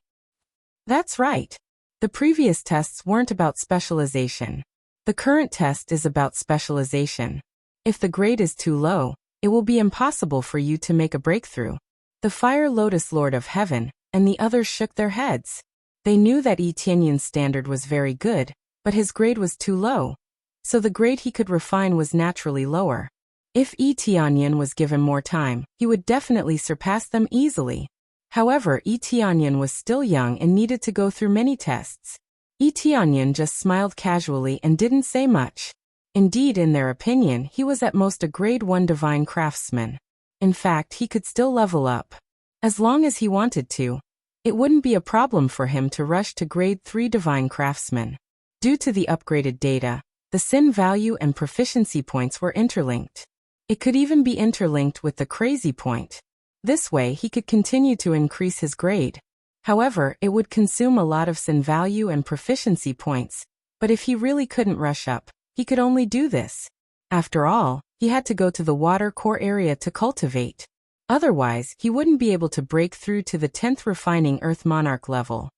That's right. The previous tests weren't about specialization. The current test is about specialization. If the grade is too low, it will be impossible for you to make a breakthrough. The Fire Lotus Lord of Heaven and the others shook their heads. They knew that Yi Tianyin's standard was very good, but his grade was too low. So the grade he could refine was naturally lower. If Yi Tianyin was given more time, he would definitely surpass them easily. However, Yi Tianyin was still young and needed to go through many tests. Yi Tianyin just smiled casually and didn't say much. Indeed, in their opinion, he was at most a grade 1 divine craftsman. In fact, he could still level up. As long as he wanted to, it wouldn't be a problem for him to rush to grade 3 divine craftsman. Due to the upgraded data, the sin value and proficiency points were interlinked. It could even be interlinked with the crazy point. This way he could continue to increase his grade. However, it would consume a lot of sin value and proficiency points, but if he really couldn't rush up, he could only do this. After all, he had to go to the water core area to cultivate. Otherwise, he wouldn't be able to break through to the 10th refining Earth Monarch level.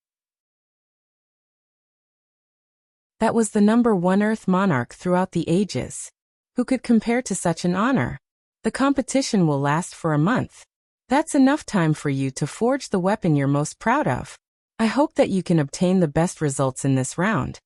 That was the number 1 Earth Monarch throughout the ages. Who could compare to such an honor? The competition will last for a month. That's enough time for you to forge the weapon you're most proud of. I hope that you can obtain the best results in this round.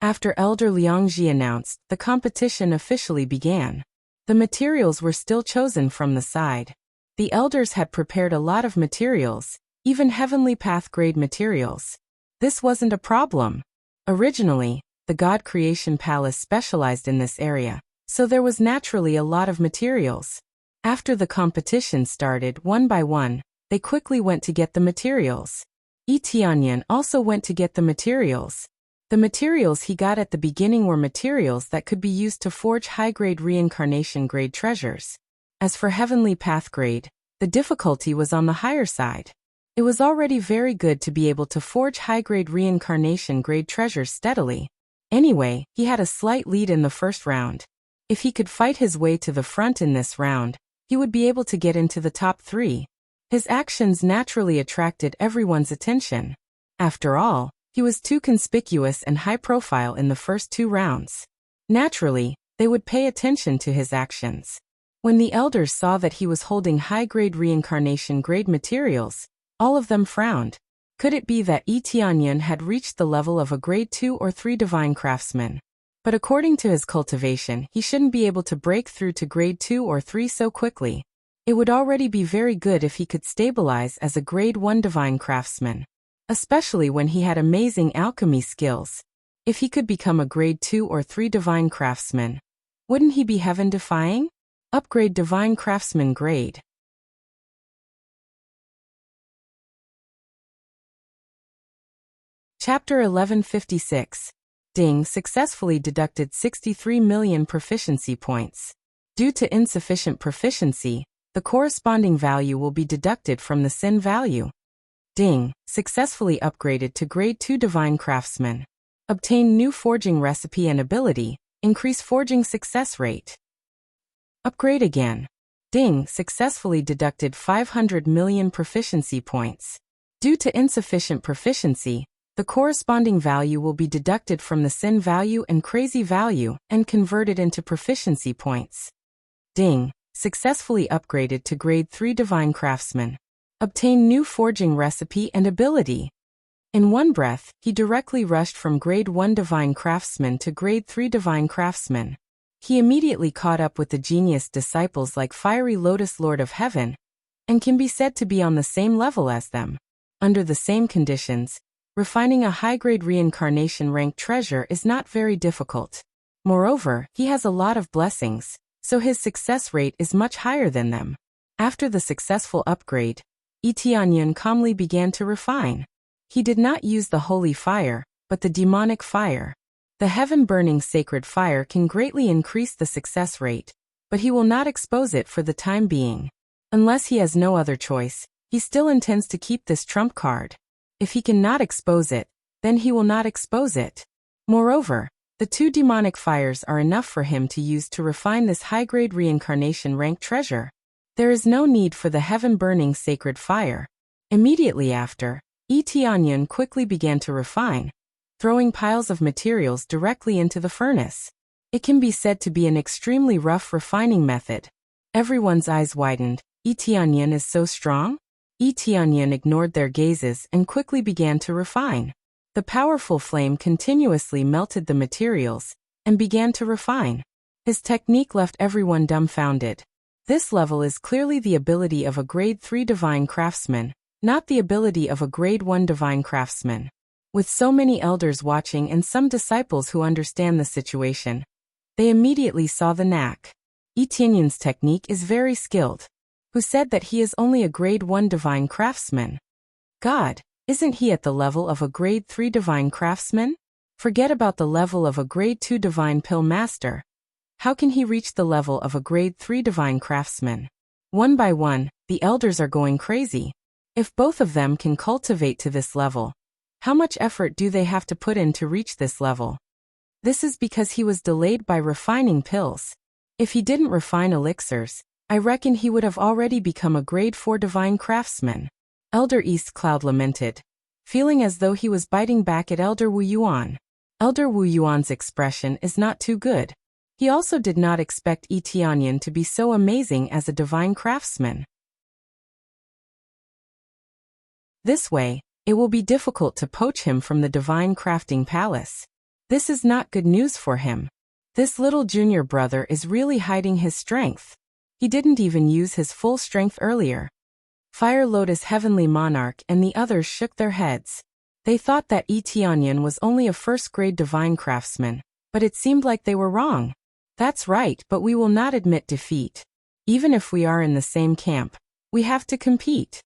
After Elder Liangji announced, the competition officially began. The materials were still chosen from the side. The elders had prepared a lot of materials, even heavenly path grade materials. This wasn't a problem. Originally, the God Creation Palace specialized in this area, so there was naturally a lot of materials. After the competition started one by one, they quickly went to get the materials. Yi Tianyin also went to get the materials. The materials he got at the beginning were materials that could be used to forge high-grade reincarnation grade treasures. As for Heavenly Path grade, the difficulty was on the higher side. It was already very good to be able to forge high-grade reincarnation grade treasures steadily. Anyway, he had a slight lead in the first round. If he could fight his way to the front in this round, he would be able to get into the top 3. His actions naturally attracted everyone's attention. After all, he was too conspicuous and high profile in the first 2 rounds. Naturally, they would pay attention to his actions. When the elders saw that he was holding high-grade reincarnation grade materials, all of them frowned. Could it be that Yi Tianyin had reached the level of a grade 2 or 3 divine craftsman? But according to his cultivation, he shouldn't be able to break through to grade 2 or 3 so quickly. It would already be very good if he could stabilize as a grade 1 divine craftsman. Especially when he had amazing alchemy skills. If he could become a grade 2 or 3 divine craftsman, wouldn't he be heaven-defying? Upgrade divine craftsman grade. Chapter 1156. Ding successfully deducted 63 million proficiency points. Due to insufficient proficiency, the corresponding value will be deducted from the sin value. Ding successfully upgraded to grade 2 divine craftsman. Obtain new forging recipe and ability, increase forging success rate. Upgrade again. Ding successfully deducted 500 million proficiency points. Due to insufficient proficiency, the corresponding value will be deducted from the sin value and crazy value and converted into proficiency points. Ding successfully upgraded to grade 3 divine craftsman. Obtain new forging recipe and ability. In one breath, he directly rushed from grade 1 divine craftsman to grade 3 divine craftsman. He immediately caught up with the genius disciples like Fiery Lotus Lord of Heaven, and can be said to be on the same level as them. Under the same conditions, refining a high-grade reincarnation rank treasure is not very difficult. Moreover, he has a lot of blessings, so his success rate is much higher than them. After the successful upgrade, Tianyun calmly began to refine. He did not use the holy fire, but the demonic fire. The heaven-burning sacred fire can greatly increase the success rate, but he will not expose it for the time being. Unless he has no other choice, he still intends to keep this trump card. If he cannot expose it, then he will not expose it. Moreover, the 2 demonic fires are enough for him to use to refine this high-grade reincarnation rank treasure. There is no need for the heaven-burning sacred fire. Immediately after, Tianyun quickly began to refine, throwing piles of materials directly into the furnace. It can be said to be an extremely rough refining method. Everyone's eyes widened. Tianyun is so strong? Tianyun ignored their gazes and quickly began to refine. The powerful flame continuously melted the materials and began to refine. His technique left everyone dumbfounded. This level is clearly the ability of a grade 3 divine craftsman, not the ability of a grade 1 divine craftsman. With so many elders watching and some disciples who understand the situation, they immediately saw the knack. Tianyun's technique is very skilled. Who said that he is only a grade 1 divine craftsman? God, isn't he at the level of a grade 3 divine craftsman? Forget about the level of a grade 2 divine pill master. How can he reach the level of a grade 3 divine craftsman? One by one, the elders are going crazy. If both of them can cultivate to this level, how much effort do they have to put in to reach this level? This is because he was delayed by refining pills. If he didn't refine elixirs, I reckon he would have already become a grade 4 divine craftsman. Elder East Cloud lamented, feeling as though he was biting back at Elder Wu Yuan. Elder Wu Yuan's expression is not too good. He also did not expect Tianyun to be so amazing as a divine craftsman. This way, it will be difficult to poach him from the divine crafting palace. This is not good news for him. This little junior brother is really hiding his strength. He didn't even use his full strength earlier. Fire Lotus Heavenly Monarch and the others shook their heads. They thought that Tianyun was only a first-grade divine craftsman, but it seemed like they were wrong. That's right, but we will not admit defeat. Even if we are in the same camp, we have to compete.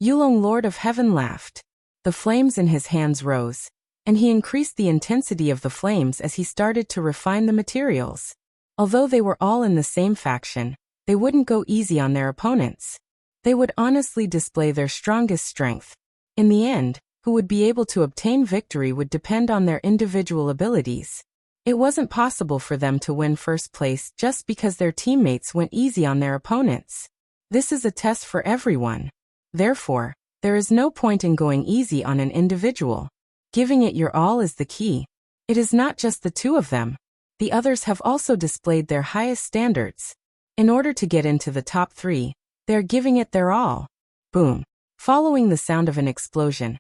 Yulong Lord of Heaven laughed. The flames in his hands rose, and he increased the intensity of the flames as he started to refine the materials. Although they were all in the same faction, they wouldn't go easy on their opponents. They would honestly display their strongest strength. In the end, who would be able to obtain victory would depend on their individual abilities. It wasn't possible for them to win first place just because their teammates went easy on their opponents. This is a test for everyone. Therefore, there is no point in going easy on an individual. Giving it your all is the key. It is not just the 2 of them. The others have also displayed their highest standards. In order to get into the top 3, they are giving it their all. Boom. Following the sound of an explosion,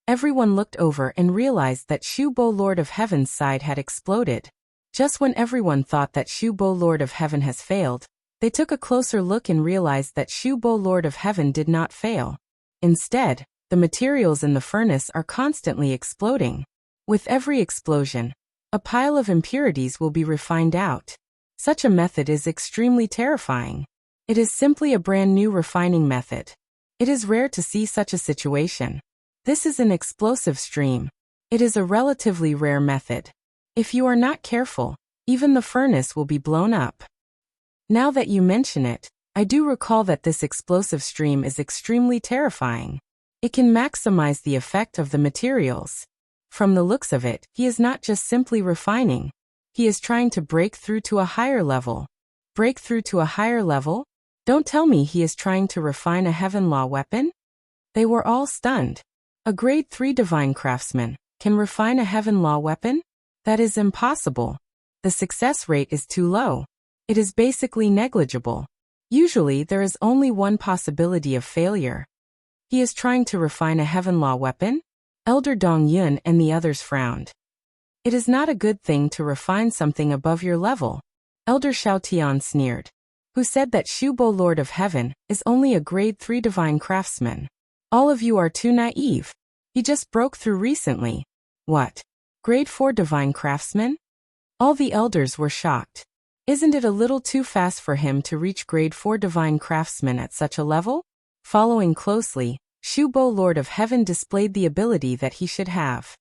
everyone looked over and realized that Shubo Lord of Heaven's side had exploded. Just when everyone thought that Shubo Lord of Heaven has failed, they took a closer look and realized that Shubo Lord of Heaven did not fail. Instead, the materials in the furnace are constantly exploding. With every explosion, a pile of impurities will be refined out. Such a method is extremely terrifying. It is simply a brand new refining method. It is rare to see such a situation. This is an explosive stream. It is a relatively rare method. If you are not careful, even the furnace will be blown up. Now that you mention it, I do recall that this explosive stream is extremely terrifying. It can maximize the effect of the materials. From the looks of it, he is not just simply refining. He is trying to break through to a higher level. Break through to a higher level? Don't tell me he is trying to refine a heaven law weapon? They were all stunned. A grade 3 divine craftsman can refine a heaven law weapon? That is impossible. The success rate is too low. It is basically negligible. Usually there is only one possibility of failure. He is trying to refine a heaven law weapon? Elder Dong Yun and the others frowned. It is not a good thing to refine something above your level. Elder Xiao Tian sneered. Who said that Shubo Lord of Heaven is only a grade 3 divine craftsman? All of you are too naive. He just broke through recently. What? Grade 4 Divine Craftsman? All the elders were shocked. Isn't it a little too fast for him to reach Grade 4 Divine Craftsman at such a level? Following closely, Shubo Lord of Heaven displayed the ability that he should have.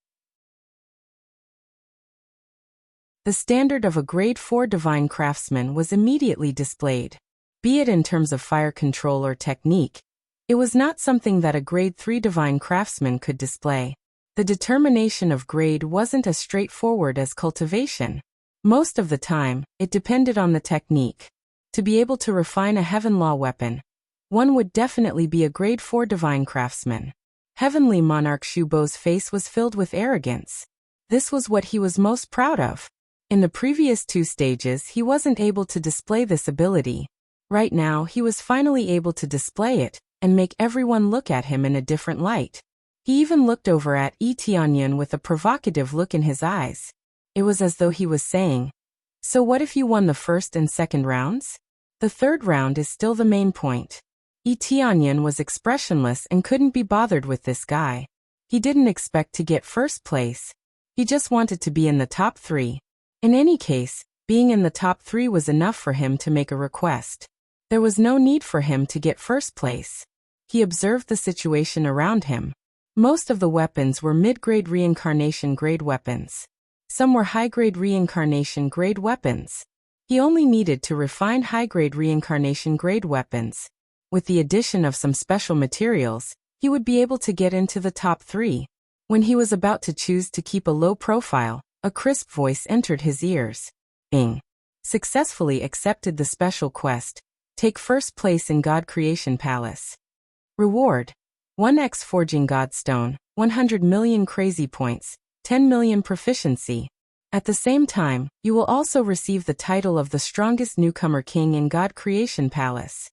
The standard of a Grade 4 Divine Craftsman was immediately displayed. Be it in terms of fire control or technique, it was not something that a Grade 3 Divine Craftsman could display. The determination of grade wasn't as straightforward as cultivation. Most of the time, it depended on the technique. To be able to refine a Heaven Law weapon, one would definitely be a Grade 4 Divine Craftsman. Heavenly Monarch Shubo's face was filled with arrogance. This was what he was most proud of. In the previous 2 stages, he wasn't able to display this ability. Right now, he was finally able to display it and make everyone look at him in a different light. He even looked over at Yi Tianyan with a provocative look in his eyes. It was as though he was saying, "So what if you won the first and second rounds? The third round is still the main point." Yi Tianyan was expressionless and couldn't be bothered with this guy. He didn't expect to get first place. He just wanted to be in the top 3. In any case, being in the top 3 was enough for him to make a request. There was no need for him to get first place. He observed the situation around him. Most of the weapons were mid-grade reincarnation grade weapons. Some were high-grade reincarnation grade weapons. He only needed to refine high-grade reincarnation grade weapons. With the addition of some special materials, he would be able to get into the top 3. When he was about to choose to keep a low profile, a crisp voice entered his ears. Bing. Successfully accepted the special quest. Take first place in God Creation Palace. Reward. 1x Forging Godstone, 100 million crazy points, 10 million proficiency. At the same time, you will also receive the title of the strongest newcomer king in God Creation Palace.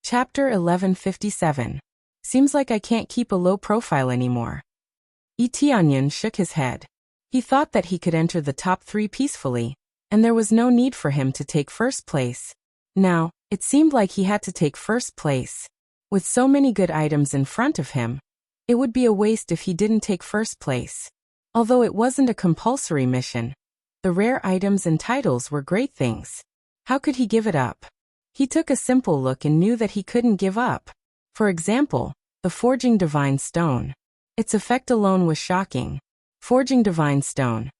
Chapter 1157. Seems like I can't keep a low profile anymore. Yi Tianyan shook his head. He thought that he could enter the top 3 peacefully, and there was no need for him to take first place. Now, it seemed like he had to take first place. With so many good items in front of him, it would be a waste if he didn't take first place. Although it wasn't a compulsory mission, the rare items and titles were great things. How could he give it up? He took a simple look and knew that he couldn't give up. For example, the Forging Divine Stone. Its effect alone was shocking. Forging Divine Stone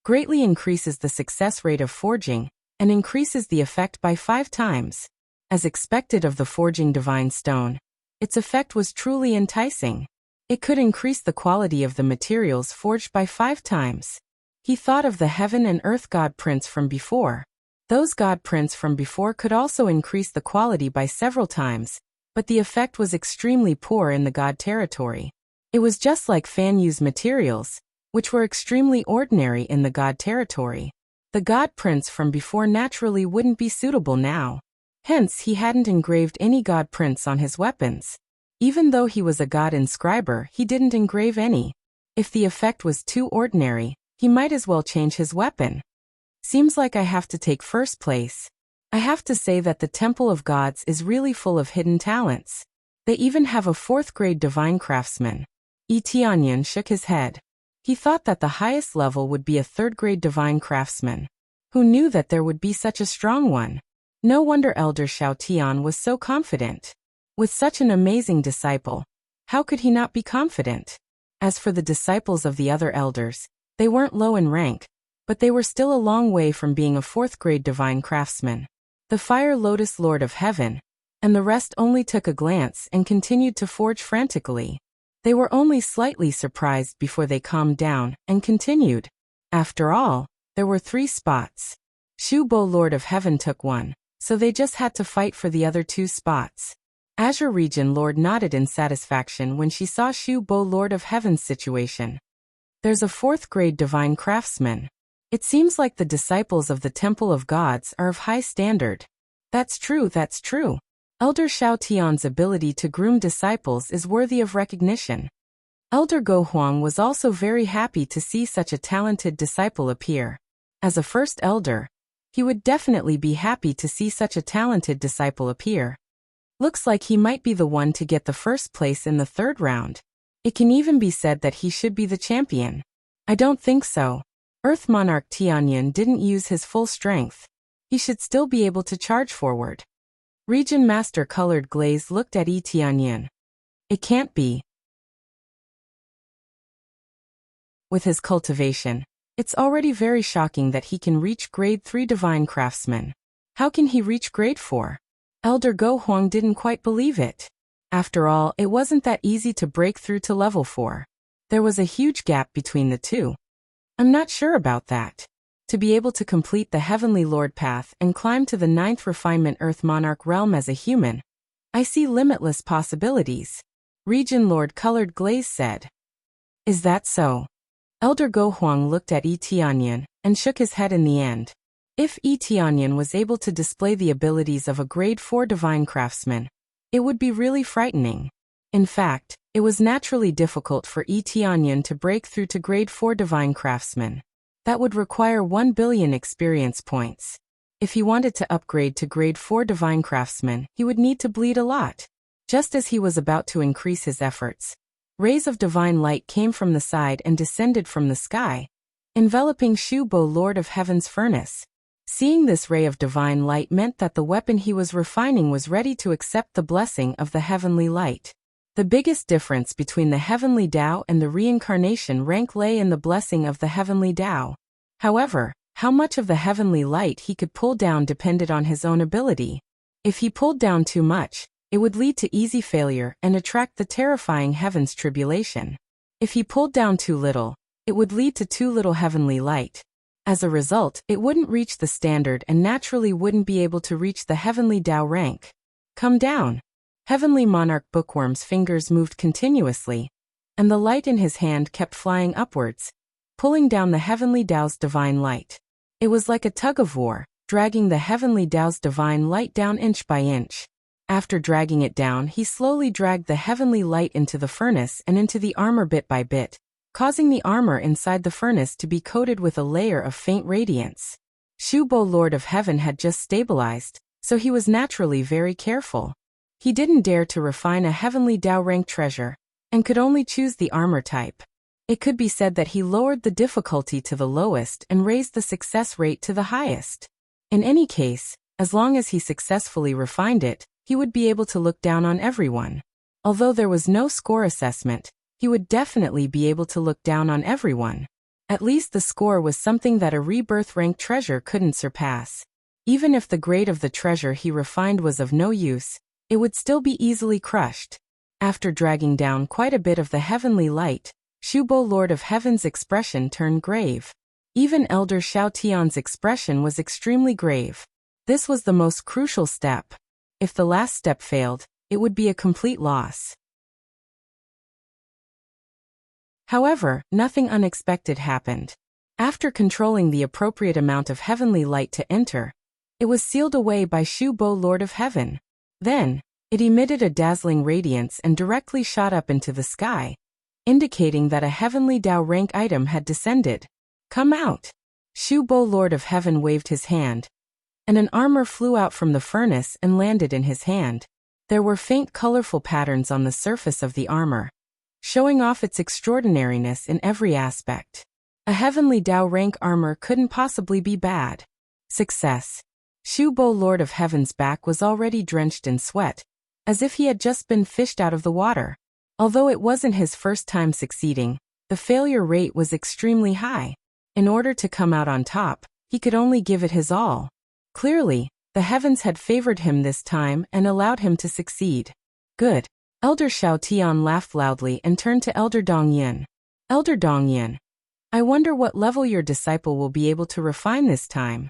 greatly increases the success rate of forging and increases the effect by 5 times. As expected of the Forging Divine Stone, its effect was truly enticing. It could increase the quality of the materials forged by 5 times. He thought of the Heaven and Earth God Prints from before. Those God Prints from before could also increase the quality by several times, but the effect was extremely poor in the God territory. It was just like Fan Yu's materials, which were extremely ordinary in the God territory. The God prints from before naturally wouldn't be suitable now. Hence he hadn't engraved any God prints on his weapons. Even though he was a God inscriber, he didn't engrave any. If the effect was too ordinary, he might as well change his weapon. Seems like I have to take first place. I have to say that the Temple of Gods is really full of hidden talents. They even have a 4th grade Divine Craftsman. Yi Tianyan shook his head. He thought that the highest level would be a 3rd grade Divine Craftsman. Who knew that there would be such a strong one? No wonder Elder Xiao Tian was so confident. With such an amazing disciple, how could he not be confident? As for the disciples of the other elders, they weren't low in rank, but they were still a long way from being a 4th grade Divine Craftsman. The Fire Lotus Lord of Heaven, and the rest only took a glance and continued to forge frantically. They were only slightly surprised before they calmed down and continued. After all, there were 3 spots. Shubo Lord of Heaven took one, so they just had to fight for the other 2 spots. Azure Region Lord nodded in satisfaction when she saw Shubo Lord of Heaven's situation. There's a 4th grade Divine Craftsman. It seems like the disciples of the Temple of Gods are of high standard. That's true, that's true. Elder Xiao Tian's ability to groom disciples is worthy of recognition. Elder Go Huang was also very happy to see such a talented disciple appear. As a first elder, He would definitely be happy to see such a talented disciple appear. Looks like he might be the one to get the first place in the third round. It can even be said that he should be the champion. I don't think so. Earth Monarch Tianyin didn't use his full strength. He should still be able to charge forward. Region Master Colored Glaze looked at Tianyin. It can't be. With his cultivation, it's already very shocking that he can reach grade 3 Divine Craftsman. How can he reach grade 4? Elder Go Huang didn't quite believe it. After all, it wasn't that easy to break through to level 4. There was a huge gap between the two. I'm not sure about that. To be able to complete the Heavenly Lord path and climb to the 9th refinement Earth Monarch realm as a human, I see limitless possibilities. Region Lord Colored Glaze said. Is that so? Elder Go Huang looked at Tianyin and shook his head in the end. If Tianyin was able to display the abilities of a grade 4 Divine Craftsman, it would be really frightening. In fact, it was naturally difficult for Tianyin to break through to grade 4 Divine Craftsman. That would require 1 billion experience points. If he wanted to upgrade to grade 4 Divine Craftsman, he would need to bleed a lot. Just as he was about to increase his efforts, rays of divine light came from the side and descended from the sky, enveloping Shu Bo, Lord of Heaven's furnace. Seeing this ray of divine light meant that the weapon he was refining was ready to accept the blessing of the heavenly light. The biggest difference between the heavenly Tao and the reincarnation rank lay in the blessing of the heavenly Tao. However, how much of the heavenly light he could pull down depended on his own ability. If he pulled down too much, it would lead to easy failure and attract the terrifying heaven's tribulation. If he pulled down too little, it would lead to too little heavenly light. As a result, it wouldn't reach the standard and naturally wouldn't be able to reach the heavenly Tao rank. Come down. Heavenly Monarch Bookworm's fingers moved continuously, and the light in his hand kept flying upwards, pulling down the heavenly Tao's divine light. It was like a tug-of-war, dragging the heavenly Tao's divine light down inch by inch. After dragging it down, he slowly dragged the heavenly light into the furnace and into the armor bit by bit, causing the armor inside the furnace to be coated with a layer of faint radiance. Shu Bo, Lord of Heaven, had just stabilized, so he was naturally very careful. He didn't dare to refine a heavenly Tao rank treasure, and could only choose the armor type. It could be said that he lowered the difficulty to the lowest and raised the success rate to the highest. In any case, as long as he successfully refined it, he would be able to look down on everyone. Although there was no score assessment, he would definitely be able to look down on everyone. At least the score was something that a rebirth rank treasure couldn't surpass. Even if the grade of the treasure he refined was of no use, it would still be easily crushed. After dragging down quite a bit of the heavenly light, Shu Bo, Lord of Heaven's expression turned grave. Even Elder Xiao Tian's expression was extremely grave. This was the most crucial step. If the last step failed, it would be a complete loss. However, nothing unexpected happened. After controlling the appropriate amount of heavenly light to enter, it was sealed away by Shu Bo, Lord of Heaven. Then, it emitted a dazzling radiance and directly shot up into the sky, indicating that a heavenly Tao rank item had descended. Come out! Shu Bo, Lord of Heaven, waved his hand, and an armor flew out from the furnace and landed in his hand. There were faint colorful patterns on the surface of the armor, showing off its extraordinariness in every aspect. A heavenly Tao rank armor couldn't possibly be bad. Success. Shu Bo, Lord of Heaven's back was already drenched in sweat, as if he had just been fished out of the water. Although it wasn't his first time succeeding, the failure rate was extremely high. In order to come out on top, he could only give it his all. Clearly, the heavens had favored him this time and allowed him to succeed. Good. Elder Xiao Tian laughed loudly and turned to Elder Dongyin. Elder Dongyin, I wonder what level your disciple will be able to refine this time.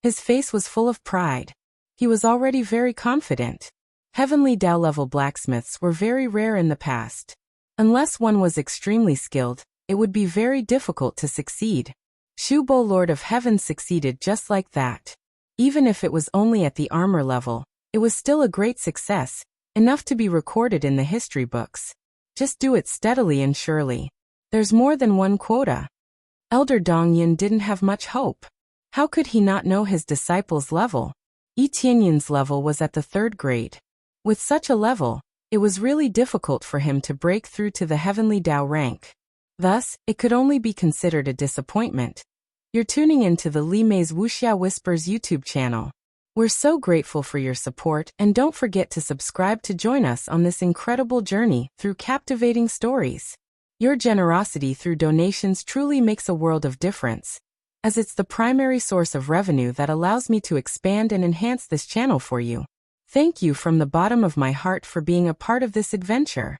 His face was full of pride. He was already very confident. Heavenly Tao level blacksmiths were very rare in the past. Unless one was extremely skilled, it would be very difficult to succeed. Shu Bo, Lord of Heaven, succeeded just like that. Even if it was only at the armor level, it was still a great success, enough to be recorded in the history books. Just do it steadily and surely. There's more than one quota. Elder Dongyin didn't have much hope. How could he not know his disciple's level? Tianyan's level was at the 3rd grade. With such a level, it was really difficult for him to break through to the heavenly Dao rank. Thus, it could only be considered a disappointment. You're tuning into the Li Mei's Wuxia Whispers YouTube channel. We're so grateful for your support, and don't forget to subscribe to join us on this incredible journey through captivating stories. Your generosity through donations truly makes a world of difference, as it's the primary source of revenue that allows me to expand and enhance this channel for you. Thank you from the bottom of my heart for being a part of this adventure.